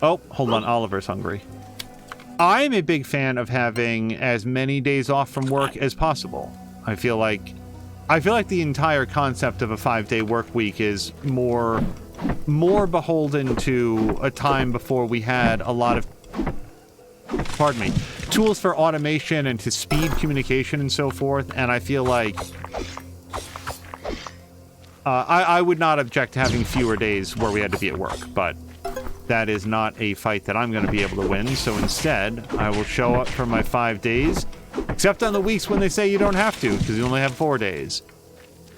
Oh, hold on. Oliver's hungry. I'm a big fan of having as many days off from work as possible. I feel like the entire concept of a 5-day work week is more beholden to a time before we had a lot of, pardon me, tools for automation and to speed communication and so forth. And I feel like I would not object to having fewer days where we had to be at work, but that is not a fight that I'm going to be able to win. So instead, I will show up for my 5 days, except on the weeks when they say you don't have to, because you only have 4 days.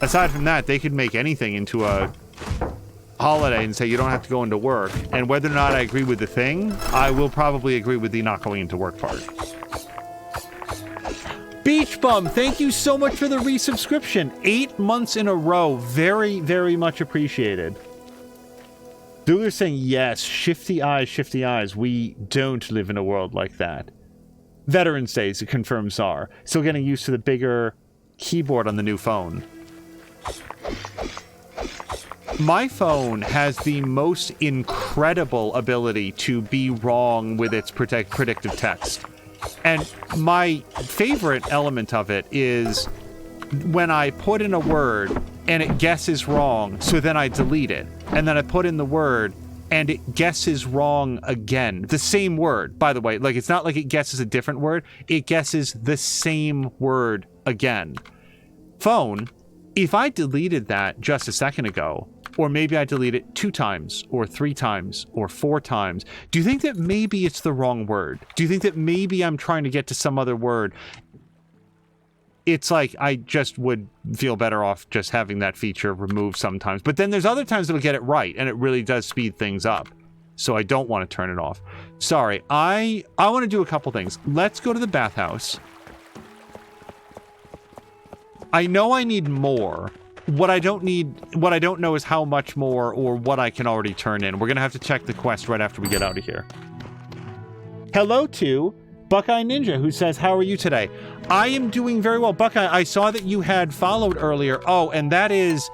Aside from that, they could make anything into a holiday and say you don't have to go into work. And whether or not I agree with the thing, I will probably agree with the not going into work part. Beach Bum, thank you so much for the resubscription. 8 months in a row. Very, very much appreciated. Douglas saying, yes, shifty eyes. We don't live in a world like that. Veterans Day, it confirms are. Still getting used to the bigger keyboard on the new phone. My phone has the most incredible ability to be wrong with its predictive text. And my favorite element of it is when I put in a word and it guesses wrong, so then I delete it. And then I put in the word and it guesses wrong again. The same word, by the way. Like, it's not like it guesses a different word. It guesses the same word again. Phone, if I deleted that just a second ago, or maybe I delete it 2 times, or 3 times, or 4 times, do you think that maybe it's the wrong word? Do you think that maybe I'm trying to get to some other word? It's like I just would feel better off just having that feature removed sometimes. But then there's other times it'll get it right, and it really does speed things up. So I don't want to turn it off. Sorry, I want to do a couple things. Let's go to the bathhouse. I know I need more. What I don't know is how much more or what I can already turn in. We're going to have to check the quest right after we get out of here. Hello to Buckeye Ninja, who says, how are you today? I am doing very well. Buckeye, I saw that you had followed earlier. Oh, and that is...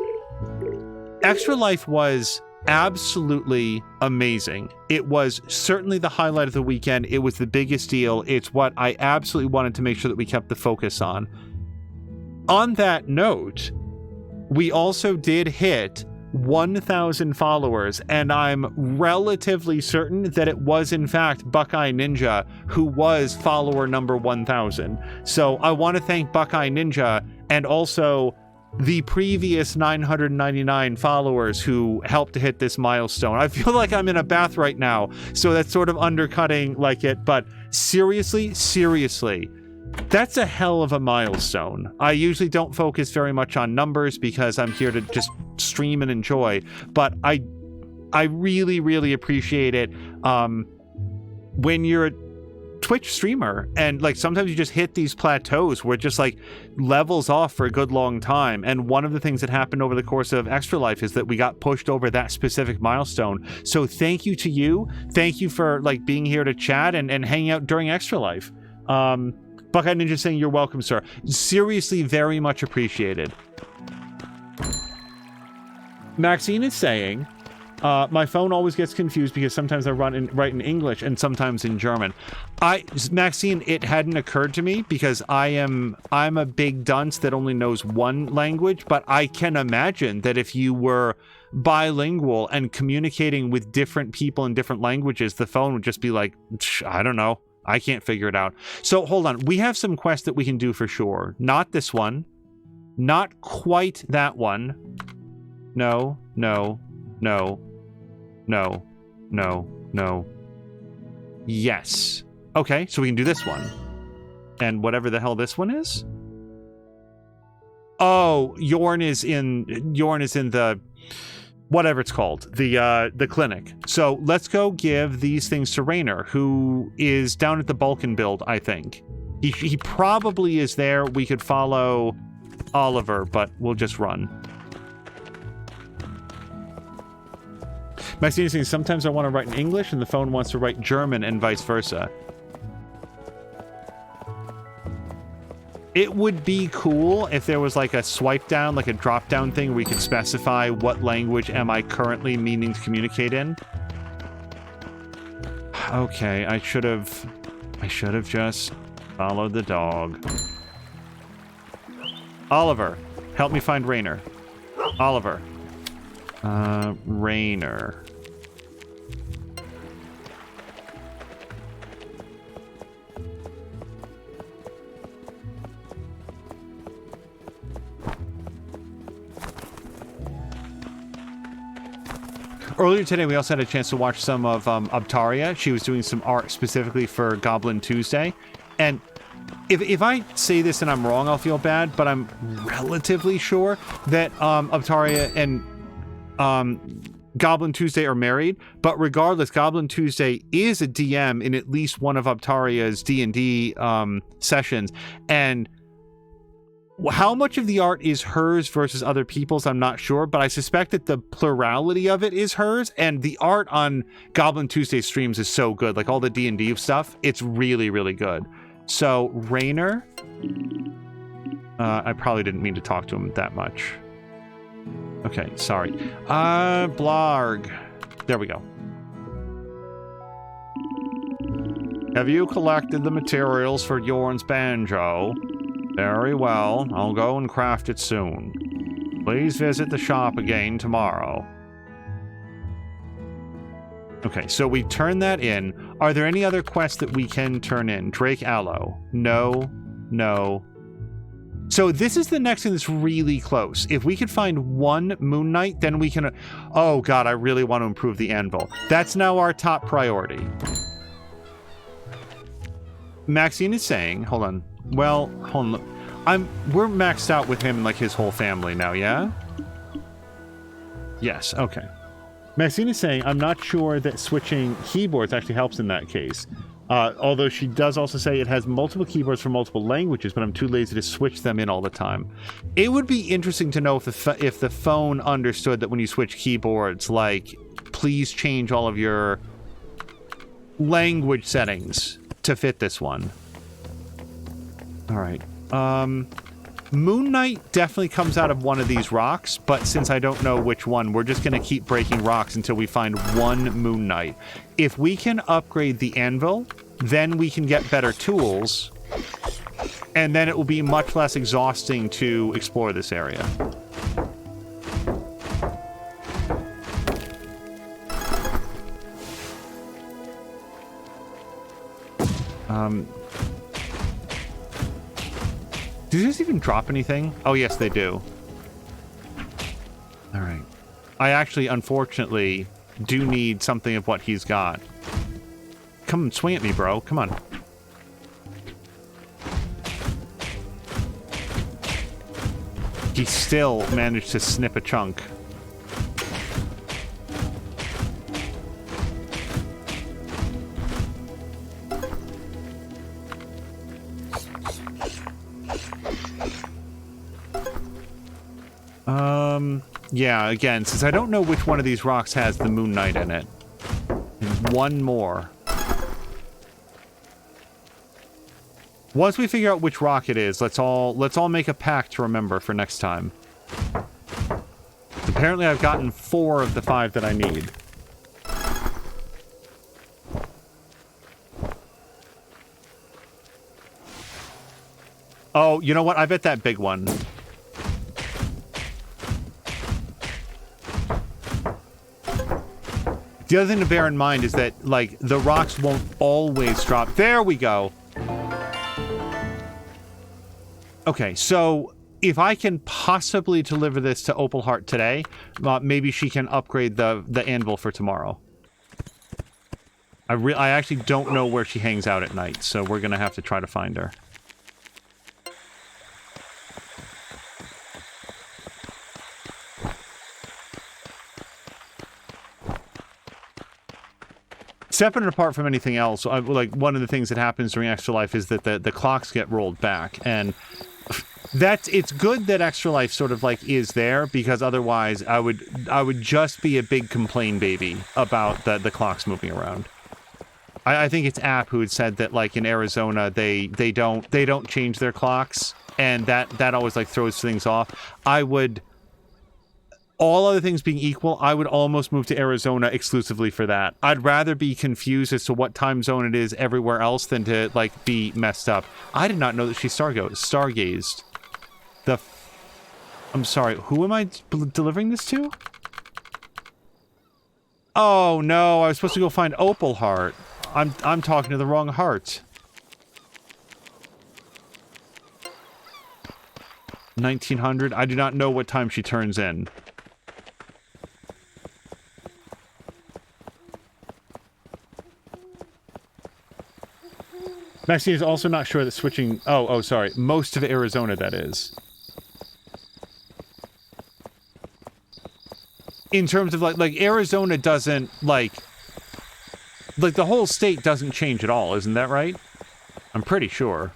Extra Life was absolutely amazing. It was certainly the highlight of the weekend. It was the biggest deal. It's what I absolutely wanted to make sure that we kept the focus on. On that note... We also did hit 1,000 followers, and I'm relatively certain that it was, in fact, Buckeye Ninja who was follower number 1,000. So I want to thank Buckeye Ninja and also the previous 999 followers who helped to hit this milestone. I feel like I'm in a bath right now, so that's sort of undercutting like it, but seriously, that's a hell of a milestone. I usually don't focus very much on numbers because I'm here to just stream and enjoy, but I really, really appreciate it when you're a Twitch streamer and like sometimes you just hit these plateaus where it just like levels off for a good long time. And one of the things that happened over the course of Extra Life is that we got pushed over that specific milestone. So thank you to you. Thank you for like being here to chat and hanging out during Extra Life. Buckeye Ninja saying, you're welcome, sir. Seriously, very much appreciated. Maxine is saying, My phone always gets confused because sometimes I write in English and sometimes in German. Maxine, it hadn't occurred to me because I'm a big dunce that only knows one language, but I can imagine that if you were bilingual and communicating with different people in different languages, the phone would just be like, I don't know. I can't figure it out. So hold on. We have some quests that we can do for sure. Not this one. Not quite that one. No, no, no. No, no, no. Yes. Okay, so we can do this one. And whatever the hell this one is? Oh, Yorn is in the whatever it's called, the clinic. So let's go give these things to Raynor, who is down at the Balkan build, I think. He probably is there. We could follow Oliver, but we'll just run. Maxine is saying, sometimes I want to write in English and the phone wants to write German and vice versa. It would be cool if there was like a swipe down, like a drop down thing where we could specify what language am I currently meaning to communicate in. Okay, I should have just followed the dog. Oliver, help me find Raynor. Oliver. Raynor. Earlier today, we also had a chance to watch some of Abtaria. She was doing some art specifically for Goblin Tuesday. And if I say this and I'm wrong, I'll feel bad, but I'm relatively sure that Abtaria and Goblin Tuesday are married. But regardless, Goblin Tuesday is a DM in at least one of Abtaria's D&D sessions. And how much of the art is hers versus other people's, I'm not sure, but I suspect that the plurality of it is hers, and the art on Goblin Tuesday streams is so good. Like all the D&D stuff, it's really, really good. So, Raynor, I probably didn't mean to talk to him that much. Okay, sorry. Blarg. There we go. Have you collected the materials for Yorn's banjo? Very well. I'll go and craft it soon. Please visit the shop again tomorrow. Okay, so we turn that in. Are there any other quests that we can turn in? Drake Aloe. No. No. So this is the next thing that's really close. If we could find one Moon Knight, then we can... Oh, God, I really want to improve the anvil. That's now our top priority. Maxine is saying... Hold on. Well, hold on. We're maxed out with him and like his whole family now, yeah? Yes, okay. Maxine is saying, I'm not sure that switching keyboards actually helps in that case. Although she does also say it has multiple keyboards for multiple languages, but I'm too lazy to switch them in all the time. It would be interesting to know if the phone understood that when you switch keyboards, like, please change all of your language settings to fit this one. All right. Moon Knight definitely comes out of one of these rocks, but since I don't know which one, we're just going to keep breaking rocks until we find one Moon Knight. If we can upgrade the anvil, then we can get better tools, and then it will be much less exhausting to explore this area. Do these even drop anything? Oh, yes, they do. All right. I actually, unfortunately, do need something of what he's got. Come and swing at me, bro. Come on. He still managed to snip a chunk. Yeah, again, since I don't know which one of these rocks has the Moon Knight in it. And one more. Once we figure out which rock it is, let's all make a pact to remember for next time. Apparently I've gotten 4 of the 5 that I need. Oh, you know what? I bet that big one. The other thing to bear in mind is that, like, the rocks won't always drop. There we go. Okay, so if I can possibly deliver this to Opal Heart today, maybe she can upgrade the anvil for tomorrow. I actually don't know where she hangs out at night, so we're gonna have to try to find her. Separate and apart from anything else, like, one of the things that happens during Extra Life is that the clocks get rolled back, and it's good that Extra Life sort of, like, is there, because otherwise I would just be a big complain baby about the clocks moving around. I think it's App who had said that, like, in Arizona they don't change their clocks, and that always, like, throws things off. All other things being equal, I would almost move to Arizona exclusively for that. I'd rather be confused as to what time zone it is everywhere else than to, like, be messed up. I did not know that she stargazed. I'm sorry, who am I delivering this to? Oh no, I was supposed to go find Opal Heart. I'm talking to the wrong heart. 1900? I do not know what time she turns in. Maxine is also not sure that switching... Oh, sorry. Most of Arizona, that is. In terms of, like Arizona doesn't, like, the whole state doesn't change at all, isn't that right? I'm pretty sure.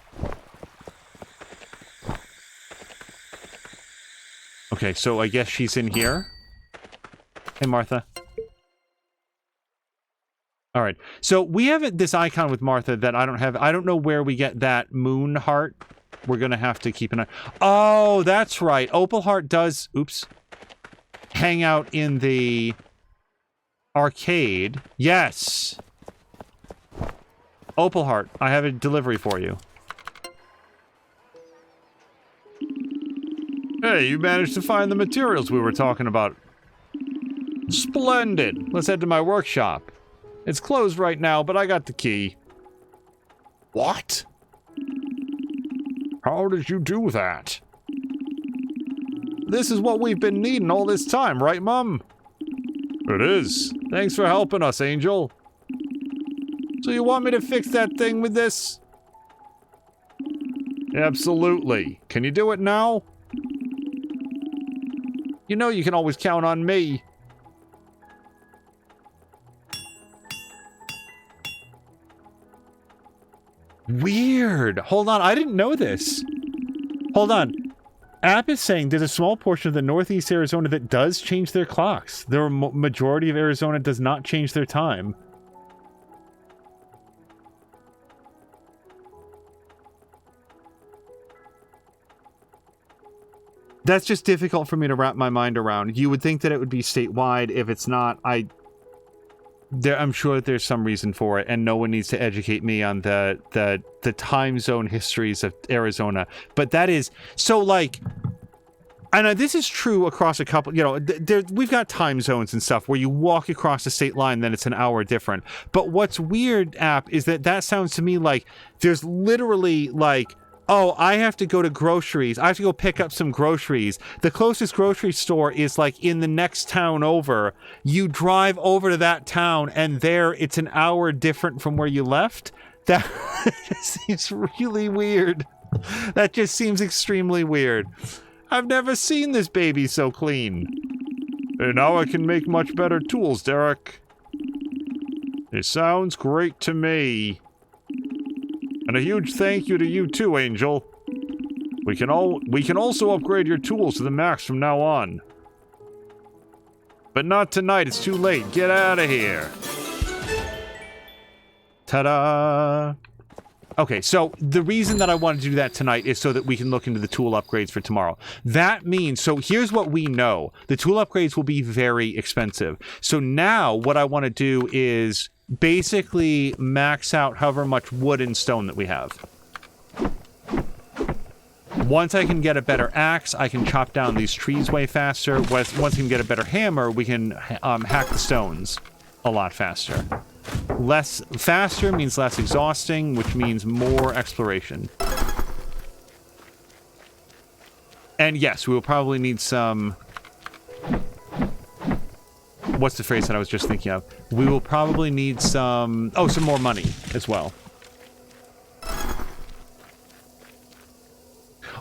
Okay, so I guess she's in here. Hey, Martha. Alright, so we have this icon with Martha that I don't have. I don't know where we get that moon heart. We're gonna have to keep an eye... Oh, that's right. Opal Heart does... Oops. Hang out in the... arcade. Yes! Opal Heart, I have a delivery for you. Hey, you managed to find the materials we were talking about. Splendid! Let's head to my workshop. It's closed right now, but I got the key. What? How did you do that? This is what we've been needing all this time, right, Mum? It is. Thanks for helping us, Angel. So you want me to fix that thing with this? Absolutely. Can you do it now? You know you can always count on me. Weird. Hold on, I didn't know this. Hold on. App is saying there's a small portion of the northeast Arizona that does change their clocks. The majority of Arizona does not change their time. That's just difficult for me to wrap my mind around. You would think that it would be statewide. If it's not, I'm sure that there's some reason for it, and no one needs to educate me on the time zone histories of Arizona. But that is so, like, and this is true across a couple. You know, we've got time zones and stuff where you walk across the state line, then it's an hour different. But what's weird, App, is that sounds to me like there's literally, like, oh, I have to go to groceries. I have to go pick up some groceries. The closest grocery store is, like, in the next town over. You drive over to that town, and there it's an hour different from where you left. That seems really weird. That just seems extremely weird. I've never seen this baby so clean. And now I can make much better tools, Derek. It sounds great to me. And a huge thank you to you too, Angel. We can also upgrade your tools to the max from now on. But not tonight, it's too late. Get out of here. Ta-da! Okay, so the reason that I wanted to do that tonight is so that we can look into the tool upgrades for tomorrow. That means, so here's what we know. The tool upgrades will be very expensive. So now what I want to do is basically max out however much wood and stone that we have. Once I can get a better axe, I can chop down these trees way faster. Once I can get a better hammer, we can hack the stones a lot faster. Faster means less exhausting, which means more exploration. And yes, we will probably need some... What's the phrase that I was just thinking of? We will probably need some... Oh, some more money as well.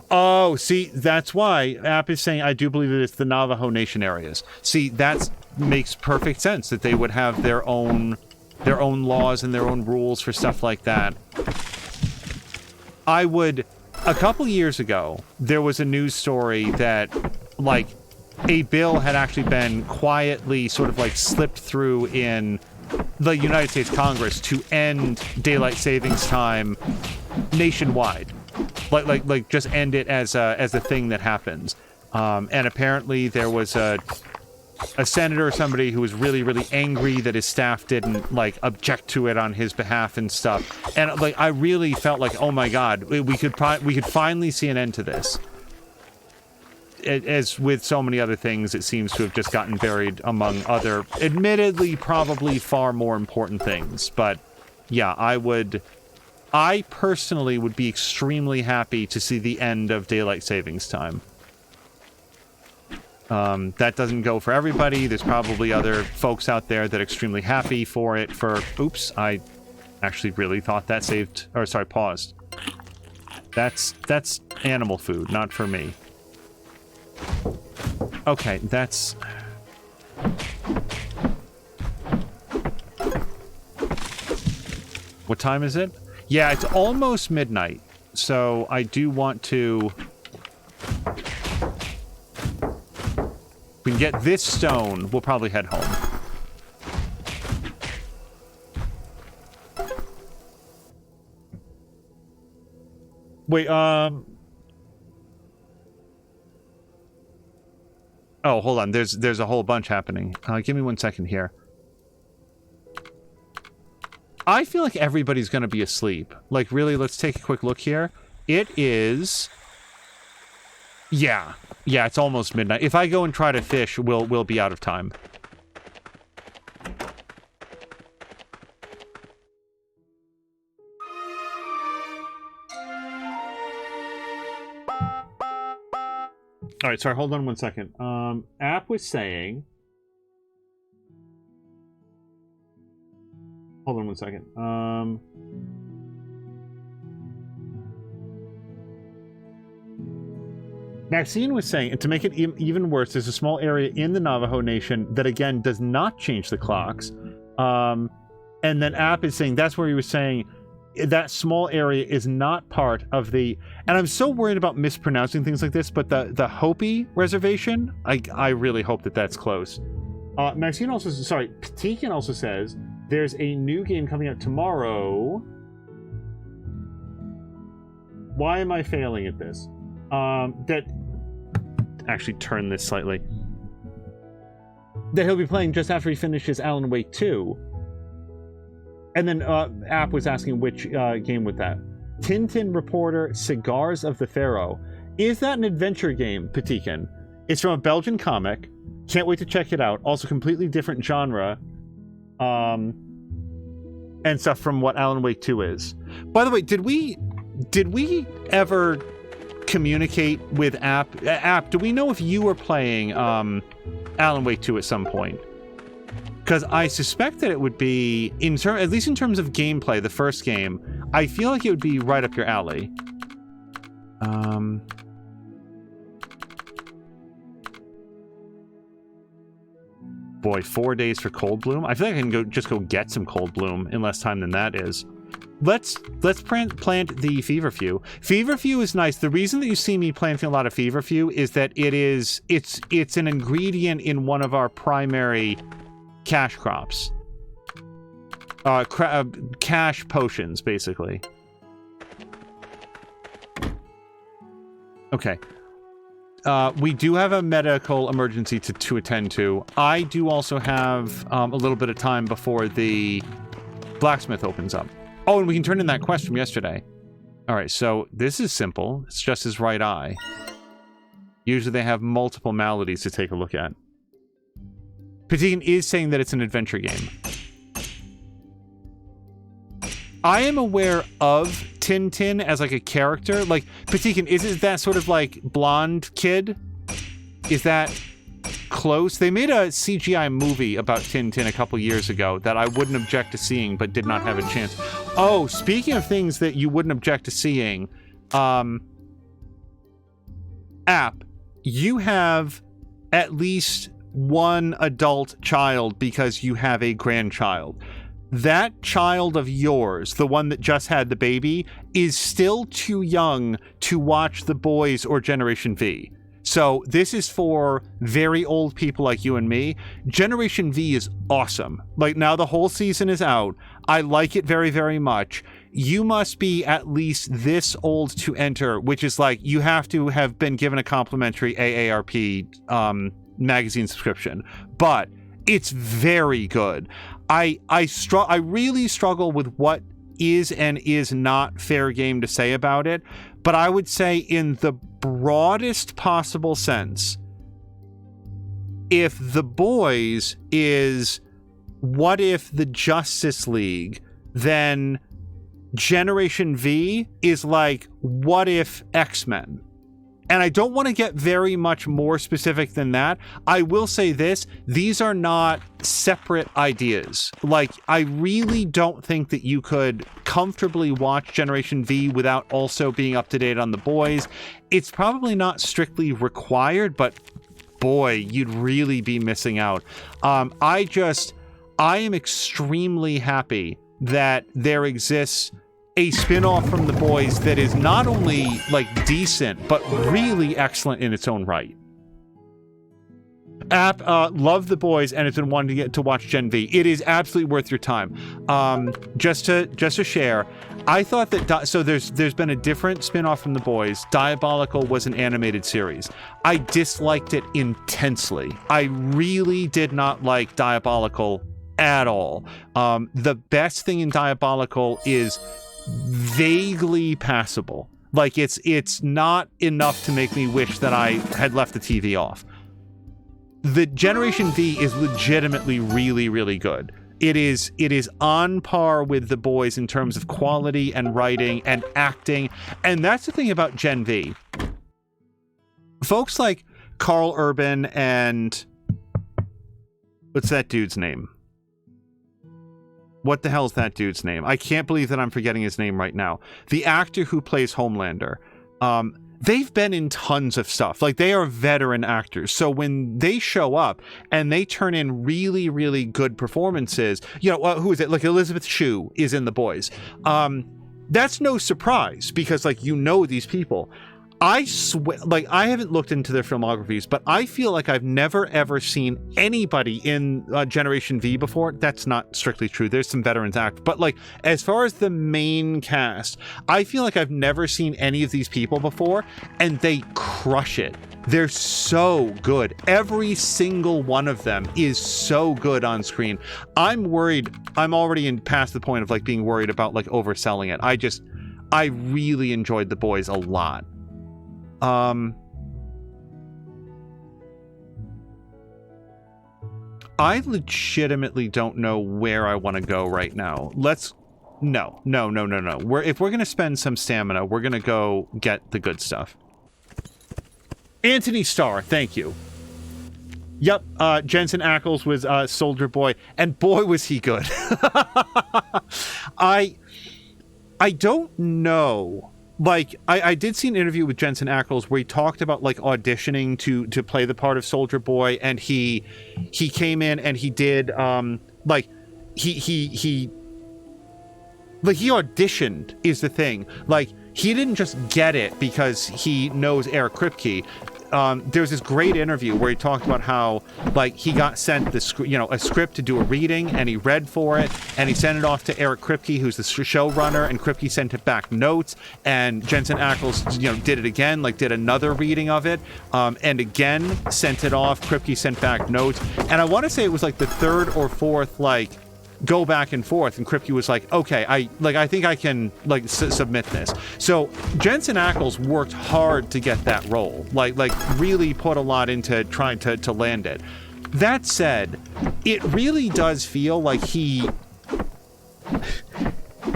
Oh, see, that's why App is saying I do believe that it's the Navajo Nation areas. See, that makes perfect sense that they would have their own laws and their own rules for stuff like that. A couple years ago, there was a news story that, like, a bill had actually been quietly sort of, like, slipped through in the United States Congress to end daylight savings time nationwide. Like just end it as a thing that happens. And apparently there was a senator or somebody who was really, really angry that his staff didn't, like, object to it on his behalf and stuff. And, like, I really felt like, oh my god, we could finally see an end to this. As with so many other things, it seems to have just gotten buried among other, admittedly, probably far more important things. But, yeah, I personally would be extremely happy to see the end of daylight savings time. That doesn't go for everybody. There's probably other folks out there that are extremely happy for it oops, I actually really thought that paused. That's animal food, not for me. Okay, that's... What time is it? Yeah, it's almost midnight, so I do want to... If we can get this stone, we'll probably head home. Wait, Oh, hold on. There's a whole bunch happening. Give me 1 second here. I feel like everybody's going to be asleep. Like, really, let's take a quick look here. It is... Yeah, it's almost midnight. If I go and try to fish, we'll be out of time. All right, sorry, hold on 1 second. App was saying... Hold on 1 second. Maxine was saying, and to make it even worse, there's a small area in the Navajo Nation that, again, does not change the clocks. And then App is saying, that's where he was saying, that small area is not part of the... And I'm so worried about mispronouncing things like this, but the Hopi Reservation, I really hope that that's close. Maxine also... Sorry, Patikin also says, there's a new game coming out tomorrow. Why am I failing at this? That... Actually, turn this slightly. That he'll be playing just after he finishes Alan Wake 2. And then App was asking which game with that. Tintin Reporter Cigars of the Pharaoh. Is that an adventure game, Patikin? It's from a Belgian comic. Can't wait to check it out. Also completely different genre. And stuff from what Alan Wake 2 is. By the way, did we ever communicate with App? App, do we know if you were playing Alan Wake 2 at some point? Because I suspect that it would be, at least in terms of gameplay, the first game, I feel like it would be right up your alley. Boy, 4 days for Cold Bloom? I feel like I can just go get some Cold Bloom in less time than that is. Let's plant the Feverfew. Feverfew is nice. The reason that you see me planting a lot of Feverfew is that it's an ingredient in one of our primary cash crops. Cash potions, basically. Okay. We do have a medical emergency to attend to. I do also have a little bit of time before the blacksmith opens up. Oh, and we can turn in that quest from yesterday. All right, so this is simple. It's just his right eye. Usually they have multiple maladies to take a look at. Patikin is saying that it's an adventure game. I am aware of Tintin as like a character. Like, Patikin, is it that sort of like blonde kid? Is that close? They made a CGI movie about Tintin a couple years ago that I wouldn't object to seeing, but did not have a chance. Oh, speaking of things that you wouldn't object to seeing, App, you have at least one adult child because you have a grandchild. That child of yours, the one that just had the baby, is still too young to watch The Boys or Generation V. So this is for very old people like you and me. Generation V is awesome. Like, now the whole season is out. I like it very, very much. You must be at least this old to enter, which is like you have to have been given a complimentary AARP magazine subscription. But it's very good. I really struggle with what is and is not fair game to say about it, but I would say in the broadest possible sense, if The Boys is what if the Justice League, then Generation V is like what if X-Men. And I don't want to get very much more specific than that. I will say this, these are not separate ideas. Like, I really don't think that you could comfortably watch Generation V without also being up to date on The Boys. It's probably not strictly required, but boy, you'd really be missing out. I am extremely happy that there exists a spin-off from The Boys that is not only like decent, but really excellent in its own right. App, love The Boys and has been wanting to get to watch Gen V. It is absolutely worth your time. Just to share, I thought that so there's been a different spin-off from The Boys. Diabolical was an animated series. I disliked it intensely. I really did not like Diabolical at all. The best thing in Diabolical is vaguely passable. Like, it's not enough to make me wish that I had left the TV off. The Generation V is legitimately really, really good. It is on par with The Boys in terms of quality and writing and acting. And that's the thing about Gen V. Folks like Carl Urban and what's that dude's name? What the hell is that dude's name? I can't believe that I'm forgetting his name right now. The actor who plays Homelander. They've been in tons of stuff. Like, they are veteran actors. So when they show up and they turn in really, really good performances, you know, who is it? Like, Elizabeth Shue is in The Boys. That's no surprise because, like, you know these people. I swear, like, I haven't looked into their filmographies, but I feel like I've never ever seen anybody in Generation V before. That's not strictly true. There's some veterans act, but like, as far as the main cast, I feel like I've never seen any of these people before, and they crush it. They're so good. Every single one of them is so good on screen. I'm worried. I'm already past the point of like being worried about like overselling it. I really enjoyed The Boys a lot. I legitimately don't know where I want to go right now. No. If we're going to spend some stamina, we're going to go get the good stuff. Anthony Starr, thank you. Yep, Jensen Ackles was Soldier Boy, and boy was he good. I don't know. Like, I did see an interview with Jensen Ackles where he talked about like auditioning to play the part of Soldier Boy, and he came in and he did like he auditioned is the thing. Like, he didn't just get it because he knows Eric Kripke. there's this great interview where he talked about how, like, he got sent a script to do a reading, and he read for it, and he sent it off to Eric Kripke, who's the showrunner, and Kripke sent it back notes, and Jensen Ackles, did it again, like, did another reading of it, and again sent it off. Kripke sent back notes, and I want to say it was like the third or fourth, like, go back and forth, and Kripke was like, okay, I think I can, like, submit this. So Jensen Ackles worked hard to get that role, like really put a lot into trying to land it. That said, it really does feel like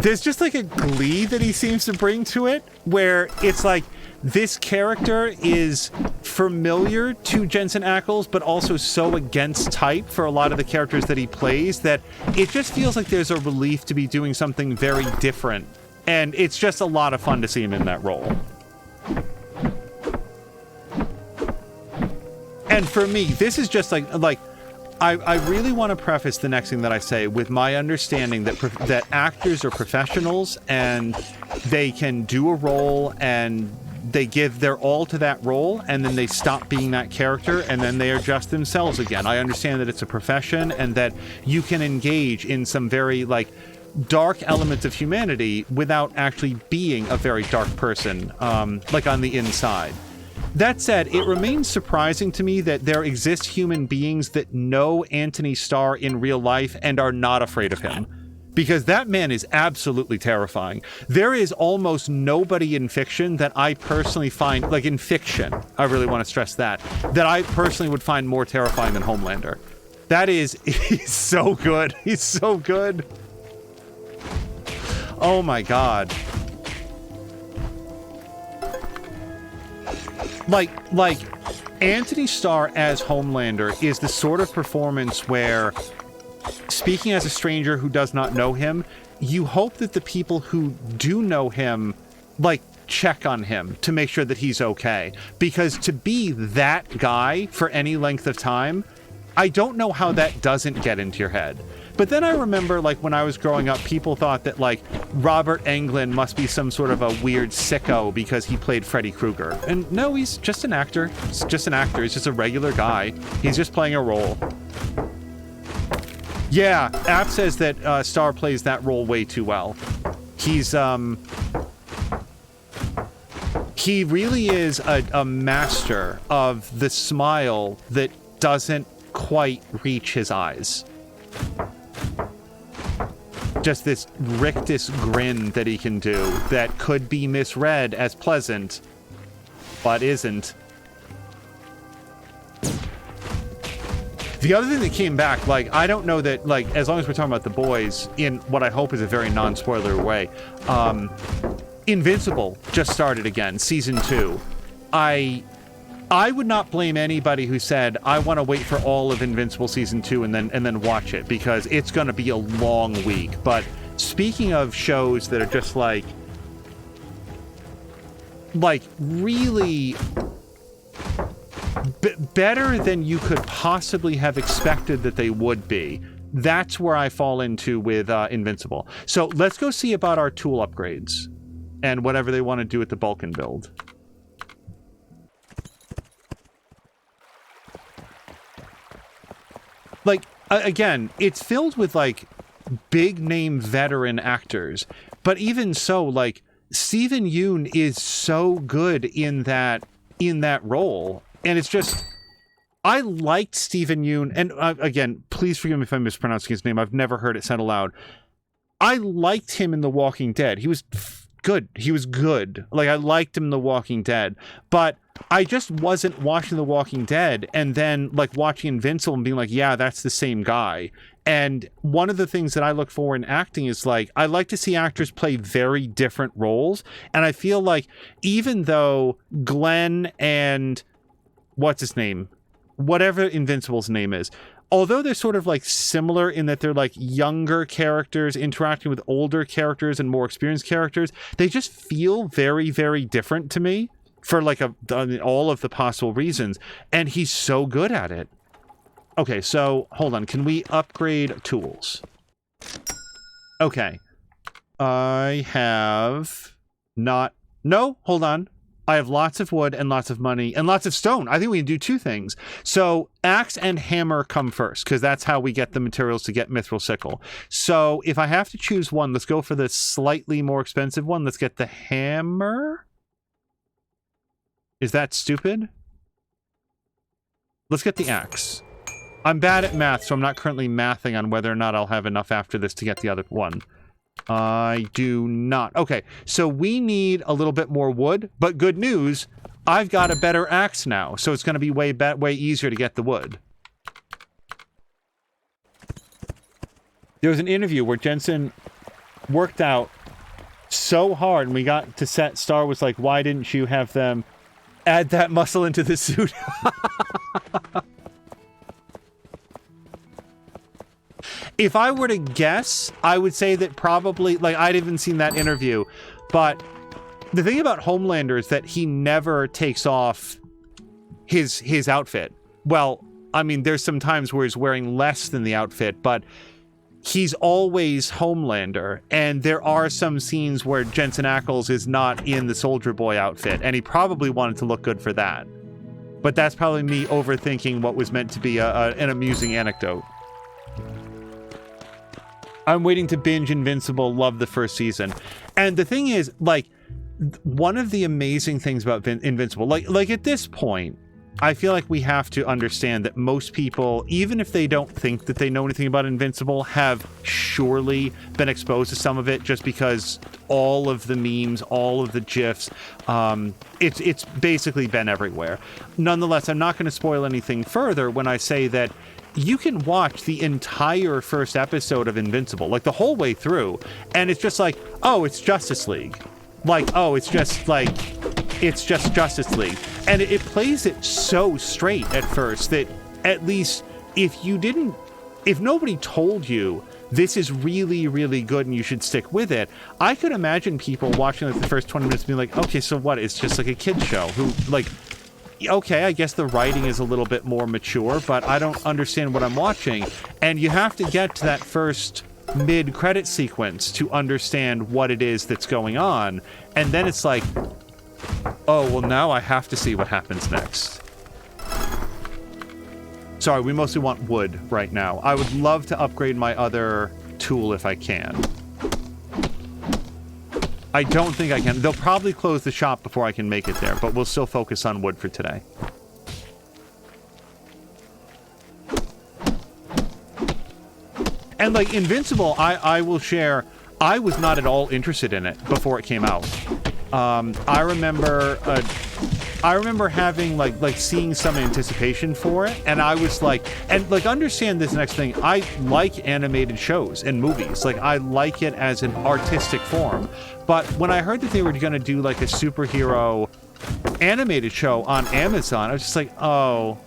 there's just like a glee that he seems to bring to it, where it's like, this character is familiar to Jensen Ackles, but also so against type for a lot of the characters that he plays that it just feels like there's a relief to be doing something very different. And it's just a lot of fun to see him in that role. And for me, this is just like I really want to preface the next thing that I say with my understanding that actors are professionals and they can do a role and they give their all to that role, and then they stop being that character, and then they are just themselves again. I understand that it's a profession and that you can engage in some very, like, dark elements of humanity without actually being a very dark person, like, on the inside. That said, it remains surprising to me that there exist human beings that know Anthony Starr in real life and are not afraid of him. Because that man is absolutely terrifying. There is almost nobody in fiction that I personally find, like in fiction, I really want to stress that I personally would find more terrifying than Homelander. He's so good. He's so good. Oh my God. Like Anthony Starr as Homelander is the sort of performance where, speaking as a stranger who does not know him, you hope that the people who do know him, like, check on him to make sure that he's okay. Because to be that guy for any length of time, I don't know how that doesn't get into your head. But then I remember, like, when I was growing up, people thought that, like, Robert Englund must be some sort of a weird sicko because he played Freddy Krueger. And no, he's just an actor. He's just an actor. He's just a regular guy. He's just playing a role. Yeah, App says that Starr plays that role way too well. He really is a master of the smile that doesn't quite reach his eyes. Just this rictus grin that he can do that could be misread as pleasant, but isn't. The other thing that came back, like, I don't know that, like, as long as we're talking about The Boys in what I hope is a very non-spoiler way, Invincible just started again, season 2. I would not blame anybody who said, I want to wait for all of Invincible season 2 and then watch it, because it's going to be a long week. But speaking of shows that are just like really better than you could possibly have expected that they would be, that's where I fall into with Invincible. So let's go see about our tool upgrades and whatever they want to do with the Vulcan build. Like, again, it's filled with, like, big-name veteran actors. But even so, like, Steven Yeun is so good in that role. And it's just... I liked Steven Yeun, and again, please forgive me if I'm mispronouncing his name. I've never heard it said aloud. I liked him in The Walking Dead. He was good. He was good. Like, I liked him in The Walking Dead. But I just wasn't watching The Walking Dead and then, like, watching Invincible and being like, yeah, that's the same guy. And one of the things that I look for in acting is, like, I like to see actors play very different roles. And I feel like even though Glenn and... what's his name? Whatever Invincible's name is. Although they're sort of, like, similar in that they're, like, younger characters interacting with older characters and more experienced characters, they just feel very, very different to me for, like, all of the possible reasons. And he's so good at it. Okay, so, hold on. Can we upgrade tools? Okay. I have not... No, hold on. I have lots of wood and lots of money and lots of stone. I think we can do two things. So axe and hammer come first, because that's how we get the materials to get Mithril Sickle. So if I have to choose one, let's go for the slightly more expensive one. Let's get the hammer. Is that stupid? Let's get the axe. I'm bad at math, so I'm not currently mathing on whether or not I'll have enough after this to get the other one. I do not. Okay, so we need a little bit more wood, but good news, I've got a better axe now, so it's going to be way easier to get the wood. There was an interview where Jensen worked out so hard, and we got to set. Star was like, why didn't you have them add that muscle into the suit? If I were to guess, I would say that probably, like, I'd even seen that interview, but the thing about Homelander is that he never takes off his outfit. Well, I mean, there's some times where he's wearing less than the outfit, but he's always Homelander, and there are some scenes where Jensen Ackles is not in the Soldier Boy outfit, and he probably wanted to look good for that. But that's probably me overthinking what was meant to be an amusing anecdote. I'm waiting to binge Invincible, love the first season. And the thing is, like, one of the amazing things about Invincible, like at this point, I feel like we have to understand that most people, even if they don't think that they know anything about Invincible, have surely been exposed to some of it just because all of the memes, all of the GIFs, it's basically been everywhere. Nonetheless, I'm not going to spoil anything further when I say that you can watch the entire first episode of Invincible, like the whole way through, and it's just like, oh, it's Justice League. Like, oh, it's just Justice League. And it plays it so straight at first that at least if nobody told you this is really, really good and you should stick with it, I could imagine people watching like the first 20 minutes being like, okay, so what? It's just like a kid's show who, like, okay, I guess the writing is a little bit more mature, but I don't understand what I'm watching. And you have to get to that first mid-credit sequence to understand what it is that's going on. And then it's like, oh, well, now I have to see what happens next. Sorry, we mostly want wood right now. I would love to upgrade my other tool if I can. I don't think I can. They'll probably close the shop before I can make it there, but we'll still focus on wood for today. And like Invincible, I will share, I was not at all interested in it before it came out. I remember having like seeing some anticipation for it, and I was like, and like understand this next thing, I like animated shows and movies, like I like it as an artistic form. But when I heard that they were going to do like a superhero animated show on Amazon, I was just like, oh,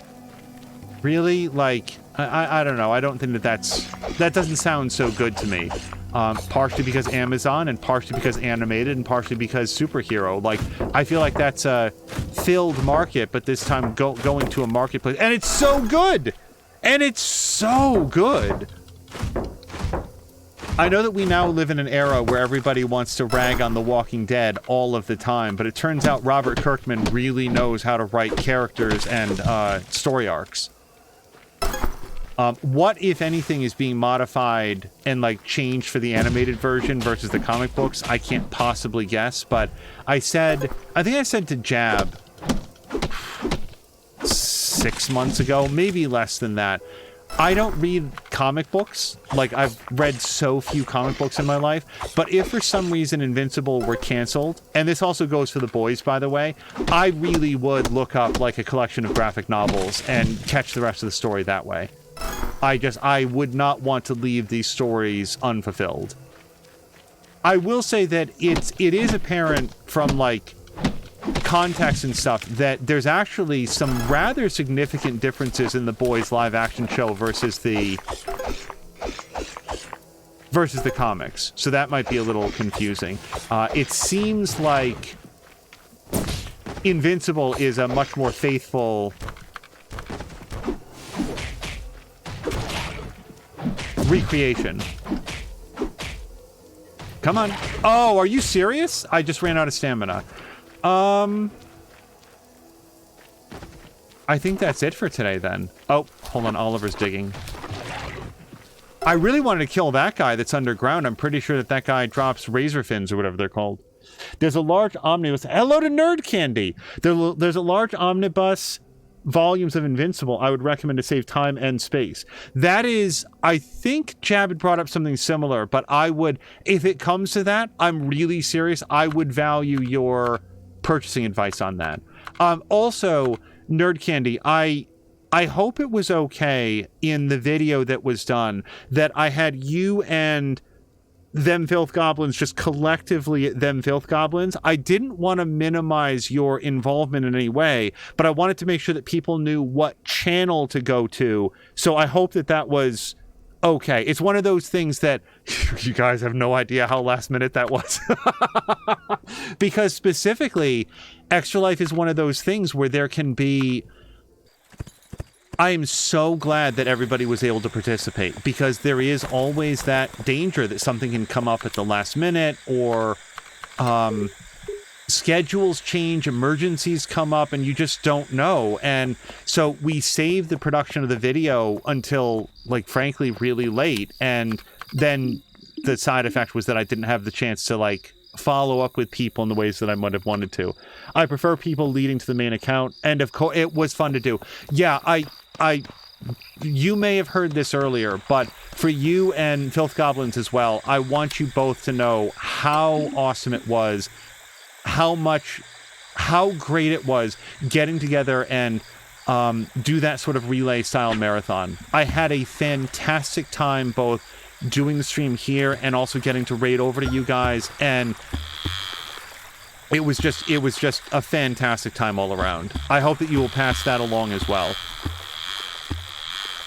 really? Like, I don't know. I don't think that doesn't sound so good to me. Partially because Amazon, and partially because animated, and partially because superhero. Like, I feel like that's a filled market, but this time going to a marketplace. And it's so good! And it's so good! I know that we now live in an era where everybody wants to rag on The Walking Dead all of the time, but it turns out Robert Kirkman really knows how to write characters and story arcs. What, if anything, is being modified and like changed for the animated version versus the comic books? I can't possibly guess, but I think I said to Jab 6 months ago, maybe less than that, I don't read comic books. Like, I've read so few comic books in my life. But if for some reason Invincible were canceled, and this also goes for The Boys, by the way, I really would look up like a collection of graphic novels and catch the rest of the story that way. I would not want to leave these stories unfulfilled. I will say that it is apparent from like context and stuff that there's actually some rather significant differences in The Boys live action show versus the comics. So that might be a little confusing. It seems like Invincible is a much more faithful recreation. Come on. Oh, are you serious? I just ran out of stamina. I think that's it for today then. Oh, hold on, Oliver's digging. I really wanted to kill that guy that's underground. I'm pretty sure that guy drops razor fins or whatever they're called. There's a large omnibus. Hello to Nerd Candy. There's a large omnibus volumes of Invincible I would recommend to save time and space. That is, I think Jab had brought up something similar, but I would, if it comes to that, I'm really serious. I would value your purchasing advice on that. Also, Nerd Candy, I hope it was okay in the video that was done that I had you and Them Filth Goblins just collectively Them Filth Goblins. I didn't want to minimize your involvement in any way, but I wanted to make sure that people knew what channel to go to. So I hope that was okay. It's one of those things that you guys have no idea how last minute that was. Because specifically, Extra Life is one of those things where there can be... I am so glad that everybody was able to participate, because there is always that danger that something can come up at the last minute, or schedules change, emergencies come up, and you just don't know. And so we saved the production of the video until, like, frankly, really late. And then the side effect was that I didn't have the chance to, like, follow up with people in the ways that I might have wanted to. I prefer people leading to the main account, and of course, it was fun to do. Yeah, you may have heard this earlier, but for you and Filth Goblins as well, I want you both to know how awesome it was, how great it was getting together and do that sort of relay style marathon. I had a fantastic time both doing the stream here and also getting to raid over to you guys, and it was just a fantastic time all around. I hope that you will pass that along as well.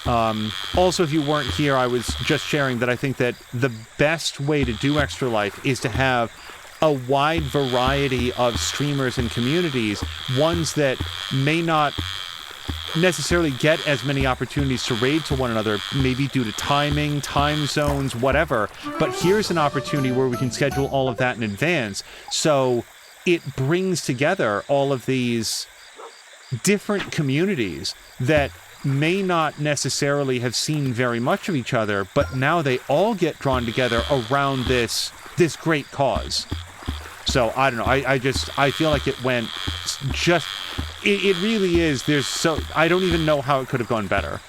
Also, if you weren't here, I was just sharing that I think that the best way to do Extra Life is to have a wide variety of streamers and communities, ones that may not necessarily get as many opportunities to raid to one another, maybe due to timing, time zones, whatever. But here's an opportunity where we can schedule all of that in advance. So it brings together all of these different communities that may not necessarily have seen very much of each other, but now they all get drawn together around this great cause. So I don't know. I feel like it went just. It really is. I don't even know how it could have gone better.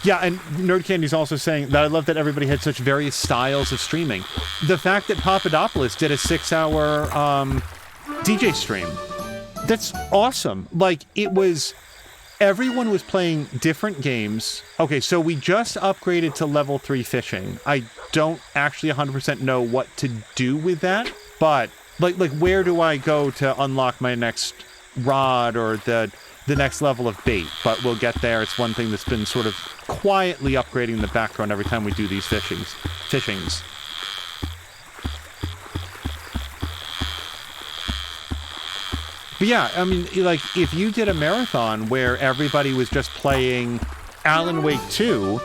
Yeah, and Nerd Candy's also saying that I love that everybody had such various styles of streaming. The fact that Papadopoulos did a 6-hour DJ stream, that's awesome. Like, everyone was playing different games. Okay, so we just upgraded to level 3 fishing. I don't actually 100% know what to do with that, but like where do I go to unlock my next rod or the next level of bait? But we'll get there. It's one thing that's been sort of quietly upgrading in the background every time we do these fishings. But yeah, I mean, like, if you did a marathon where everybody was just playing Alan Wake 2,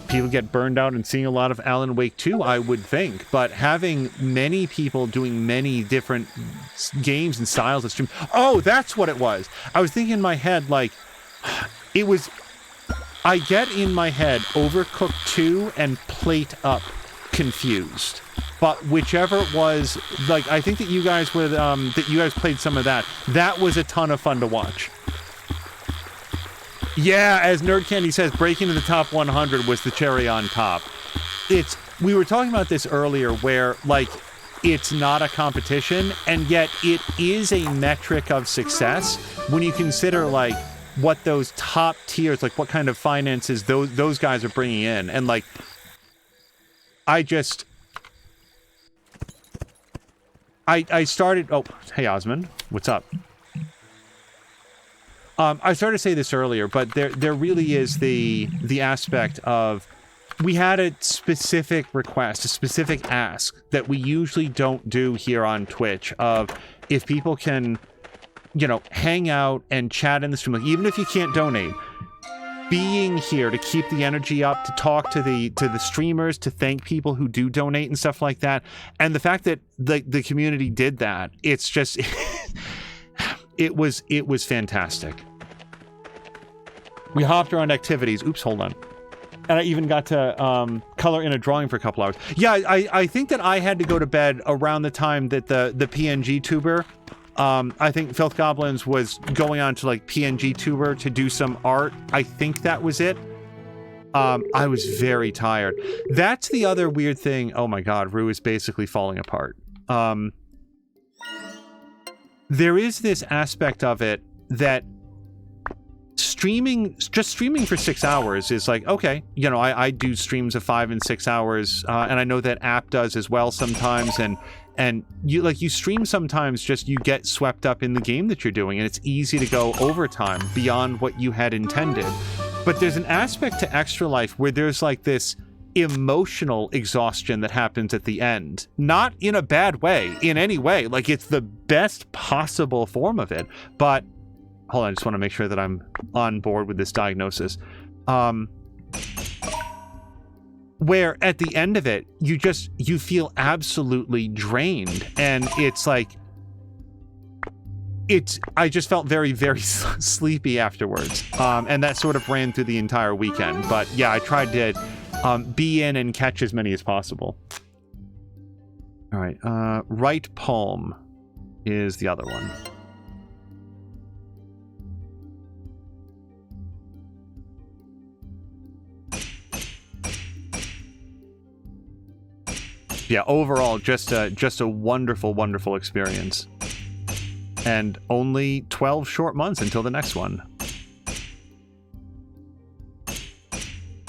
people get burned out and seeing a lot of Alan Wake 2, I would think. But having many people doing many different games and styles of stream... Oh, that's what it was. I was thinking in my head, like, it was... I get in my head Overcooked 2 and Plate Up confused. But whichever it was, like, I think that you guys would, that you guys played some of that. That was a ton of fun to watch. Yeah, as Nerd Candy says, breaking into the top 100 was the cherry on top. We were talking about this earlier where, like, it's not a competition, and yet it is a metric of success when you consider, like, what those top tiers, like, what kind of finances those guys are bringing in. And, like, I started... Oh, hey, Osmond. What's up? I started to say this earlier, but there really is the aspect of... We had a specific request, a specific ask that we usually don't do here on Twitch of if people can, hang out and chat in the stream. Like, even if you can't donate, being here to keep the energy up, to talk to the streamers, to thank people who do donate and stuff like that. And the fact that the community did that, it's just it was fantastic. We hopped around activities. Oops, hold on. And I even got to color in a drawing for a couple hours. Yeah, I think that I had to go to bed around the time that the PNG tuber, I think Filth Goblins was going on to like PNG tuber to do some art. I think that was it. I was very tired. That's the other weird thing. Oh my God, Rue is basically falling apart. There is this aspect of it that just streaming for 6 hours is like, okay, you know, I do streams of 5 and 6 hours, and I know that App does as well sometimes, and you stream sometimes, just you get swept up in the game that you're doing, and it's easy to go overtime beyond what you had intended. But there's an aspect to Extra Life where there's like this emotional exhaustion that happens at the end. Not in a bad way, in any way. Like, it's the best possible form of it, but hold on, I just want to make sure that I'm on board with this diagnosis. Where at the end of it, you feel absolutely drained. And it's like, I just felt very, very sleepy afterwards. And that sort of ran through the entire weekend. But yeah, I tried to be in and catch as many as possible. All right, Right Palm is the other one. Yeah, overall, just a wonderful, wonderful experience. And only 12 short months until the next one.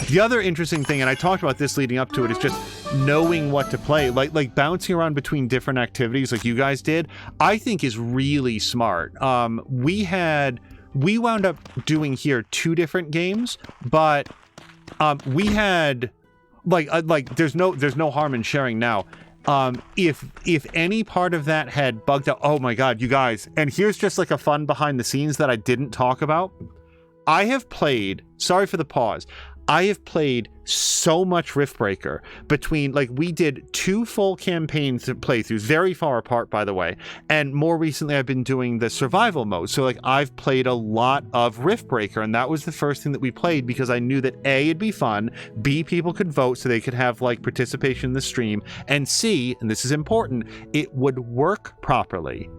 The other interesting thing, and I talked about this leading up to it, is just knowing what to play. Like bouncing around between different activities like you guys did, I think is really smart. We wound up doing here 2 different games, but we had... Like there's no harm in sharing now. If any part of that had bugged out, oh my God, you guys, and here's just like a fun behind the scenes that I didn't talk about. I have played, sorry for the pause, I have played so much Riftbreaker between, like, we did 2 full campaigns playthroughs, very far apart, by the way, and more recently I've been doing the survival mode, so like I've played a lot of Riftbreaker, and that was the first thing that we played because I knew that A, it'd be fun, B, people could vote so they could have like participation in the stream, and C, and this is important, it would work properly.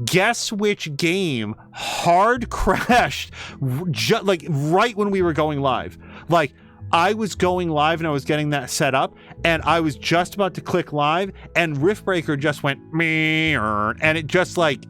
Guess which game hard crashed like right when we were going live. Like, I was going live and I was getting that set up, and I was just about to click live, and Riftbreaker just went meh, and it just like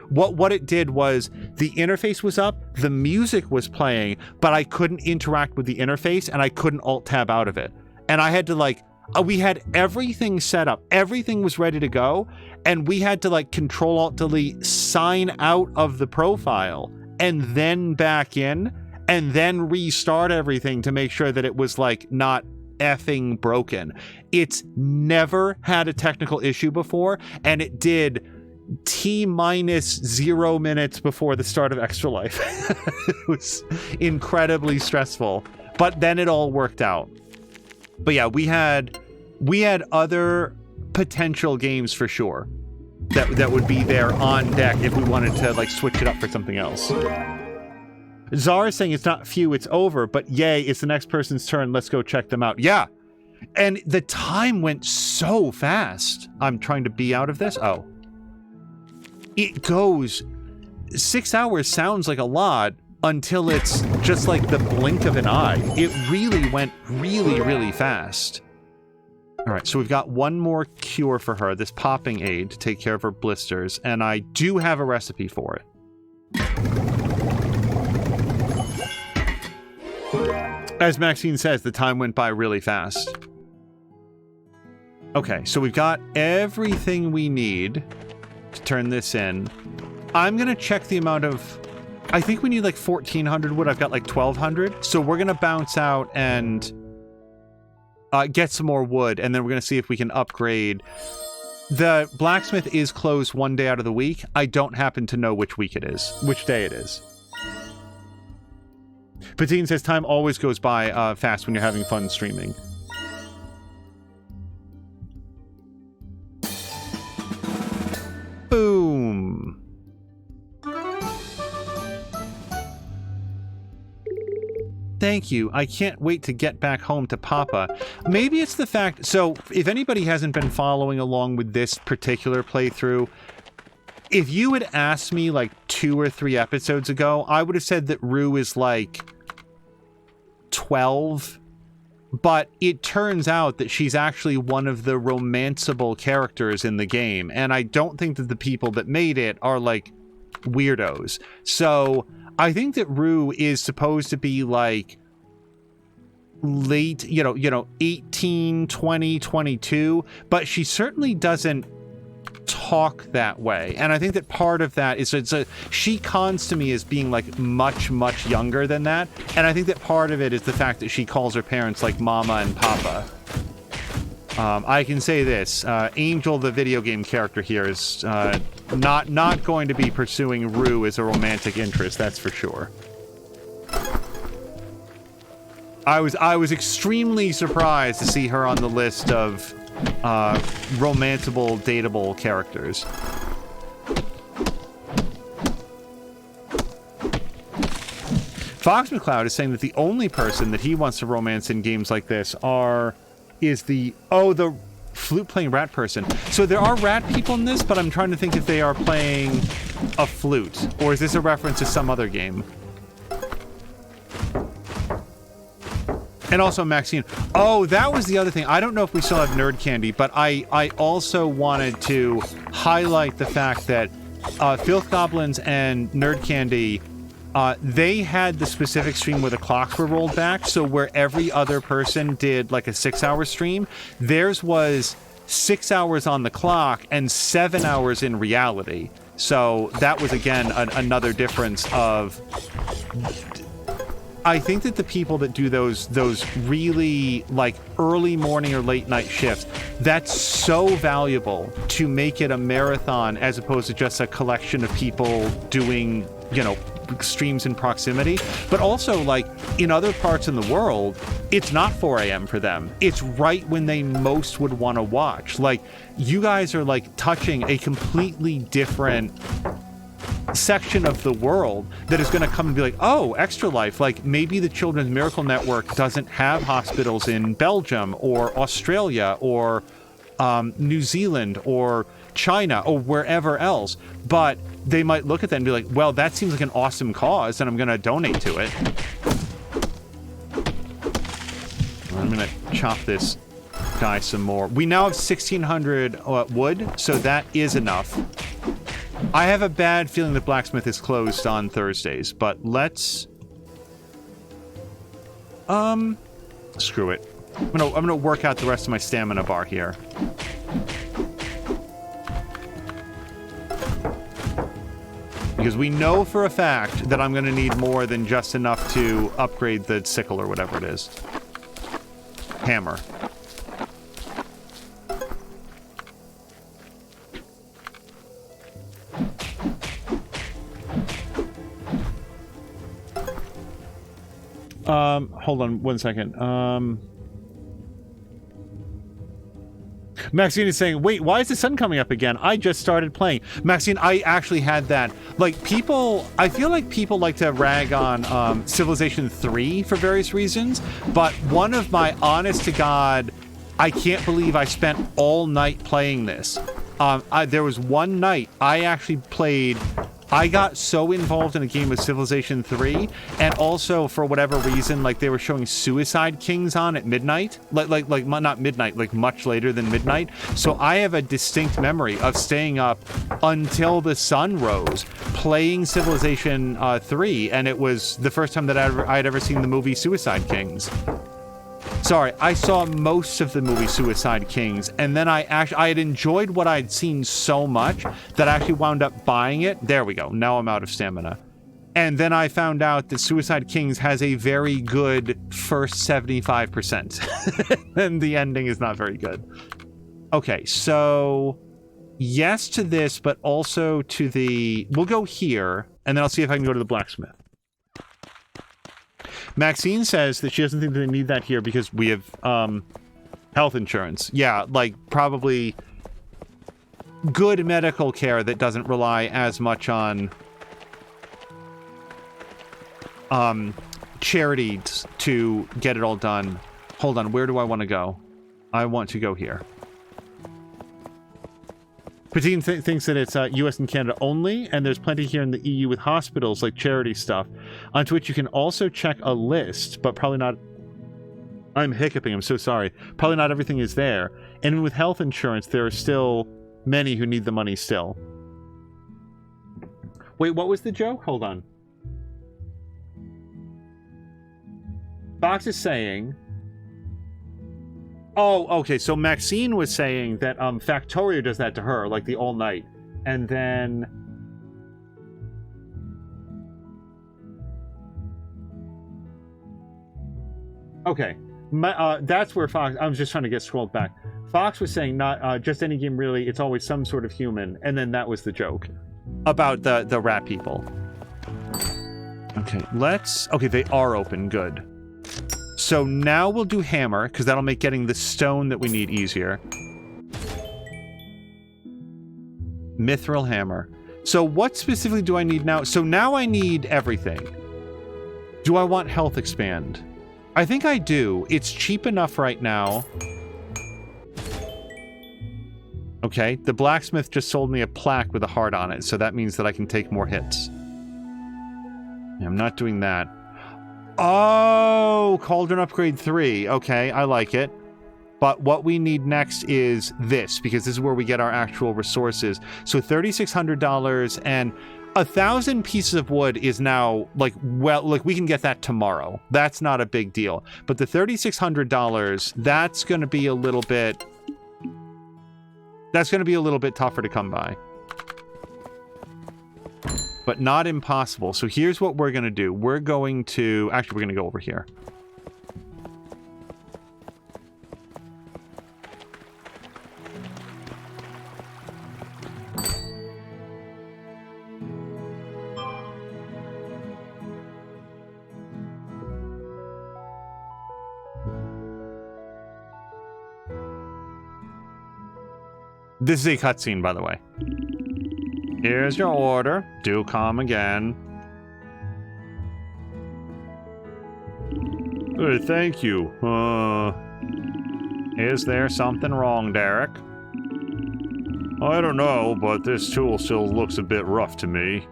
what it did was the interface was up, the music was playing, but I couldn't interact with the interface and I couldn't alt tab out of it. And I had to like we had everything set up, everything was ready to go, and we had to like Control Alt Delete, sign out of the profile, and then back in, and then restart everything to make sure that it was like not effing broken. It's never had a technical issue before, and it did T-0 minutes before the start of Extra Life. It was incredibly stressful, but then it all worked out. But yeah, we had other potential games for sure that would be there on deck if we wanted to like switch it up for something else. Zara is saying it's not few, it's over, but yay, it's the next person's turn. Let's go check them out. Yeah. And the time went so fast. I'm trying to be out of this. Oh. It goes 6 hours sounds like a lot until it's just like the blink of an eye. It really went really, really fast. All right, so we've got one more cure for her, this popping aid to take care of her blisters, and I do have a recipe for it. As Maxine says, the time went by really fast. Okay, so we've got everything we need to turn this in. I'm gonna check the amount of... I think we need like 1,400 wood. I've got like 1,200. So we're going to bounce out and get some more wood. And then we're going to see if we can upgrade. The blacksmith is closed one day out of the week. I don't happen to know which week it is, which day it is. Patine says time always goes by fast when you're having fun streaming. Boom. Thank you. I can't wait to get back home to Papa. Maybe it's the fact... So, if anybody hasn't been following along with this particular playthrough, if you had asked me like 2 or 3 episodes ago, I would have said that Rue is like 12. But it turns out that she's actually one of the romanceable characters in the game. And I don't think that the people that made it are like weirdos. So... I think that Rue is supposed to be like late, 18, 20, 22, but she certainly doesn't talk that way. And I think that part of that is she cons to me as being like much, much younger than that. And I think that part of it is the fact that she calls her parents like Mama and Papa. I can say this, Angel, the video game character here, is not going to be pursuing Rue as a romantic interest, that's for sure. I was extremely surprised to see her on the list of romanceable, dateable characters. Fox McCloud is saying that the only person that he wants to romance in games like this is the flute-playing rat person. So there are rat people in this, but I'm trying to think if they are playing a flute, or is this a reference to some other game? And also Maxine. Oh, that was the other thing. I don't know if we still have Nerd Candy, but I also wanted to highlight the fact that Filth Goblins and Nerd Candy, they had the specific stream where the clocks were rolled back, so where every other person did like a 6-hour stream, theirs was 6 hours on the clock and 7 hours in reality. So that was, again, another difference of... I think that the people that do those really like early morning or late night shifts, that's so valuable to make it a marathon as opposed to just a collection of people doing, streams in proximity. But also, like, in other parts in the world, it's not 4 a.m. for them. It's right when they most would want to watch. Like, you guys are like touching a completely different section of the world that is going to come and be like, oh, Extra Life, like maybe the Children's Miracle Network doesn't have hospitals in Belgium or Australia or New Zealand or China or wherever else, but they might look at that and be like, well, that seems like an awesome cause and I'm going to donate to it. I'm going to chop this guy some more. We now have 1,600 wood, so that is enough. I have a bad feeling that Blacksmith is closed on Thursdays, but let's... Screw it. I'm gonna work out the rest of my stamina bar here. Because we know for a fact that I'm gonna need more than just enough to upgrade the sickle or whatever it is. Hammer. Hold on one second. Maxine is saying, wait, why is the sun coming up again? I just started playing. Maxine, I actually had that. Like, I feel like people like to rag on Civilization 3 for various reasons, but one of my honest to God, I can't believe I spent all night playing this. There was one night I actually played... I got so involved in a game of Civilization 3, and also for whatever reason, like they were showing Suicide Kings on at midnight, like not midnight, like much later than midnight. So I have a distinct memory of staying up until the sun rose, playing Civilization 3, and it was the first time that I'd ever seen the movie Suicide Kings. Sorry, I saw most of the movie Suicide Kings, and then I had enjoyed what I'd seen so much that I actually wound up buying it. There we go. Now I'm out of stamina. And then I found out that Suicide Kings has a very good first 75%. And the ending is not very good. Okay, so yes to this, but also to the... We'll go here, and then I'll see if I can go to the blacksmith. Maxine says that she doesn't think that they need that here because we have health insurance. Yeah, like probably good medical care that doesn't rely as much on charities to get it all done. Hold on, where do I want to go? I want to go here. Patine thinks that it's US and Canada only, and there's plenty here in the EU with hospitals like charity stuff, onto which you can also check a list, but probably not... I'm hiccuping, I'm so sorry. Probably not everything is there. And with health insurance, there are still many who need the money still. Wait, what was the joke? Hold on. Fox is saying... Oh, okay, so Maxine was saying that Factorio does that to her, like the all night. And then... Okay, that's where Fox... I was just trying to get scrolled back. Fox was saying not just any game really, it's always some sort of human. And then that was the joke. About the rat people. Okay, let's... Okay, they are open, good. So now we'll do hammer, because that'll make getting the stone that we need easier. Mithril hammer. So what specifically do I need now? So now I need everything. Do I want health expand? I think I do. It's cheap enough right now. Okay, the blacksmith just sold me a plaque with a heart on it, so that means that I can take more hits. Yeah, I'm not doing that. Oh, Cauldron Upgrade 3. Okay, I like it. But what we need next is this, because this is where we get our actual resources. So $3,600 and 1,000 pieces of wood is now, like, well, like, we can get that tomorrow. That's not a big deal. But the $3,600, that's going to be a little bit... That's going to be a little bit tougher to come by. But not impossible. So here's what we're going to do. We're going to... Actually, we're going to go over here. This is a cutscene, by the way. Here's your order. Do come again. Hey, thank you. Is there something wrong, Derek? I don't know, but this tool still looks a bit rough to me.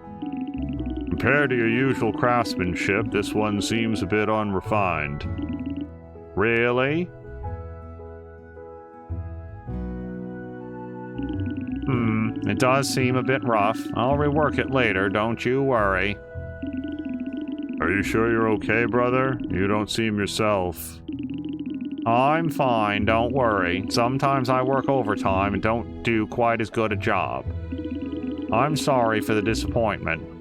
Compared to your usual craftsmanship, this one seems a bit unrefined. Really? It does seem a bit rough. I'll rework it later, don't you worry. Are you sure you're okay, brother? You don't seem yourself. I'm fine, don't worry. Sometimes I work overtime and don't do quite as good a job. I'm sorry for the disappointment.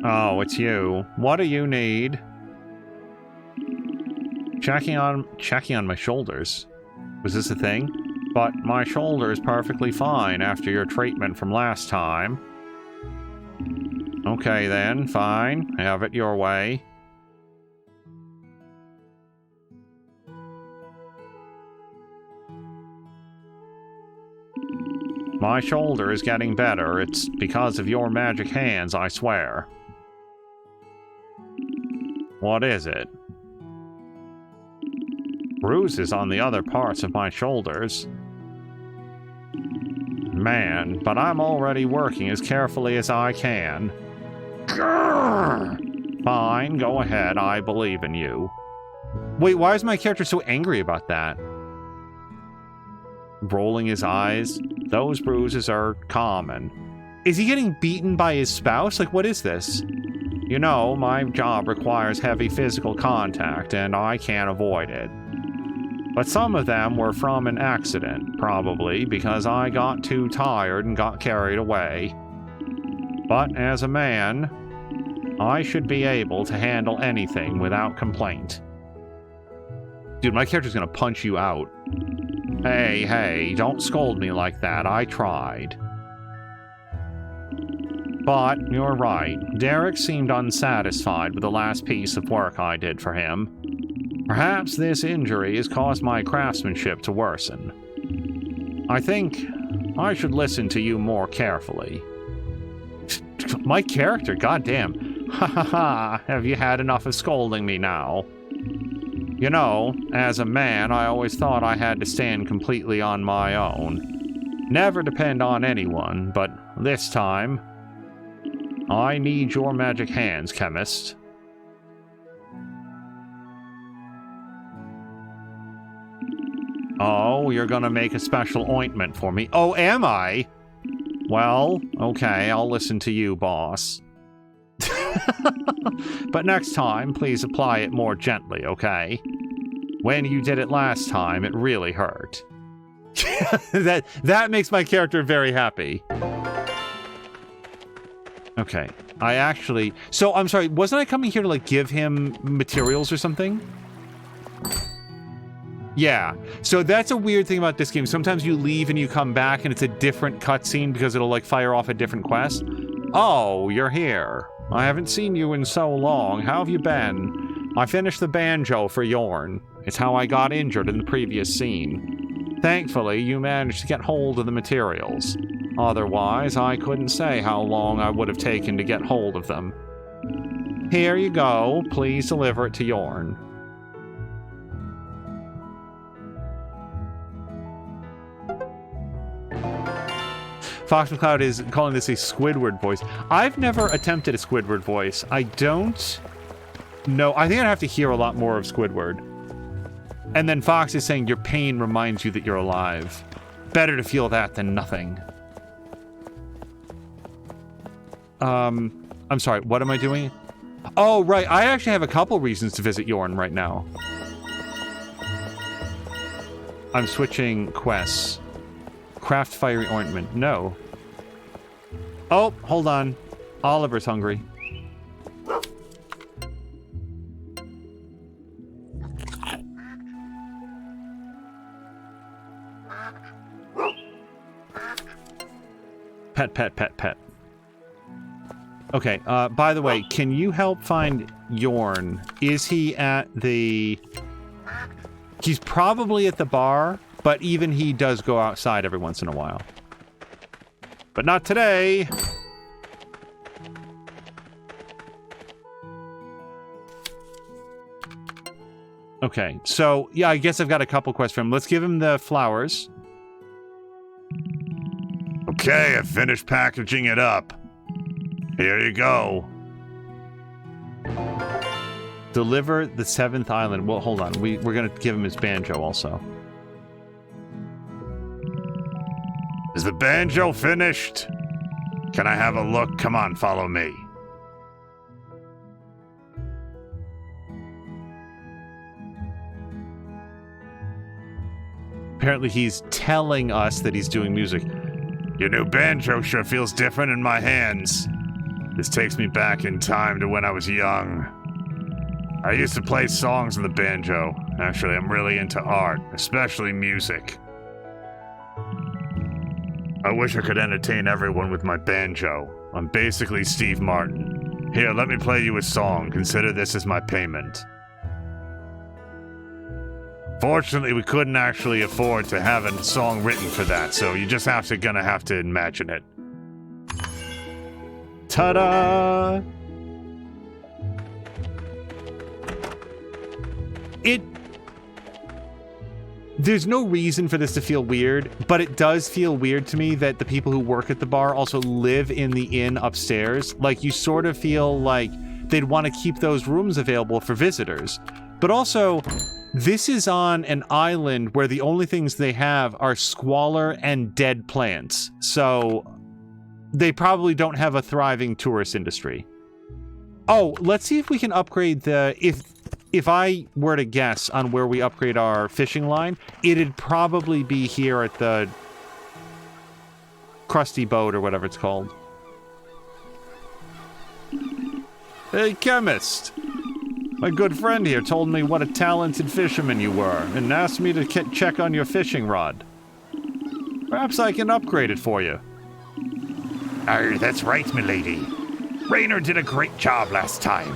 Oh, it's you. What do you need? Checking on my shoulders. Was this a thing? But my shoulder is perfectly fine after your treatment from last time. Okay then, fine. Have it your way. My shoulder is getting better. It's because of your magic hands, I swear. What is it? Bruises on the other parts of my shoulders. Man, but I'm already working as carefully as I can. Grrr! Fine, go ahead, I believe in you. Wait, why is my character so angry about that? Rolling his eyes. Those bruises are common. Is he getting beaten by his spouse? Like, what is this? You know, my job requires heavy physical contact, and I can't avoid it. But some of them were from an accident, probably because I got too tired and got carried away. But as a man, I should be able to handle anything without complaint. Dude, my character's gonna punch you out. Hey, don't scold me like that. I tried. But, you're right. Derek seemed unsatisfied with the last piece of work I did for him. Perhaps this injury has caused my craftsmanship to worsen. I think I should listen to you more carefully. My character, goddamn. Ha ha ha, have you had enough of scolding me now? You know, as a man, I always thought I had to stand completely on my own. Never depend on anyone, but this time, I need your magic hands, chemist. Oh, you're gonna make a special ointment for me. Oh, am I? Well, okay, I'll listen to you, boss. But next time, please apply it more gently, okay? When you did it last time, it really hurt. That makes my character very happy. Okay, I actually... So, I'm sorry, wasn't I coming here to, like, give him materials or something? Yeah, so that's a weird thing about this game. Sometimes you leave and you come back and it's a different cutscene because it'll, like, fire off a different quest. Oh, you're here. I haven't seen you in so long. How have you been? I finished the banjo for Yorn. It's how I got injured in the previous scene. Thankfully, you managed to get hold of the materials. Otherwise, I couldn't say how long I would have taken to get hold of them. Here you go. Please deliver it to Yorn. Fox McCloud is calling this a Squidward voice. I've never attempted a Squidward voice. I don't know. I think I'd have to hear a lot more of Squidward. And then Fox is saying your pain reminds you that you're alive. Better to feel that than nothing. I'm sorry, what am I doing? Oh, right. I actually have a couple reasons to visit Yorn right now. I'm switching quests. Craft fiery ointment. No. Oh, hold on. Oliver's hungry. Pet. Okay, by the way, can you help find Yorn? Is he at the... He's probably at the bar, but even he does go outside every once in a while. But not today! Okay, so, yeah, I guess I've got a couple quests for him. Let's give him the flowers. Okay, I've finished packaging it up. Here you go. Deliver the 7th island. Well, hold on. We're gonna give him his banjo also. Is the banjo finished? Can I have a look? Come on, follow me. Apparently he's telling us that he's doing music. Your new banjo sure feels different in my hands. This takes me back in time to when I was young. I used to play songs on the banjo. Actually, I'm really into art, especially music. I wish I could entertain everyone with my banjo. I'm basically Steve Martin. Here, let me play you a song. Consider this as my payment. Fortunately, we couldn't actually afford to have a song written for that, so you just gonna have to imagine it. Ta-da! There's no reason for this to feel weird, but it does feel weird to me that the people who work at the bar also live in the inn upstairs. Like, you sort of feel like they'd want to keep those rooms available for visitors. But also, this is on an island where the only things they have are squalor and dead plants. So they probably don't have a thriving tourist industry. Oh, let's see if we can upgrade the... If I were to guess on where we upgrade our fishing line, it'd probably be here at the Krusty Boat or whatever it's called. Hey, chemist! My good friend here told me what a talented fisherman you were, and asked me to check on your fishing rod. Perhaps I can upgrade it for you. Oh, that's right, milady. Raynor did a great job last time.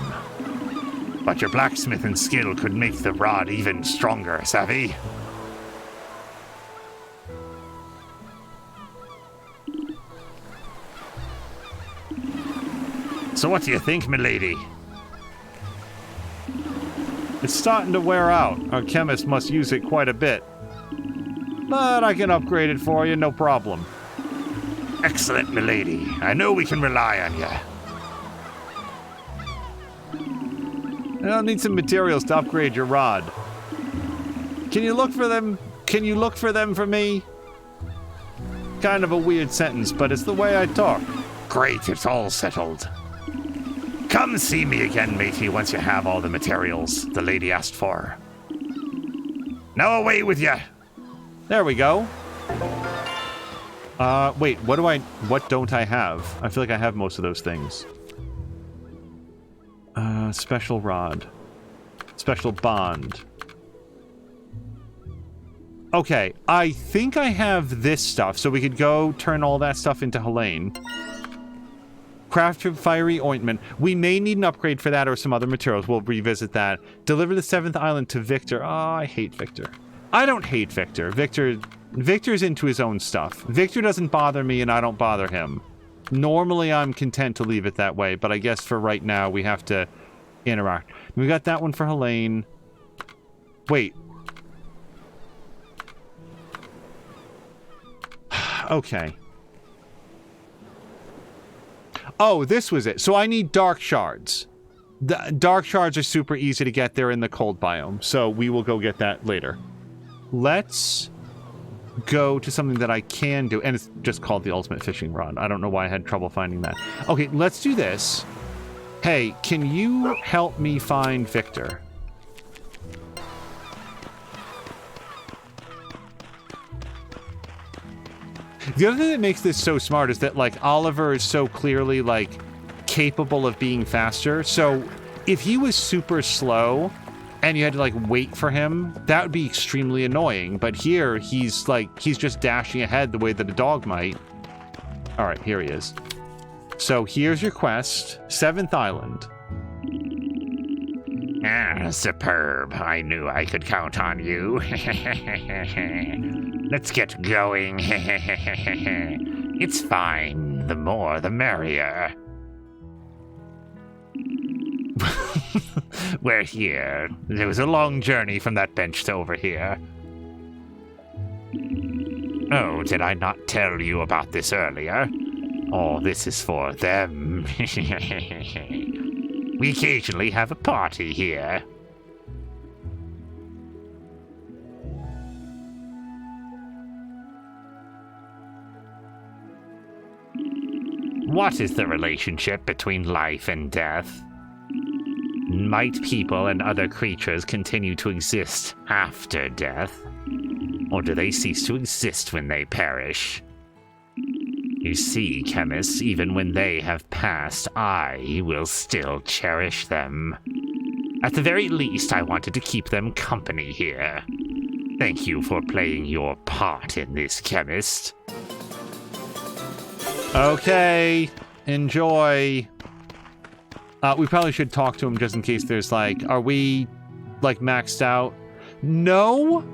But your blacksmithing skill could make the rod even stronger, savvy? So what do you think, milady? It's starting to wear out. Our chemist must use it quite a bit. But I can upgrade it for you, no problem. Excellent, milady. I know we can rely on you. I'll need some materials to upgrade your rod. Can you look for them? Can you look for them for me? Kind of a weird sentence, but it's the way I talk. Great, it's all settled. Come see me again, matey, once you have all the materials the lady asked for. Now away with you. There we go. Wait, what don't I have? I feel like I have most of those things. Special rod. Special bond. Okay, I think I have this stuff, so we could go turn all that stuff into Helene. Craft fiery ointment. We may need an upgrade for that or some other materials. We'll revisit that. Deliver the 7th island to Victor. Oh, I hate Victor. I don't hate Victor. Victor's into his own stuff. Victor doesn't bother me and I don't bother him. Normally I'm content to leave it that way, but I guess for right now we have to interact. We got that one for Helene. Wait. Okay. Oh, this was it. So I need dark shards. The dark shards are super easy to get there in the cold biome, so we will go get that later. Let's go to something that I can do, and it's just called the ultimate fishing rod. I don't know why I had trouble finding that. Okay, let's do this. Hey, can you help me find Victor? The other thing that makes this so smart is that, like, Oliver is so clearly, like, capable of being faster. So if he was super slow and you had to, like, wait for him, that would be extremely annoying. But here, he's just dashing ahead the way that a dog might. All right, here he is. So here's your quest, 7th Island. Ah, superb. I knew I could count on you. Let's get going. It's fine. The more, the merrier. We're here. It was a long journey from that bench to over here. Oh, did I not tell you about this earlier? Oh, this is for them. We occasionally have a party here. What is the relationship between life and death? Might people and other creatures continue to exist after death? Or do they cease to exist when they perish? You see, chemists, even when they have passed, I will still cherish them. At the very least, I wanted to keep them company here. Thank you for playing your part in this, chemist. Okay, enjoy. We probably should talk to him just in case there's, like, are we, like, maxed out? No?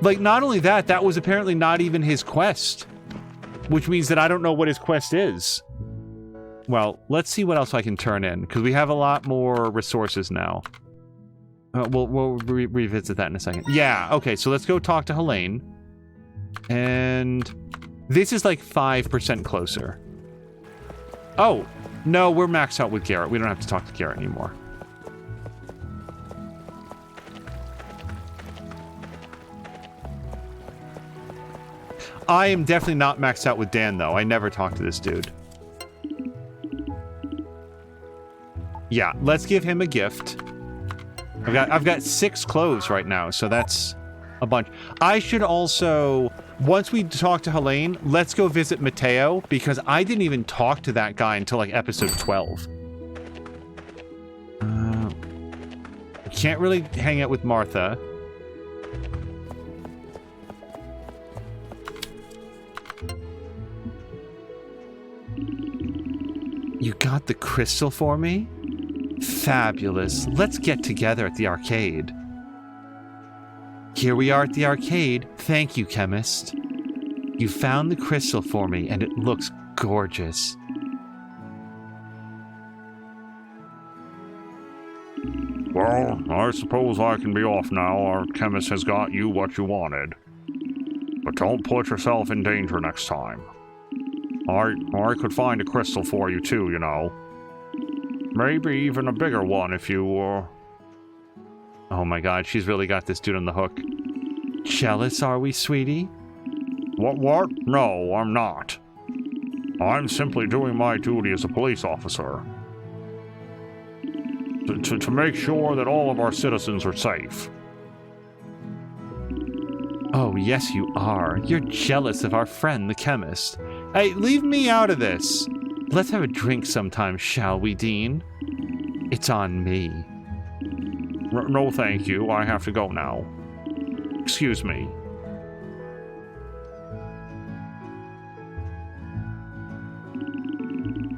Like, not only that, that was apparently not even his quest. Which means that I don't know what his quest is. Well, let's see what else I can turn in, because we have a lot more resources now. We'll revisit that in a second. Yeah, okay, so let's go talk to Helene. And this is like 5% closer. Oh, no, we're maxed out with Garrett. We don't have to talk to Garrett anymore. I am definitely not maxed out with Dan, though. I never talked to this dude. Yeah, let's give him a gift. I've got 6 clothes right now, so that's a bunch. I should also, once we talk to Helene, let's go visit Mateo, because I didn't even talk to that guy until, like, episode 12. can't really hang out with Martha. You got the crystal for me? Fabulous. Let's get together at the arcade. Here we are at the arcade. Thank you, chemist. You found the crystal for me, and it looks gorgeous. Well, I suppose I can be off now. Our chemist has got you what you wanted. But don't put yourself in danger next time. I could find a crystal for you too, you know. Maybe even a bigger one if you, Oh my god, she's really got this dude on the hook. Jealous, are we, sweetie? What? No, I'm not. I'm simply doing my duty as a police officer. To make sure that all of our citizens are safe. Oh, yes you are. You're jealous of our friend, the chemist. Hey, leave me out of this. Let's have a drink sometime, shall we, Dean? It's on me. No, thank you. I have to go now. Excuse me.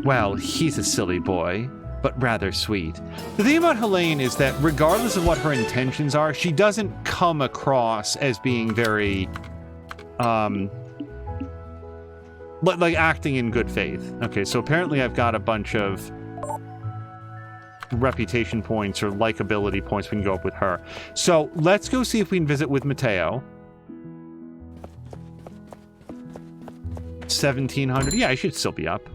Well, he's a silly boy, but rather sweet. The thing about Helene is that regardless of what her intentions are, she doesn't come across as being very, like acting in good faith. Okay, so apparently I've got a bunch of reputation points or likability points we can go up with her. So let's go see if we can visit with Mateo. 1700. Yeah, I should still be up.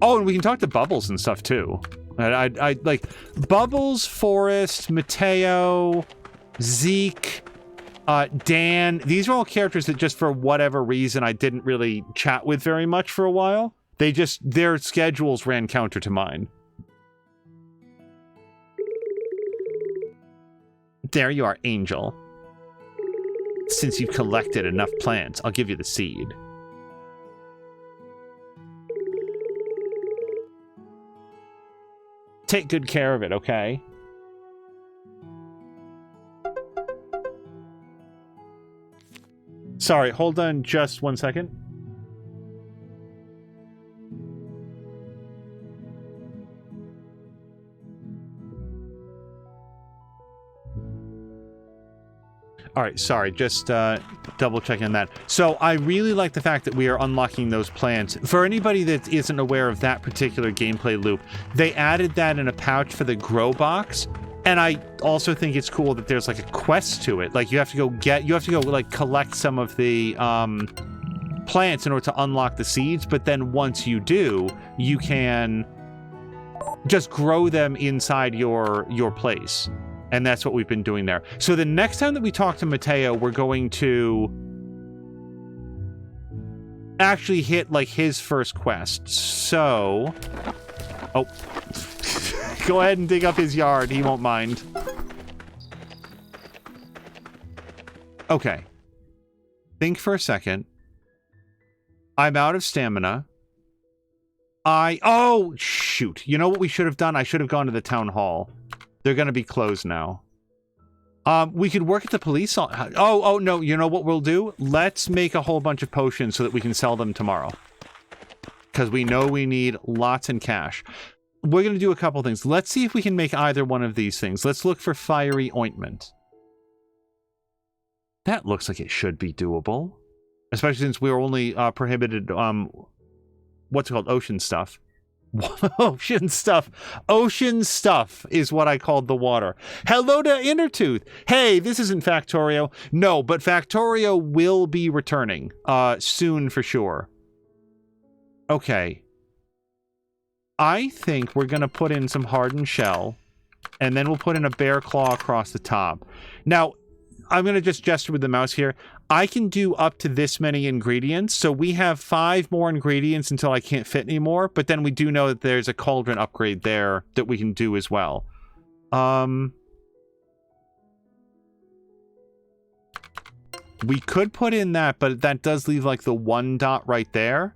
Oh, and we can talk to Bubbles and stuff too. I like Bubbles, Forrest, Mateo, Zeke, Dan. These are all characters that just for whatever reason I didn't really chat with very much for a while. Their schedules ran counter to mine. There you are, Angel. Since you've collected enough plants, I'll give you the seed. Take good care of it, okay? Sorry, hold on just 1 second. All right, sorry, just double checking that. So I really like the fact that we are unlocking those plants. For anybody that isn't aware of that particular gameplay loop, they added that in a pouch for the grow box. And I also think it's cool that there's like a quest to it. Like you have to go like collect some of the plants in order to unlock the seeds. But then once you do, you can just grow them inside your place. And that's what we've been doing there. So the next time that we talk to Mateo, we're going to actually hit like his first quest. So, oh, go ahead and dig up his yard. He won't mind. Okay. Think for a second. I'm out of stamina. Oh, shoot. You know what we should have done? I should have gone to the town hall. They're going to be closed now. We could work at the police. Oh, no. You know what we'll do? Let's make a whole bunch of potions so that we can sell them tomorrow. Because we know we need lots in cash. We're going to do a couple things. Let's see if we can make either one of these things. Let's look for fiery ointment. That looks like it should be doable. Especially since we're only prohibited, what's it called? Ocean stuff. Ocean stuff. Ocean stuff is what I called the water. Hello to Intertooth. Hey, this isn't Factorio. No, but Factorio will be returning soon for sure. Okay. I think we're going to put in some hardened shell, and then we'll put in a bear claw across the top. Now, I'm going to just gesture with the mouse here. I can do up to this many ingredients, so we have 5 more ingredients until I can't fit anymore, but then we do know that there's a cauldron upgrade there that we can do as well. We could put in that, but that does leave like the 1 dot right there.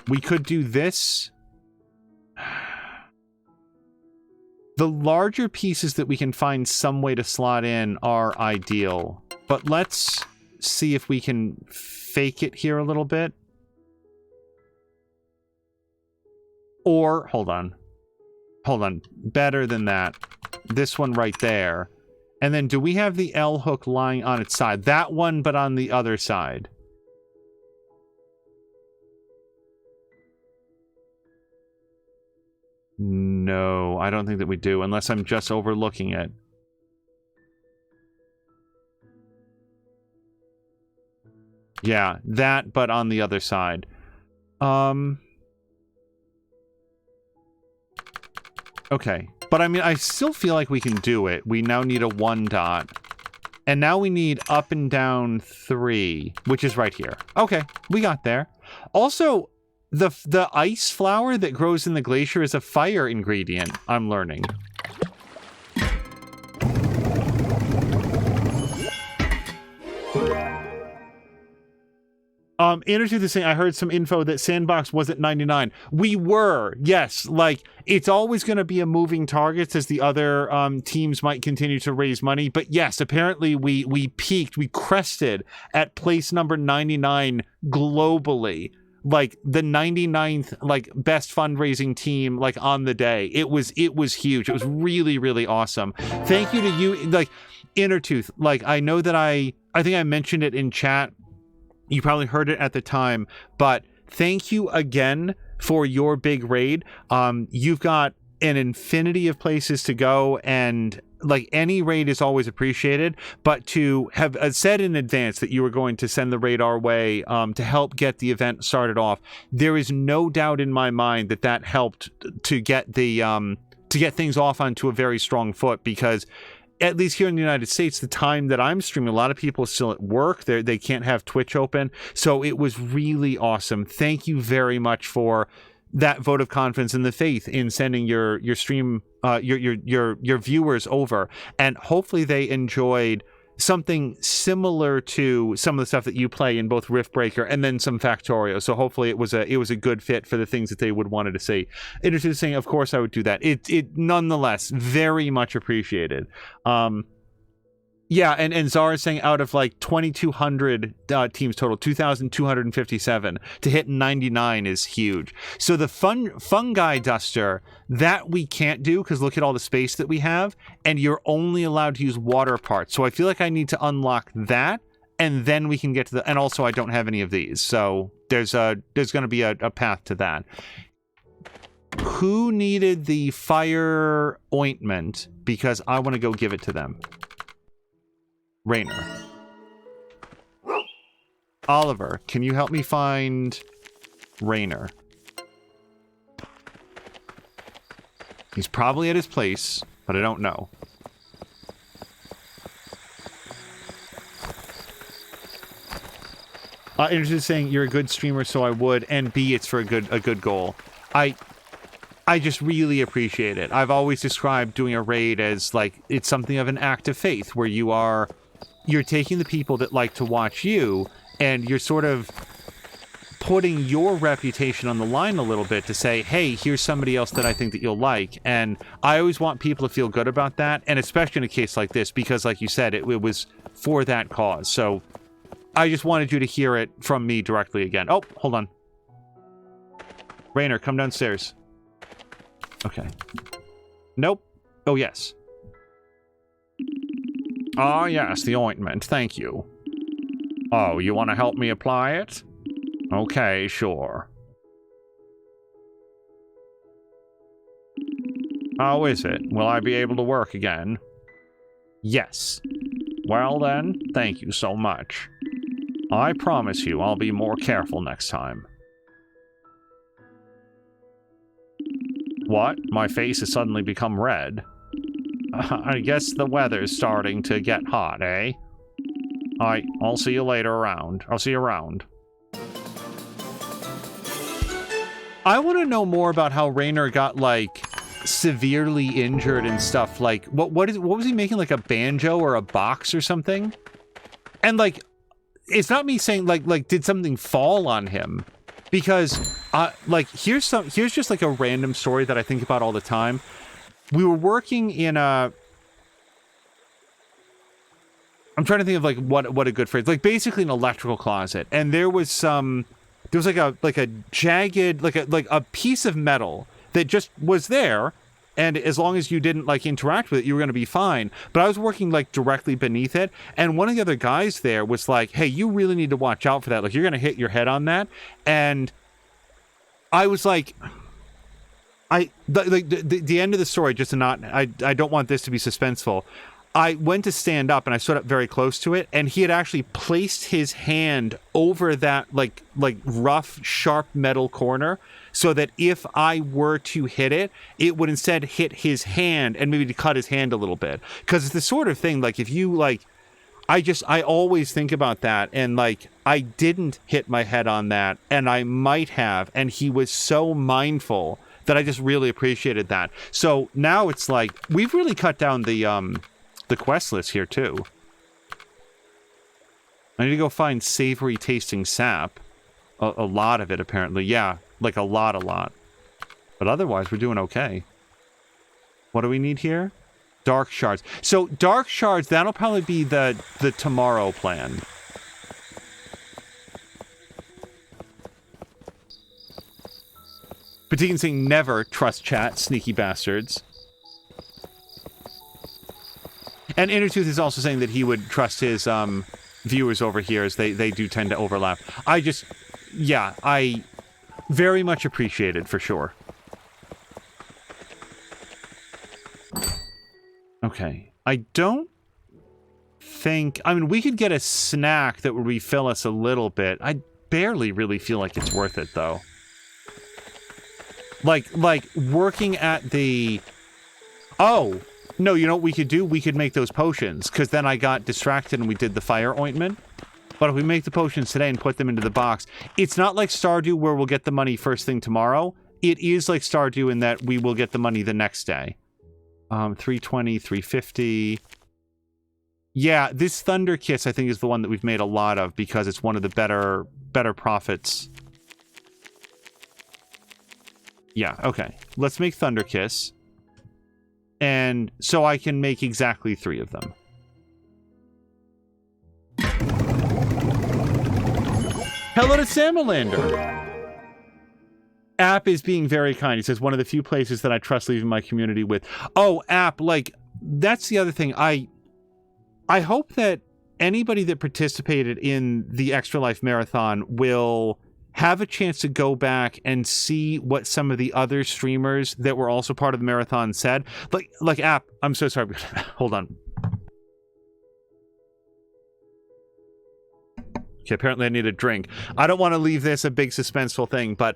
We could do this. The larger pieces that we can find some way to slot in are ideal. But let's see if we can fake it here a little bit. Or, hold on. Hold on. Better than that. This one right there. And then do we have the L hook lying on its side? That one, but on the other side. No, I don't think that we do, unless I'm just overlooking it. Yeah, that, but on the other side. Okay. But I mean, I still feel like we can do it. We now need a 1 dot. And now we need up and down 3, which is right here. Okay, we got there. Also, the ice flower that grows in the glacier is a fire ingredient, I'm learning. Intertooth is saying, I heard some info that Sandbox was at 99. We were, yes. Like, it's always going to be a moving target as the other teams might continue to raise money. But yes, apparently we peaked, we crested at place number 99 globally. Like, the 99th, like, best fundraising team, like, on the day. It was huge. It was really, really awesome. Thank you to you, like, Intertooth. Like, I know that I think I mentioned it in chat. You probably heard it at the time, but thank you again for your big raid. You've got an infinity of places to go, and like any raid is always appreciated, but to have said in advance that you were going to send the raid our way to help get the event started off, there is no doubt in my mind that that helped to get the to get things off onto a very strong foot, because at least here in the United States, the time that I'm streaming, a lot of people are still at work. They can't have Twitch open. So it was really awesome. Thank you very much for that vote of confidence and the faith in sending your stream, your viewers over. And hopefully they enjoyed something similar to some of the stuff that you play in both Riftbreaker and then some Factorio. So hopefully it was a good fit for the things that they would wanted to see. Interested in saying, of course I would do that. It nonetheless very much appreciated. Yeah, and Zara is saying out of like 2,200 teams total, 2,257 to hit 99 is huge. So the fungi duster, that we can't do because look at all the space that we have, and you're only allowed to use water parts. So I feel like I need to unlock that, and then we can get to the. And also, I don't have any of these, so there's going to be a path to that. Who needed the fire ointment? Because I want to go give it to them. Rainer. Oliver, can you help me find Rainer? He's probably at his place, but I don't know. Interested in saying you're a good streamer, so I would, and B, it's for a good goal. I just really appreciate it. I've always described doing a raid as like it's something of an act of faith, where you're taking the people that like to watch you, and you're sort of putting your reputation on the line a little bit to say, hey, here's somebody else that I think that you'll like. And I always want people to feel good about that, and especially in a case like this, because like you said, it was for that cause. So I just wanted you to hear it from me directly again. Oh, hold on. Rainer, come downstairs. Okay. Nope. Oh, yes. Ah, yes, the ointment. Thank you. Oh, you want to help me apply it? Okay, sure. How is it? Will I be able to work again? Yes. Well then, thank you so much. I promise you I'll be more careful next time. What? My face has suddenly become red. I guess the weather's starting to get hot, eh? I'll see you later around. I'll see you around. I want to know more about how Rainer got, like, severely injured and stuff. Like, what was he making, like a banjo or a box or something? And, like, it's not me saying, like, did something fall on him? Because, like, here's just, like, a random story that I think about all the time. we were working in a, I'm trying to think of like what a good phrase, like basically an electrical closet, and there was like a jagged, like a piece of metal that just was there, and as long as you didn't like interact with it, you were going to be fine. But I was working like directly beneath it, and one of the other guys there was like, hey, you really need to watch out for that, like you're going to hit your head on that. And I was like, the end of the story, just to not, I don't want this to be suspenseful. I went to stand up and I stood up very close to it, and he had actually placed his hand over that like rough, sharp metal corner, so that if I were to hit it, it would instead hit his hand and maybe to cut his hand a little bit. Because it's the sort of thing, like if you like, I always think about that, and like I didn't hit my head on that, and I might have, and he was so mindful that I just really appreciated that. So now it's like we've really cut down the quest list here too. I need to go find savory tasting sap. A lot of it, apparently. Yeah, like a lot. But otherwise, we're doing okay. What do we need here? Dark shards. So dark shards, that'll probably be the tomorrow plan. Patigan saying never trust chat, sneaky bastards. And Intertooth is also saying that he would trust his viewers over here, as they do tend to overlap. I very much appreciate it, for sure. Okay. I don't think... I mean, we could get a snack that would refill us a little bit. I barely really feel like it's worth it, though. Like working at the... Oh... No, you know what we could do? We could make those potions, because then I got distracted and we did the fire ointment. But if we make the potions today and put them into the box, it's not like Stardew where we'll get the money first thing tomorrow. It is like Stardew in that we will get the money the next day. 320, 350. Yeah, this Thunder Kiss, I think, is the one that we've made a lot of, because it's one of the better profits. Yeah, okay. Let's make Thunder Kiss. And so I can make exactly 3 of them. Hello to Salamander. App is being very kind. He says, one of the few places that I trust leaving my community with. Oh, App, like, that's the other thing. I hope that anybody that participated in the Extra Life Marathon will have a chance to go back and see what some of the other streamers that were also part of the marathon said. Like App, I'm so sorry. Hold on. Okay, apparently I need a drink. I don't want to leave this a big suspenseful thing, but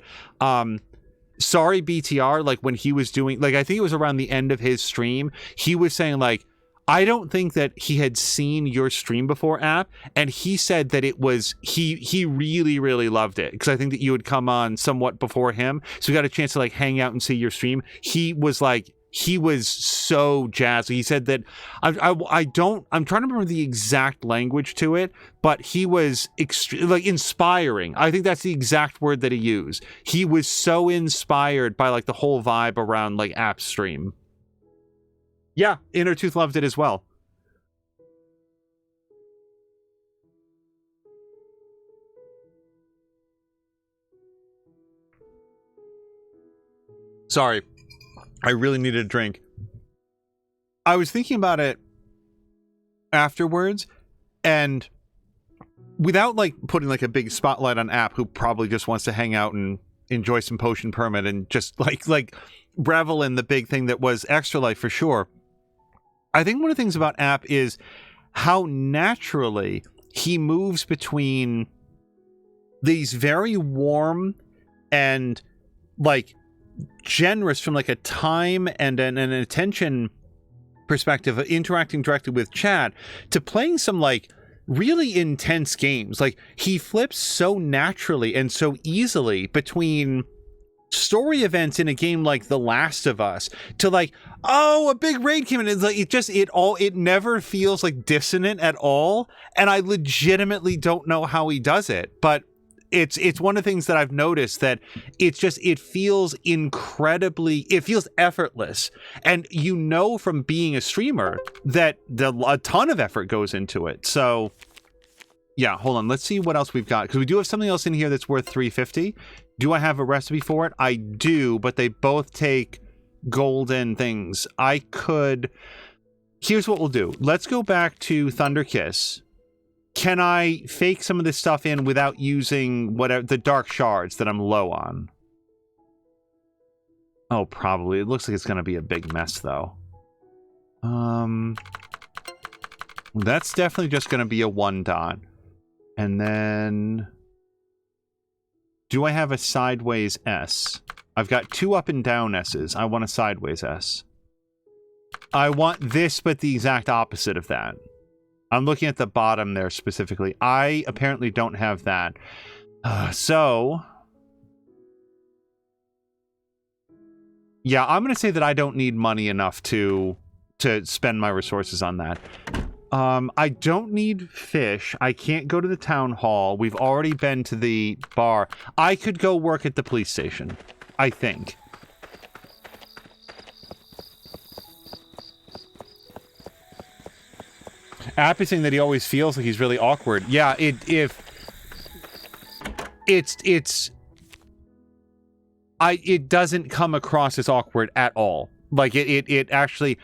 sorry BTR, like when he was doing, like I think it was around the end of his stream, he was saying like, I don't think that he had seen your stream before, App, and he said that it was, he really, really loved it, because I think that you had come on somewhat before him, so we got a chance to like hang out and see your stream. He was like, he was so jazzed. He said that, I'm trying to remember the exact language to it, but he was like inspiring. I think that's the exact word that he used. He was so inspired by like the whole vibe around like App's stream. Yeah, Intertooth loved it as well. Sorry. I really needed a drink. I was thinking about it afterwards, and without like putting like a big spotlight on App, who probably just wants to hang out and enjoy some Potion Permit and just like revel in the big thing that was Extra Life for sure. I think one of the things about App is how naturally he moves between these very warm and like generous from like a time and an attention perspective of interacting directly with chat to playing some like really intense games. Like he flips so naturally and so easily between story events in a game like The Last of Us to like, oh, a big raid came in. It's like it never feels like dissonant at all. And I legitimately don't know how he does it, but it's one of the things that I've noticed, that it feels it feels effortless. And you know from being a streamer that a ton of effort goes into it. So yeah, hold on. Let's see what else we've got, because we do have something else in here that's worth 350. Do I have a recipe for it? I do, but they both take golden things. Here's what we'll do. Let's go back to Thunderkiss. Can I fake some of this stuff in without using the dark shards that I'm low on? Oh, probably. It looks like it's going to be a big mess, though. That's definitely just going to be a 1 dot. And then... do I have a sideways S? I've got 2 up and down S's. I want a sideways S. I want this, but the exact opposite of that. I'm looking at the bottom there specifically. I apparently don't have that. So... yeah, I'm going to say that I don't need money enough to spend my resources on that. I don't need fish. I can't go to the town hall. We've already been to the bar. I could go work at the police station, I think. App is saying that he always feels like he's really awkward. Yeah, it doesn't come across as awkward at all. Like it actually,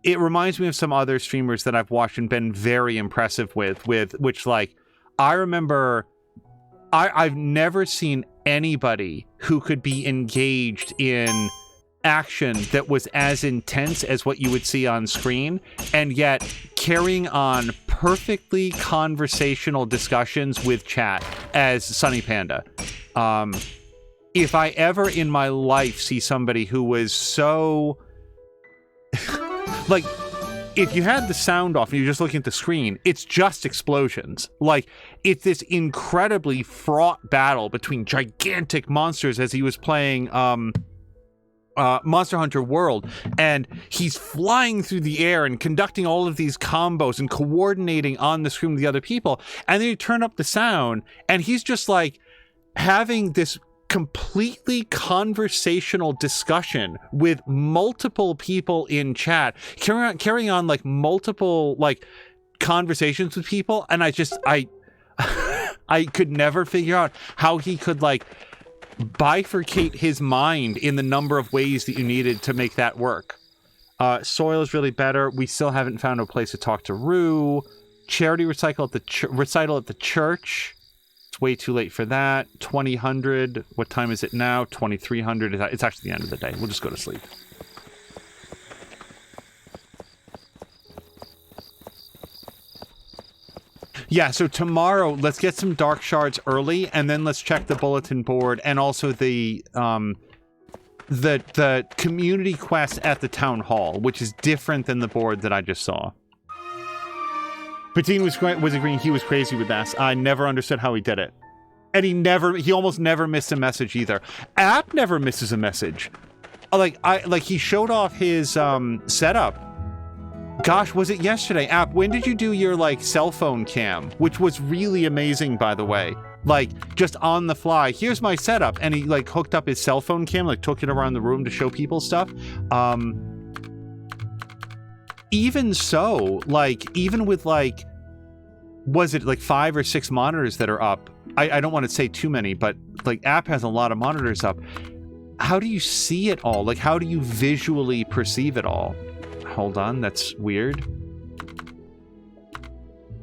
it reminds me of some other streamers that I've watched and been very impressive with which, like, I remember I've never seen anybody who could be engaged in action that was as intense as what you would see on screen, and yet carrying on perfectly conversational discussions with chat as Sunny Panda. If I ever in my life see somebody who was so... like, if you had the sound off and you're just looking at the screen, it's just explosions. Like, it's this incredibly fraught battle between gigantic monsters as he was playing Monster Hunter World, and he's flying through the air and conducting all of these combos and coordinating on the screen with the other people, and then you turn up the sound and he's just like having this completely conversational discussion with multiple people in chat, carrying on like multiple like conversations with people, and I could never figure out how he could like bifurcate his mind in the number of ways that you needed to make that work. Soil is really better. We still haven't found a place to talk to Rue. Charity recital at the church. It's way too late for that. 2000. What time is it now? 2300. It's actually the end of the day. We'll just go to sleep. Yeah, so tomorrow, let's get some dark shards early, and then let's check the bulletin board and also the community quest at the town hall, which is different than the board that I just saw. Patine was agreeing he was crazy with this. I never understood how he did it. And he almost never missed a message either. App never misses a message. Like he showed off his setup. Gosh, was it yesterday? App, when did you do your, like, cell phone cam? Which was really amazing, by the way. Like, just on the fly. Here's my setup. And he, like, hooked up his cell phone cam, like, took it around the room to show people stuff. Even so, like, even with, like, was it, like, 5 or 6 monitors that are up? I don't want to say too many, but, like, App has a lot of monitors up. How do you see it all? Like, how do you visually perceive it all? Hold on, that's weird.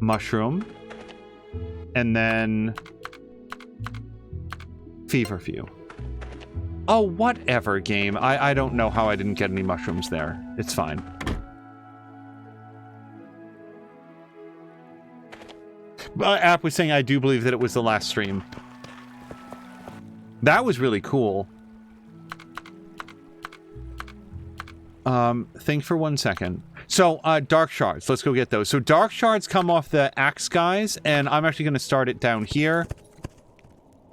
Mushroom. And then... Feverfew. Oh, whatever, game. I don't know how I didn't get any mushrooms there. It's fine. App was saying I do believe that it was the last stream. That was really cool. Think for 1 second. So, Dark Shards. Let's go get those. So, Dark Shards come off the Axe guys, and I'm actually going to start it down here.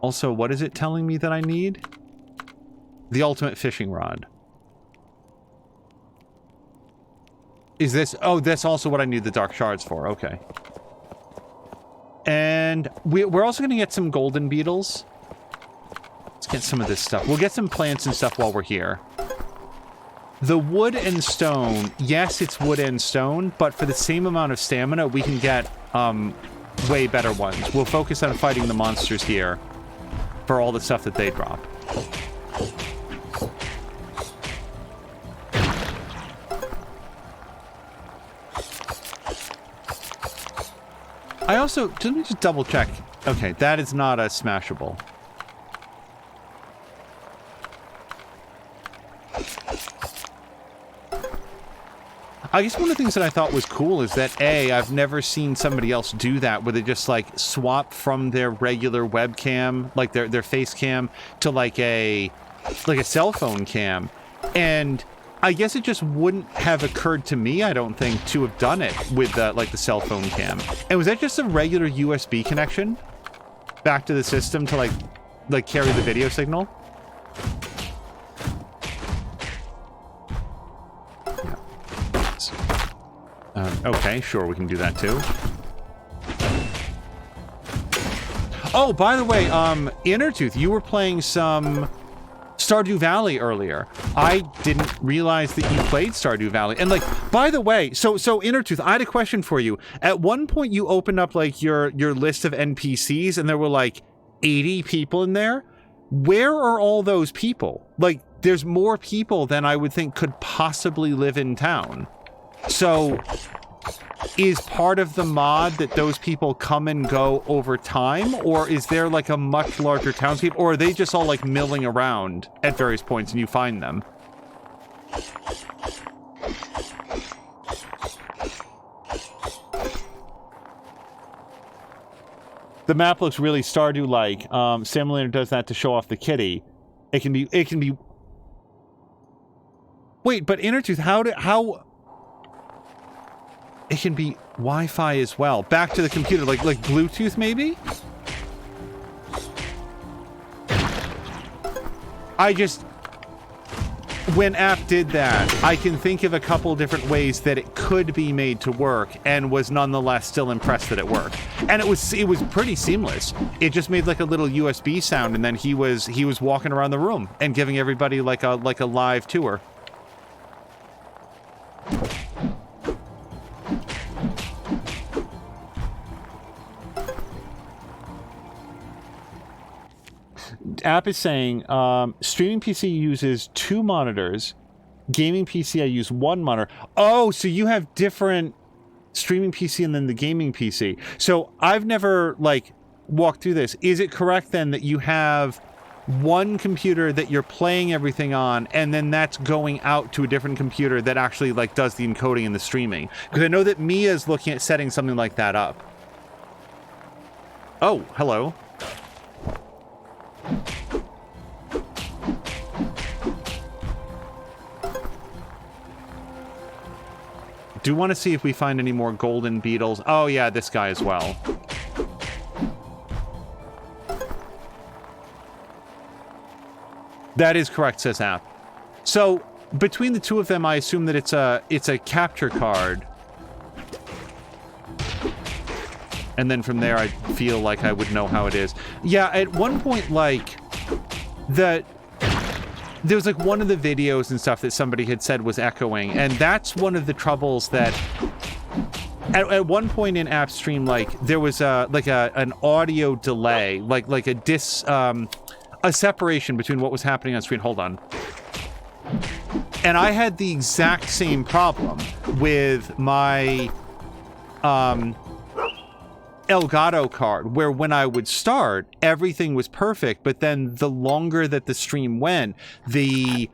Also, what is it telling me that I need? The Ultimate Fishing Rod. Is this... oh, that's also what I need the Dark Shards for. Okay. And we're also going to get some golden beetles. Let's get some of this stuff. We'll get some plants and stuff while we're here. The wood and stone, yes, it's wood and stone, but for the same amount of stamina, we can get way better ones. We'll focus on fighting the monsters here for all the stuff that they drop. I also, let me just double check. Okay, that is not a smashable. I guess one of the things that I thought was cool is that I've never seen somebody else do that, where they just like swap from their regular webcam, like their face cam, to like a cell phone cam. And I guess it just wouldn't have occurred to me, I don't think, to have done it with like the cell phone cam. And was that just a regular USB connection back to the system to like carry the video signal? Yeah. Okay, sure, we can do that too. Oh, by the way, Innertooth, you were playing some Stardew Valley earlier. I didn't realize that you played Stardew Valley. And like, by the way, so Innertooth, I had a question for you. At one point you opened up like your list of NPCs and there were like 80 people in there. Where are all those people? Like, there's more people than I would think could possibly live in town. So is part of the mod that those people come and go over time, or is there like a much larger townscape, or are they just all like milling around at various points and you find them? The map looks really Stardew-like. Stamelander does that to show off the kitty. It can be. Wait, but Innertooth, how? It can be Wi-Fi as well. Back to the computer, like Bluetooth maybe? When app did that, I can think of a couple different ways that it could be made to work, and was nonetheless still impressed that it worked. And it was pretty seamless. It just made like a little USB sound, and then he was walking around the room and giving everybody like a live tour. App is saying streaming PC uses 2 monitors, gaming PC I use 1 monitor. Oh, so you have different streaming PC and then the gaming PC. So I've never like walked through this. Is it correct then that you have one computer that you're playing everything on, and then that's going out to a different computer that actually like does the encoding and the streaming? Because I know that Mia's looking at setting something like that up. Oh, hello. Do want to see if we find any more golden beetles. Oh yeah, this guy as well. That is correct, says App. So between the two of them, I assume that it's a capture card. And then from there, I feel like I would know how it is. Yeah, at one point, like, there was like one of the videos and stuff that somebody had said was echoing, and that's one of the troubles that at one point in App Stream, like, there was an audio delay, like a separation between what was happening on screen. Hold on. And I had the exact same problem with my Elgato card, where when I would start, everything was perfect, but then the longer that the stream went, the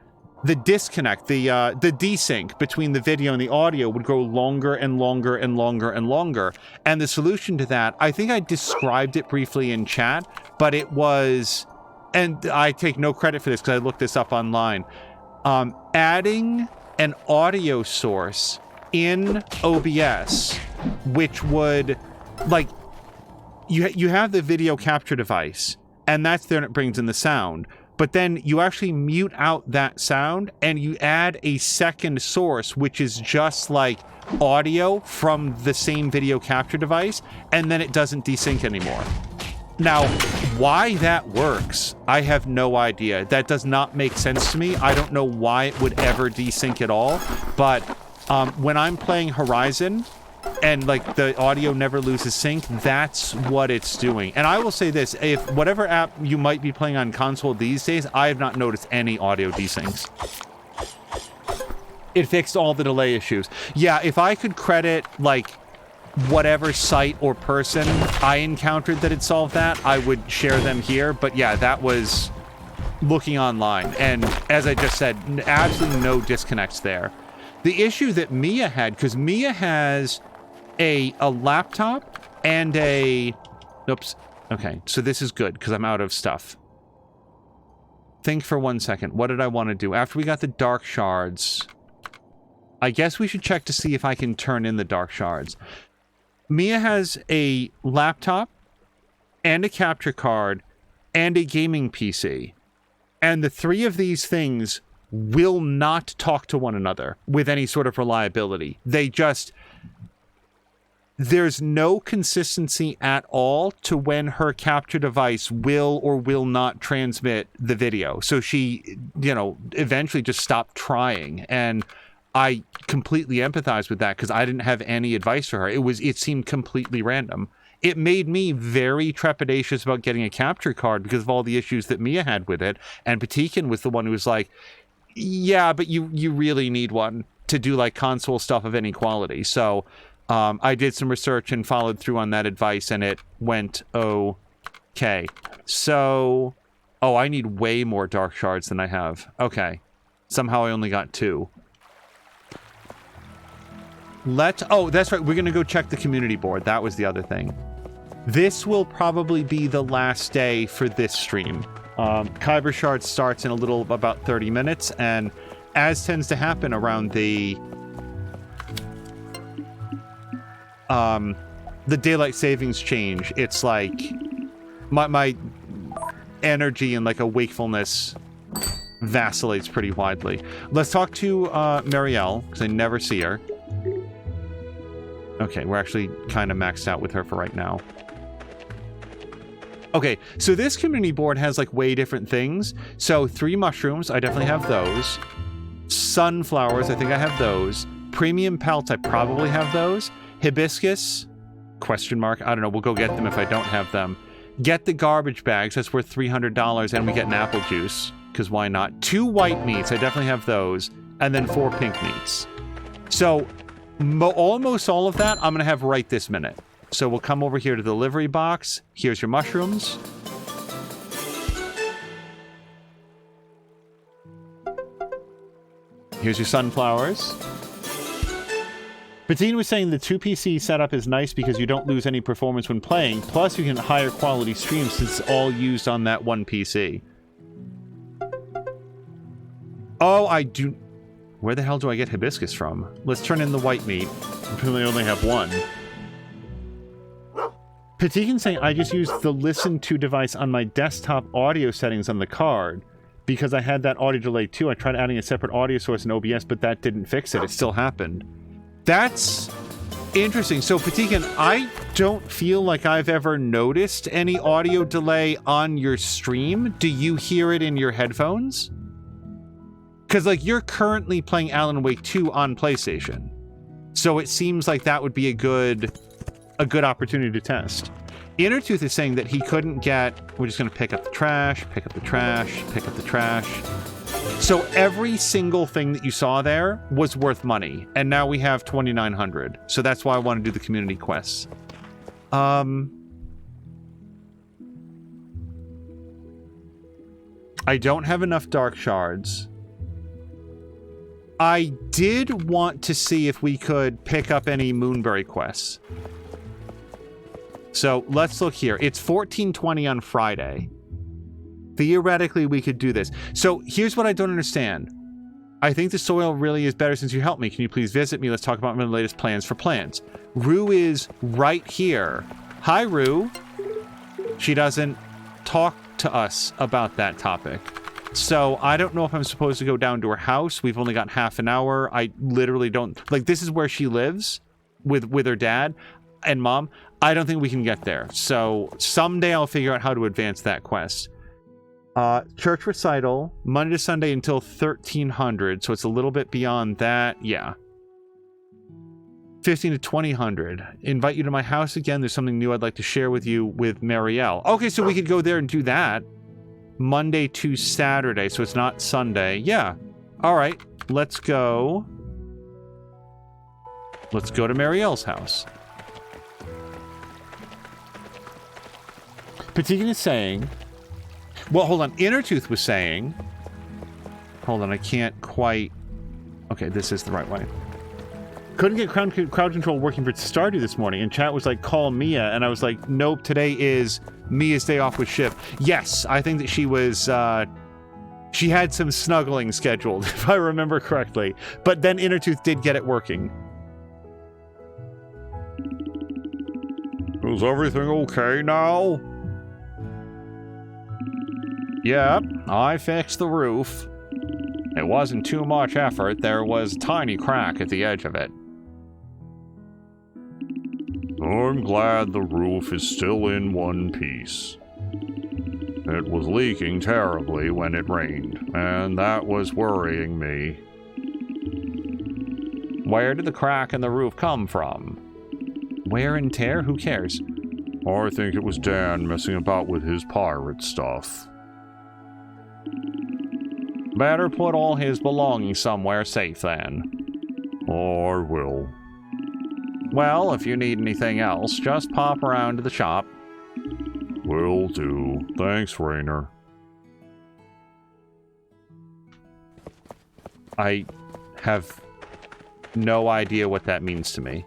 disconnect, the desync between the video and the audio would grow longer and longer and longer and longer. And the solution to that, I think I described it briefly in chat, but it was, and I take no credit for this because I looked this up online, adding an audio source in OBS, which would, like, you have the video capture device, and that's there and it brings in the sound. but then you actually mute out that sound and you add a second source, which is just like audio from the same video capture device, and then it doesn't desync anymore. Now, why that works, I have no idea. That does not make sense to me. I don't know why it would ever desync at all, but when I'm playing Horizon and like the audio never loses sync, that's what it's doing. And I will say this, if whatever app you might be playing on console these days, I have not noticed any audio desyncs. It fixed all the delay issues. Yeah, if I could credit like whatever site or person I encountered that had solved that, I would share them here. But yeah, that was looking online. And as I just said, absolutely no disconnects there. The issue that Mia had, because Mia has a laptop and a... Oops. Okay, so this is good, because I'm out of stuff. Think for 1 second. What did I want to do? After we got the dark shards, I guess we should check to see if I can turn in the dark shards. Mia has a laptop and a capture card and a gaming PC. And the three of these things will not talk to one another with any sort of reliability. They just... There's no consistency at all to when her capture device will or will not transmit the video. So she, you know, eventually just stopped trying. And I completely empathize with that because I didn't have any advice for her. It seemed completely random. It made me very trepidatious about getting a capture card because of all the issues that Mia had with it. And Patikin was the one who was like, yeah, but you really need one to do like console stuff of any quality. So I did some research and followed through on that advice, and it went okay. So, oh, I need way more dark shards than I have. Okay. Somehow I only got 2. Oh, that's right. We're going to go check the community board. That was the other thing. This will probably be the last day for this stream. Kyber Shard starts in about 30 minutes, and as tends to happen around the daylight savings change, it's like my energy and like a wakefulness vacillates pretty widely. Let's talk to Marielle, because I never see her. Okay, we're actually kind of maxed out with her for right now. Okay, so this community board has like way different things. So 3 mushrooms, I definitely have those. Sunflowers, I think I have those. Premium pelts, I probably have those. Hibiscus, question mark, I don't know, we'll go get them if I don't have them. Get the garbage bags, that's worth $300, and we get an apple juice, because why not? 2 white meats, I definitely have those, and then 4 pink meats. So, almost all of that I'm going to have right this minute. So we'll come over here to the delivery box. Here's your mushrooms. Here's your sunflowers. Patine was saying the 2PC setup is nice because you don't lose any performance when playing, plus you can higher quality streams since it's all used on that one PC. Oh, I do... Where the hell do I get hibiscus from? Let's turn in the white meat. I only have 1. Patikin saying, I just used the Listen To device on my desktop audio settings on the card because I had that audio delay too. I tried adding a separate audio source in OBS, but that didn't fix it. It still happened. That's interesting. So, Patikin, I don't feel like I've ever noticed any audio delay on your stream. Do you hear it in your headphones? Because, like, you're currently playing Alan Wake 2 on PlayStation. So it seems like that would be a good opportunity to test. Innertooth is saying that he couldn't get... We're just going to pick up the trash, pick up the trash, pick up the trash. So every single thing that you saw there was worth money. And now we have 2,900. So that's why I want to do the community quests. I don't have enough dark shards. I did want to see if we could pick up any Moonberry quests. So let's look here. It's 14:20 on Friday. Theoretically, we could do this. So here's what I don't understand. I think the soil really is better since you helped me. Can you please visit me? Let's talk about my latest plans for plants. Rue is right here. Hi, Rue. She doesn't talk to us about that topic. So I don't know if I'm supposed to go down to her house. We've only got half an hour. I literally don't... Like, this is where she lives with her dad and mom. I don't think we can get there. So someday I'll figure out how to advance that quest. Church recital, Monday to Sunday until 1300. So it's a little bit beyond that. Yeah. 15 to 2000. Invite you to my house again. There's something new I'd like to share with you with Marielle. Okay, so we could go there and do that. Monday to Saturday, so it's not Sunday. Yeah. All right. Let's go. Let's go to Marielle's house. Patigan is saying... Well, hold on. Innertooth was saying... Hold on, I can't quite... Okay, this is the right way. Couldn't get crowd control working for Stardew this morning, and chat was like, call Mia, and I was like, nope, today is Mia's day off with Shiv. Yes, I think that she was, she had some snuggling scheduled, if I remember correctly, but then Innertooth did get it working. Is everything okay now? Yep, I fixed the roof. It wasn't too much effort. There was a tiny crack at the edge of it. I'm glad the roof is still in one piece. It was leaking terribly when it rained, and that was worrying me. Where did the crack in the roof come from? Wear and tear? Who cares? I think it was Dan messing about with his pirate stuff. Better put all his belongings somewhere safe then. I will. Well, if you need anything else, just pop around to the shop. Will do. Thanks, Rainer. I have no idea what that means to me.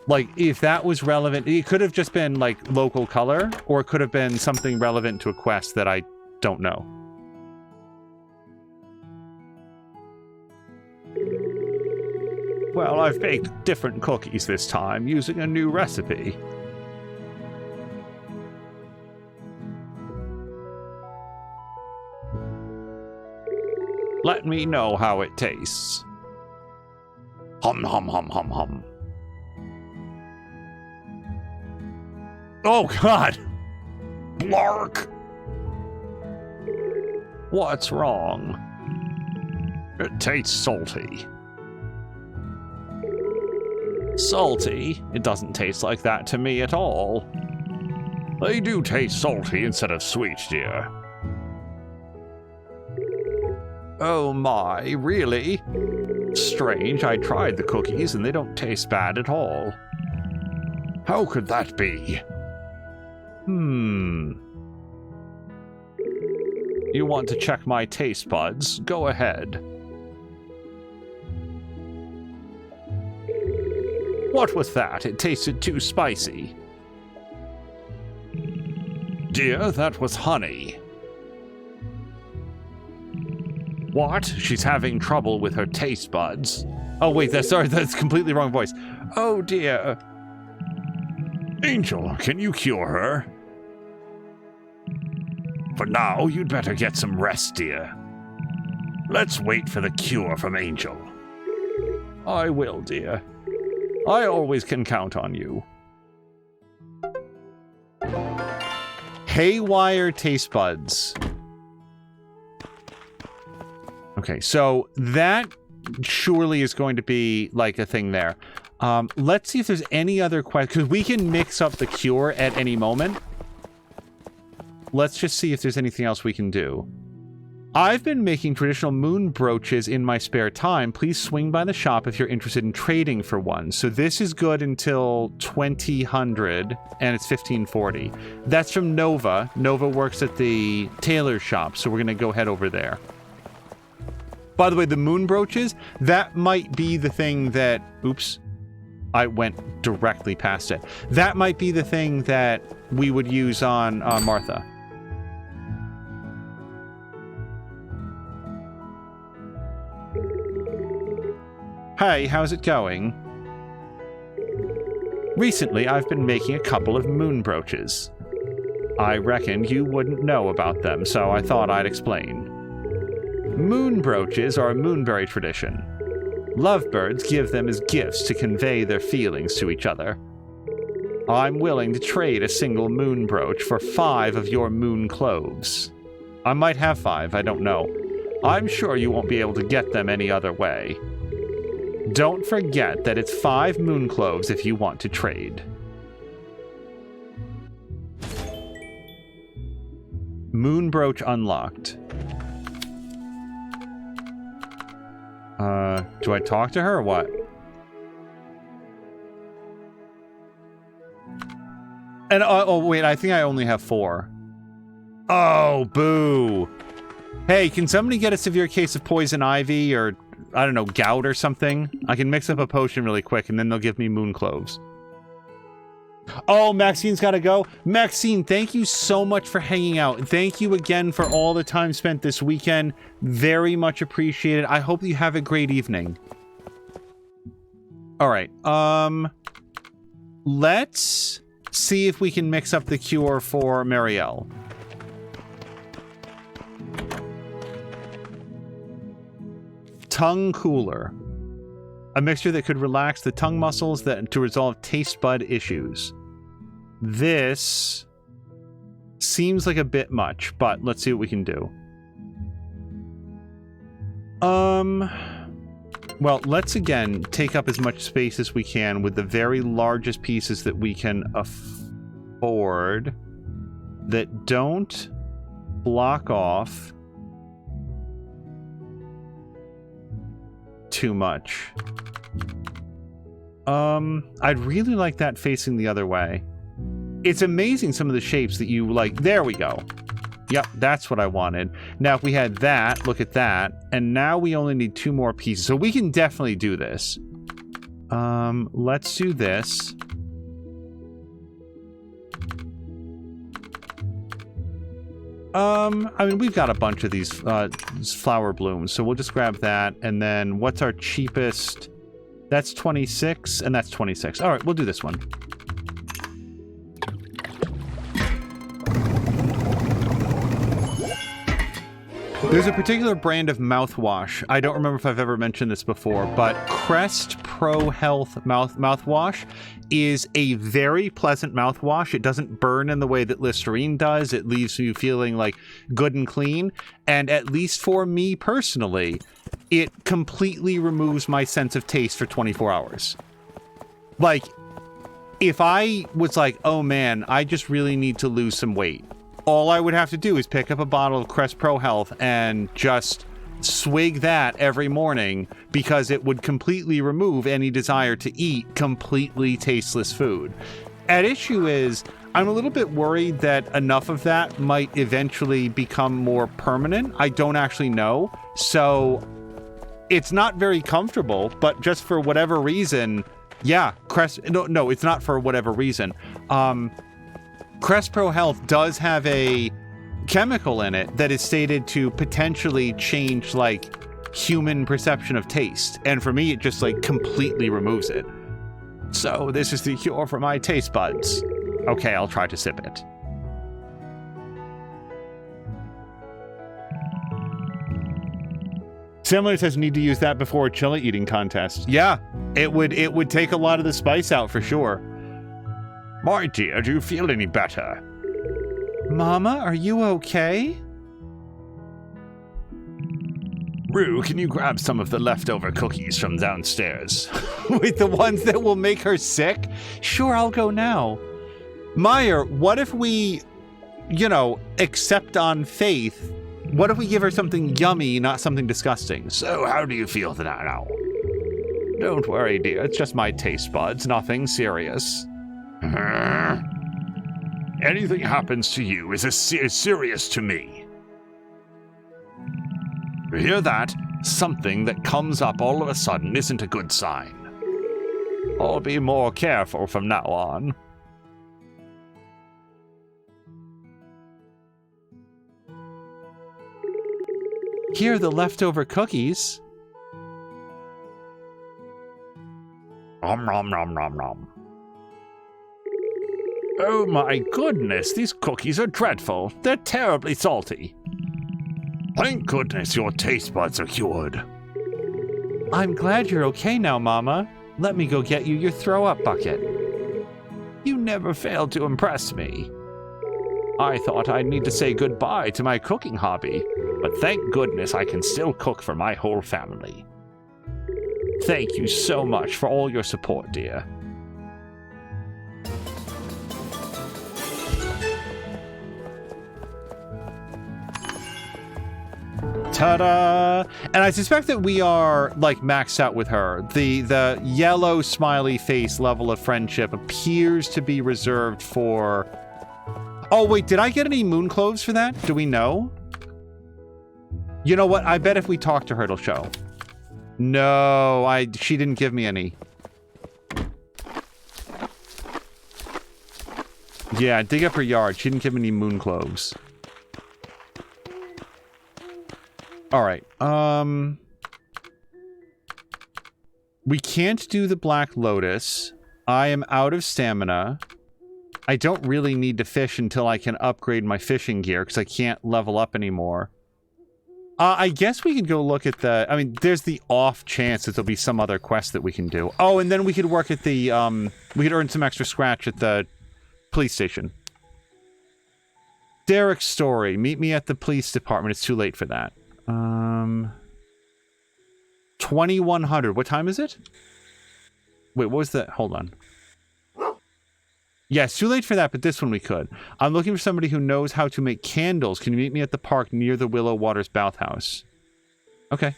Like, if that was relevant, it could have just been, like, local color, or it could have been something relevant to a quest that I don't know. Well, I've baked different cookies this time, using a new recipe. Let me know how it tastes. Hum, hum, hum, hum, hum. Oh, God! Blark! What's wrong? It tastes salty. Salty? It doesn't taste like that to me at all. They do taste salty instead of sweet, dear. Oh my, really? Strange, I tried the cookies and they don't taste bad at all. How could that be? You want to check my taste buds? Go ahead. What was that? It tasted too spicy. Dear, that was honey. What? She's having trouble with her taste buds. Oh wait, that's completely wrong voice. Oh dear. Angel, can you cure her? For now, you'd better get some rest, dear. Let's wait for the cure from Angel. I will, dear. I always can count on you. Haywire taste buds. Okay, so that surely is going to be like a thing there. Let's see if there's any other questions, because we can mix up the cure at any moment. Let's just see if there's anything else we can do. I've been making traditional moon brooches in my spare time. Please swing by the shop if you're interested in trading for one. So this is good until 2000, and it's 1540. That's from Nova. Nova works at the tailor shop, so we're going to go head over there. By the way, the moon brooches, that might be the thing that... Oops. I went directly past it. That might be the thing that we would use on Martha. Hey, how's it going? Recently, I've been making a couple of moon brooches. I reckoned you wouldn't know about them, so I thought I'd explain. Moon brooches are a Moonberry tradition. Lovebirds give them as gifts to convey their feelings to each other. I'm willing to trade a single moon brooch for 5 of your moon cloves. I might have 5, I don't know. I'm sure you won't be able to get them any other way. Don't forget that it's 5 moon cloves if you want to trade. Moon brooch unlocked. Do I talk to her or what? And oh wait, I think I only have 4. Oh, boo. Hey, can somebody get a severe case of poison ivy or, I don't know, gout or something? I can mix up a potion really quick and then they'll give me moon cloves. Oh, Maxine's gotta go. Maxine, thank you so much for hanging out. Thank you again for all the time spent this weekend. Very much appreciated. I hope you have a great evening. All right. Let's see if we can mix up the cure for Marielle. Tongue Cooler. A mixture that could relax the tongue muscles to resolve taste bud issues. This seems like a bit much, but let's see what we can do. Well, let's again take up as much space as we can with the very largest pieces that we can afford that don't block off too much. I'd really like that facing the other way. It's amazing some of the shapes that you like. There we go. Yep, that's what I wanted. Now, if we had that, look at that. And now we only need 2 more pieces. So we can definitely do this. Let's do this. I mean, we've got a bunch of these flower blooms, so we'll just grab that. And then what's our cheapest? That's 26, and that's 26. All right, we'll do this one. There's a particular brand of mouthwash. I don't remember if I've ever mentioned this before, but Crest Pro Health mouthwash is a very pleasant mouthwash. It doesn't burn in the way that Listerine does. It leaves you feeling like good and clean. And at least for me personally, it completely removes my sense of taste for 24 hours. Like, if I was like, oh man, I just really need to lose some weight, all I would have to do is pick up a bottle of Crest Pro Health and just swig that every morning, because it would completely remove any desire to eat completely tasteless food. At issue is, I'm a little bit worried that enough of that might eventually become more permanent. I don't actually know. So it's not very comfortable, but just for whatever reason, yeah, no, it's not for whatever reason. Crest Pro Health does have a chemical in it that is stated to potentially change, like, human perception of taste. And for me, it just, like, completely removes it. So this is the cure for my taste buds. Okay, I'll try to sip it. Similar says need to use that before a chili eating contest. Yeah, it would take a lot of the spice out for sure. My dear, do you feel any better? Mama, are you okay? Rue, can you grab some of the leftover cookies from downstairs? Wait, the ones that will make her sick? Sure, I'll go now. Meyer, what if we, accept on faith? What if we give her something yummy, not something disgusting? So, how do you feel now? Don't worry, dear. It's just my taste buds. Nothing serious. Anything happens to you is serious to me. You hear that? Something that comes up all of a sudden isn't a good sign. I'll be more careful from now on. Here are the leftover cookies. Nom nom nom nom nom. Oh my goodness, these cookies are dreadful. They're terribly salty. Thank goodness your taste buds are cured. I'm glad you're okay now, Mama. Let me go get you your throw-up bucket. You never failed to impress me. I thought I'd need to say goodbye to my cooking hobby, but thank goodness I can still cook for my whole family. Thank you so much for all your support, dear. Ta-da! And I suspect that we are, like, maxed out with her. The yellow smiley face level of friendship appears to be reserved for... Oh, wait, did I get any moon cloves for that? Do we know? You know what? I bet if we talk to her, it'll show. No, she didn't give me any. Yeah, dig up her yard. She didn't give me any moon cloves. Alright, we can't do the Black Lotus. I am out of stamina. I don't really need to fish until I can upgrade my fishing gear, because I can't level up anymore. I guess we could go look at the... I mean, there's the off chance that there'll be some other quest that we can do. Oh, and then we could work at the, we could earn some extra scratch at the police station. Derek's story. Meet me at the police department. It's too late for that. 2100. What time is it? Wait, what was that? Hold on. Yeah, it's too late for that, but this one we could. I'm looking for somebody who knows how to make candles. Can you meet me at the park near the Willow Waters bathhouse? Okay.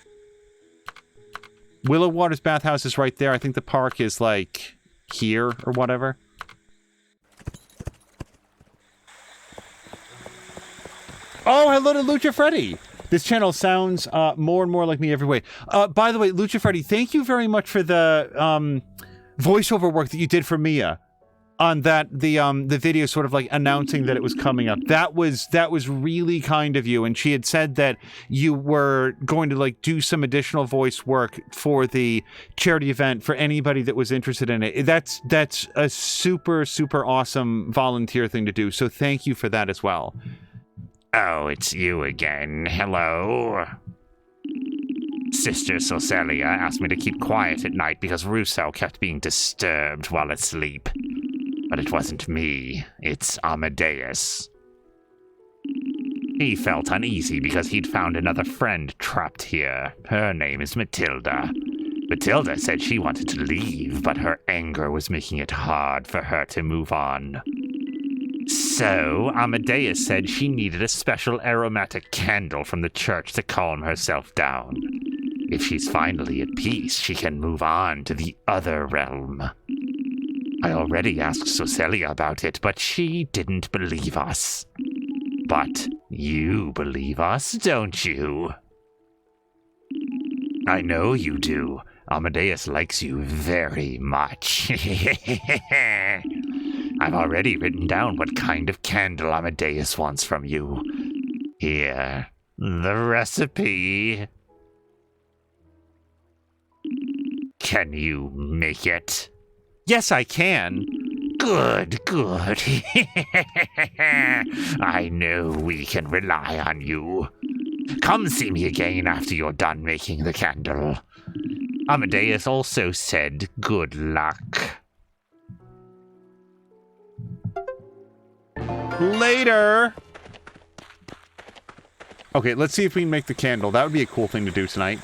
Willow Waters bathhouse is right there. I think the park is, like, here or whatever. Oh, hello to Lucha Freddy. This channel sounds more and more like me every way. By the way, Lucha Freddy, thank you very much for the voiceover work that you did for Mia on that the video sort of like announcing that it was coming up. That was really kind of you, and she had said that you were going to like do some additional voice work for the charity event for anybody that was interested in it. That's a super awesome volunteer thing to do. So thank you for that as well. Oh, it's you again. Hello. Sister Soselia asked me to keep quiet at night because Russo kept being disturbed while asleep. But it wasn't me. It's Amadeus. He felt uneasy because he'd found another friend trapped here. Her name is Matilda. Matilda said she wanted to leave, but her anger was making it hard for her to move on. So, Amadeus said she needed a special aromatic candle from the church to calm herself down. If she's finally at peace, she can move on to the other realm. I already asked Soselia about it, but she didn't believe us. But you believe us, don't you? I know you do. Amadeus likes you very much. I've already written down what kind of candle Amadeus wants from you. Here, the recipe. Can you make it? Yes, I can. Good. I know we can rely on you. Come see me again after you're done making the candle. Amadeus also said good luck. Later! Okay, let's see if we can make the candle. That would be a cool thing to do tonight.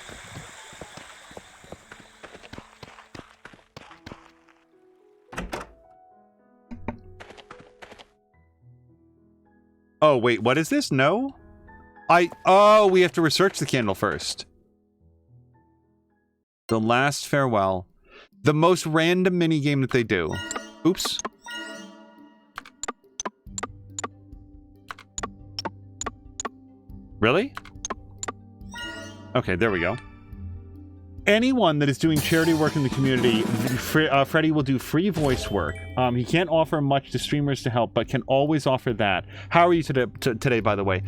Oh, wait, what is this? No? Oh, we have to research the candle first. The Last Farewell. The most random minigame that they do. Oops. Really? Okay, there we go. Anyone that is doing charity work in the community, Freddy will do free voice work. He can't offer much to streamers to help, but can always offer that. How are you today, by the way?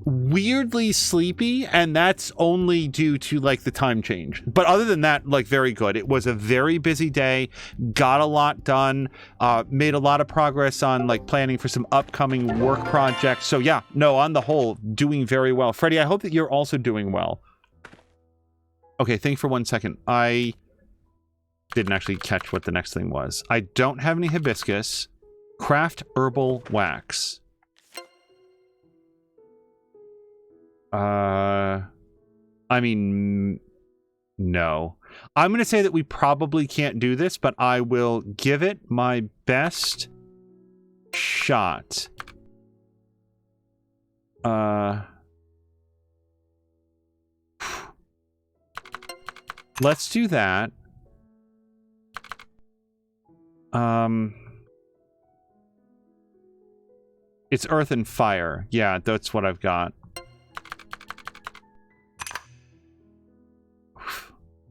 weirdly sleepy, and that's only due to like the time change. But other than that, like very good. It was a very busy day, got a lot done, made a lot of progress on like planning for some upcoming work projects. So yeah, no, on the whole, doing very well. Freddie, I hope that you're also doing well. Okay, think for 1 second. I didn't actually catch what the next thing was. I don't have any hibiscus. Craft herbal wax. I mean, no. I'm going to say that we probably can't do this, but I will give it my best shot. Let's do that. It's earth and fire. Yeah, that's what I've got.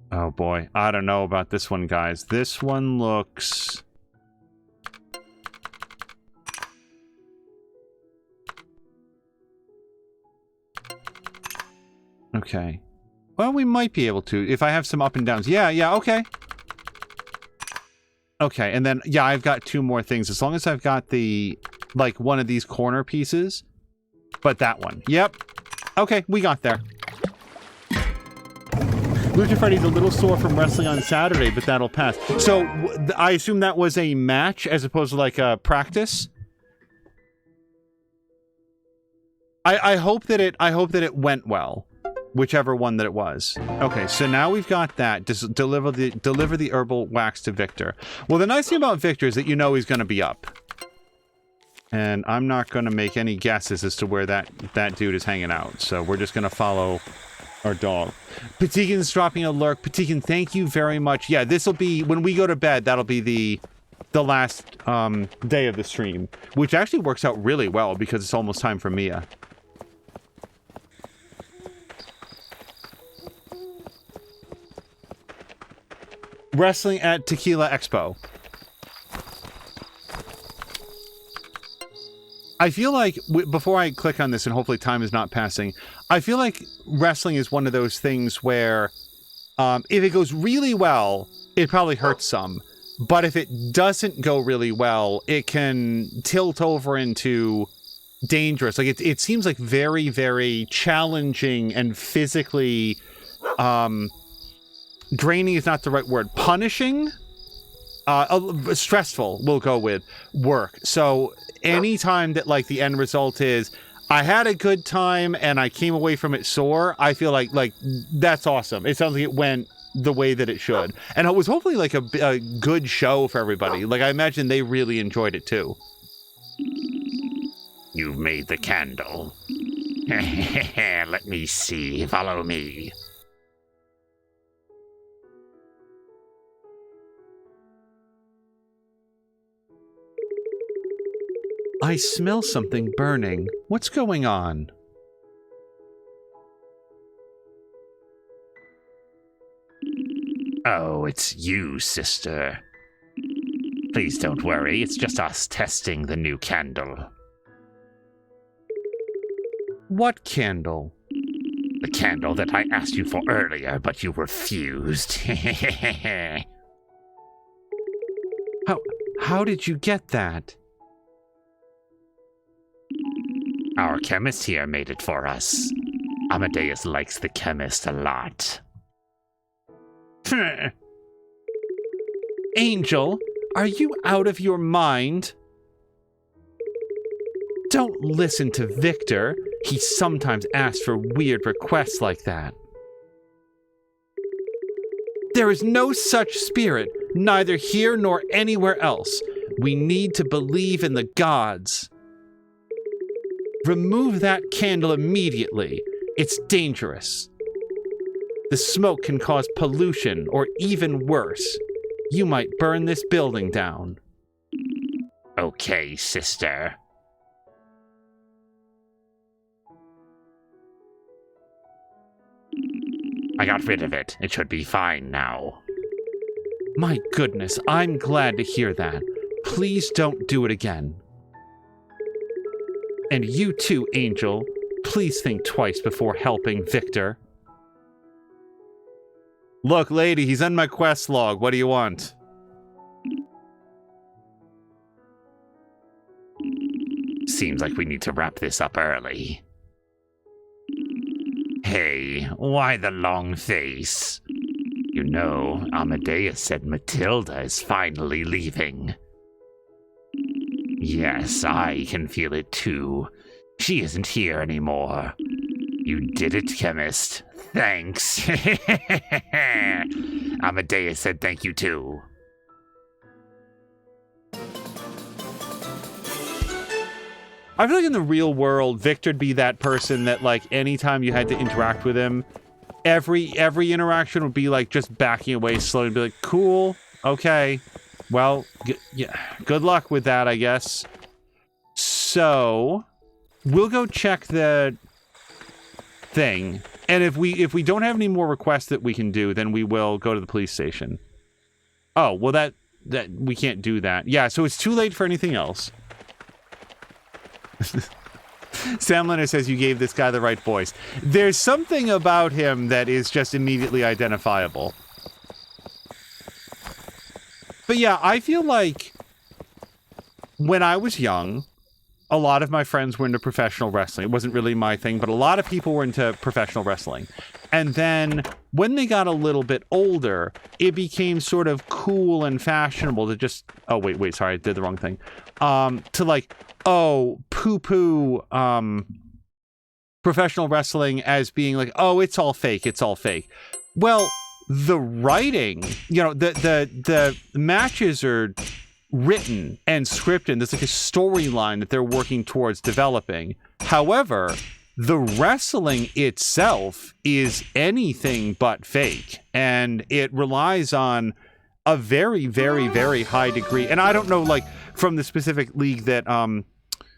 Oh boy, I don't know about this one, guys. This one looks... Okay. Well, we might be able to, if I have some up and downs. Yeah, okay. Okay, and then, yeah, I've got 2 more things. As long as I've got the, like, one of these corner pieces. But that one. Yep. Okay, we got there. Lucha Freddy's a little sore from wrestling on Saturday, but that'll pass. So, I assume that was a match as opposed to, like, a practice? I hope that it went well. Whichever one that it was. Okay, so now we've got that. Just deliver the herbal wax to Victor. Well, the nice thing about Victor is that you know he's going to be up. And I'm not going to make any guesses as to where that dude is hanging out. So we're just going to follow our dog. Patikin's dropping a lurk. Patikin, thank you very much. Yeah, this will be, when we go to bed, that'll be the last day of the stream. Which actually works out really well because it's almost time for Mia. Wrestling at Tequila Expo. I feel like, before I click on this, and hopefully time is not passing, I feel like wrestling is one of those things where if it goes really well, it probably hurts some. But if it doesn't go really well, it can tilt over into dangerous. Like, it seems like very, very challenging and physically... draining is not the right word. Punishing? Stressful, we'll go with, work. So anytime that, like, the end result is, I had a good time and I came away from it sore, I feel like that's awesome. It sounds like it went the way that it should. And it was hopefully, like, a good show for everybody. Like, I imagine they really enjoyed it, too. You've made the candle. Let me see. Follow me. I smell something burning. What's going on? Oh, it's you, sister. Please don't worry, it's just us testing the new candle. What candle? The candle that I asked you for earlier, but you refused. How did you get that? Our chemist here made it for us. Amadeus likes the chemist a lot. Angel, are you out of your mind? Don't listen to Victor. He sometimes asks for weird requests like that. There is no such spirit, neither here nor anywhere else. We need to believe in the gods. Remove that candle immediately. It's dangerous. The smoke can cause pollution, or even worse. You might burn this building down. Okay, sister. I got rid of it. It should be fine now. My goodness, I'm glad to hear that. Please don't do it again. And you too, Angel. Please think twice before helping Victor. Look, lady, he's on my quest log. What do you want? Seems like we need to wrap this up early. Hey, why the long face? You know, Amadeus said Matilda is finally leaving. Yes, I can feel it too. She isn't here anymore. You did it, chemist. Thanks. Amadeus said thank you too. I feel like in the real world, Victor'd be that person that, like, anytime you had to interact with him, every interaction would be, like, just backing away slowly and be like, cool, okay, well, yeah, good luck with that, I guess. So, we'll go check the thing, and if we don't have any more requests that we can do, then we will go to the police station. Oh, well, that we can't do that. Yeah, so it's too late for anything else. Sam Leonard says you gave this guy the right voice. There's something about him that is just immediately identifiable. But yeah, I feel like when I was young, a lot of my friends were into professional wrestling. It wasn't really my thing, but a lot of people were into professional wrestling. And then when they got a little bit older, it became sort of cool and fashionable to just... Oh, wait, sorry, I did the wrong thing. To like, poo-poo professional wrestling as being like, oh, it's all fake. Well, the writing, you know, the matches are written and scripted. There's like a storyline that they're working towards developing. However, the wrestling itself is anything but fake, and it relies on a very, very, very high degree. And I don't know, like, from the specific league that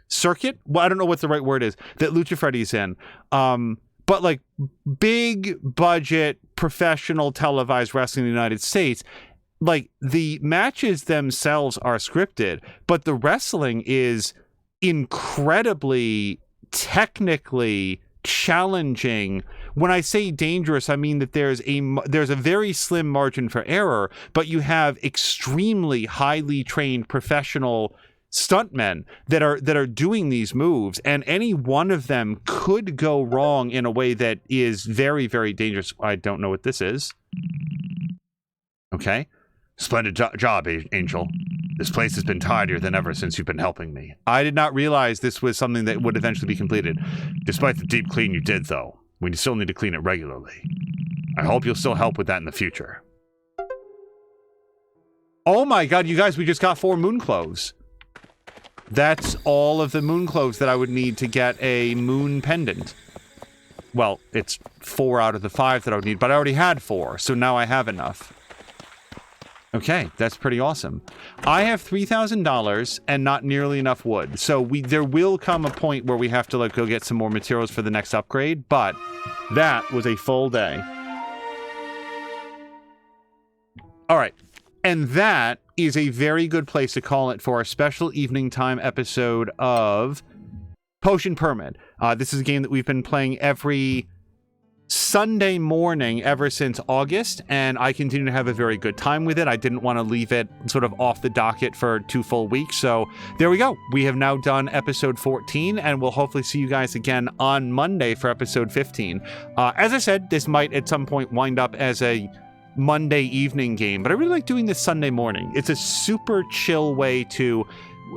circuit, well, I don't know what the right word is, that Lucha Freddy's in, but like big budget professional televised wrestling in the United States, like, the matches themselves are scripted, but the wrestling is incredibly technically challenging. When I say dangerous, I mean that there's a very slim margin for error, but you have extremely highly trained professional stuntmen that are doing these moves, and any one of them could go wrong in a way that is very, very dangerous. I don't know what this is. Okay. Splendid job, Angel. This place has been tidier than ever since you've been helping me. I did not realize this was something that would eventually be completed. Despite the deep clean you did, though, we still need to clean it regularly. I hope you'll still help with that in the future. Oh my god, you guys, we just got 4 moon cloves. That's all of the moon cloves that I would need to get a moon pendant. Well, it's 4 out of the 5 that I would need, but I already had 4, so now I have enough. Okay, that's pretty awesome. I have $3,000 and not nearly enough wood. So there will come a point where we have to go get some more materials for the next upgrade, but that was a full day. All right, and that is a very good place to call it for our special evening time episode of Potion Permit. This is a game that we've been playing every Sunday morning ever since August, and I continue to have a very good time with it. I didn't want to leave it sort of off the docket for 2 full weeks, so there we go. We have now done episode 14, and we'll hopefully see you guys again on Monday for episode 15. As I said, this might at some point wind up as a Monday evening game, but I really like doing this Sunday morning. It's a super chill way to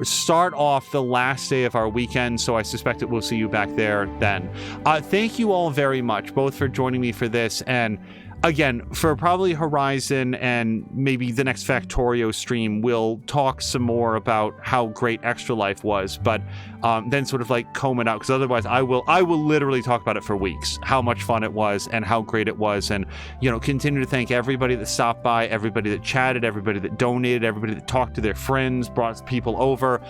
start off the last day of our weekend, so I suspect that we'll see you back there then. Thank you all very much, both for joining me for this, and again, for probably Horizon and maybe the next Factorio stream, we'll talk some more about how great Extra Life was, but then sort of like comb it out, because otherwise I will literally talk about it for weeks, how much fun it was and how great it was, and, you know, continue to thank everybody that stopped by, everybody that chatted, everybody that donated, everybody that talked to their friends, brought people over,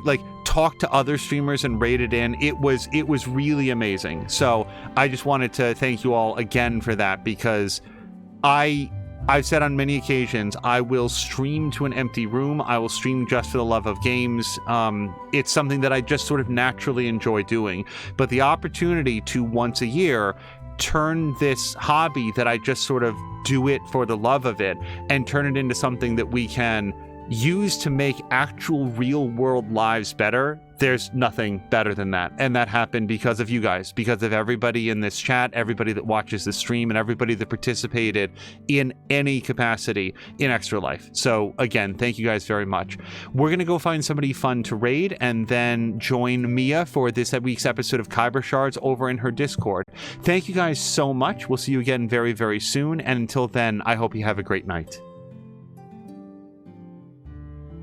like talk to other streamers and rated in. It was really amazing. So I just wanted to thank you all again for that, because I I've said on many occasions, I will stream to an empty room. I will stream just for the love of games. It's something that I just sort of naturally enjoy doing. But the opportunity to once a year turn this hobby that I just sort of do it for the love of it and turn it into something that we can use to make actual real world lives better, there's nothing better than that. And that happened because of you guys, because of everybody in this chat, everybody that watches the stream, and everybody that participated in any capacity in Extra Life. So again, thank you guys very much. We're going to go find somebody fun to raid and then join Mia for this week's episode of Kyber Shards over in her Discord. Thank you guys so much. We'll see you again very, very soon. And until then, I hope you have a great night.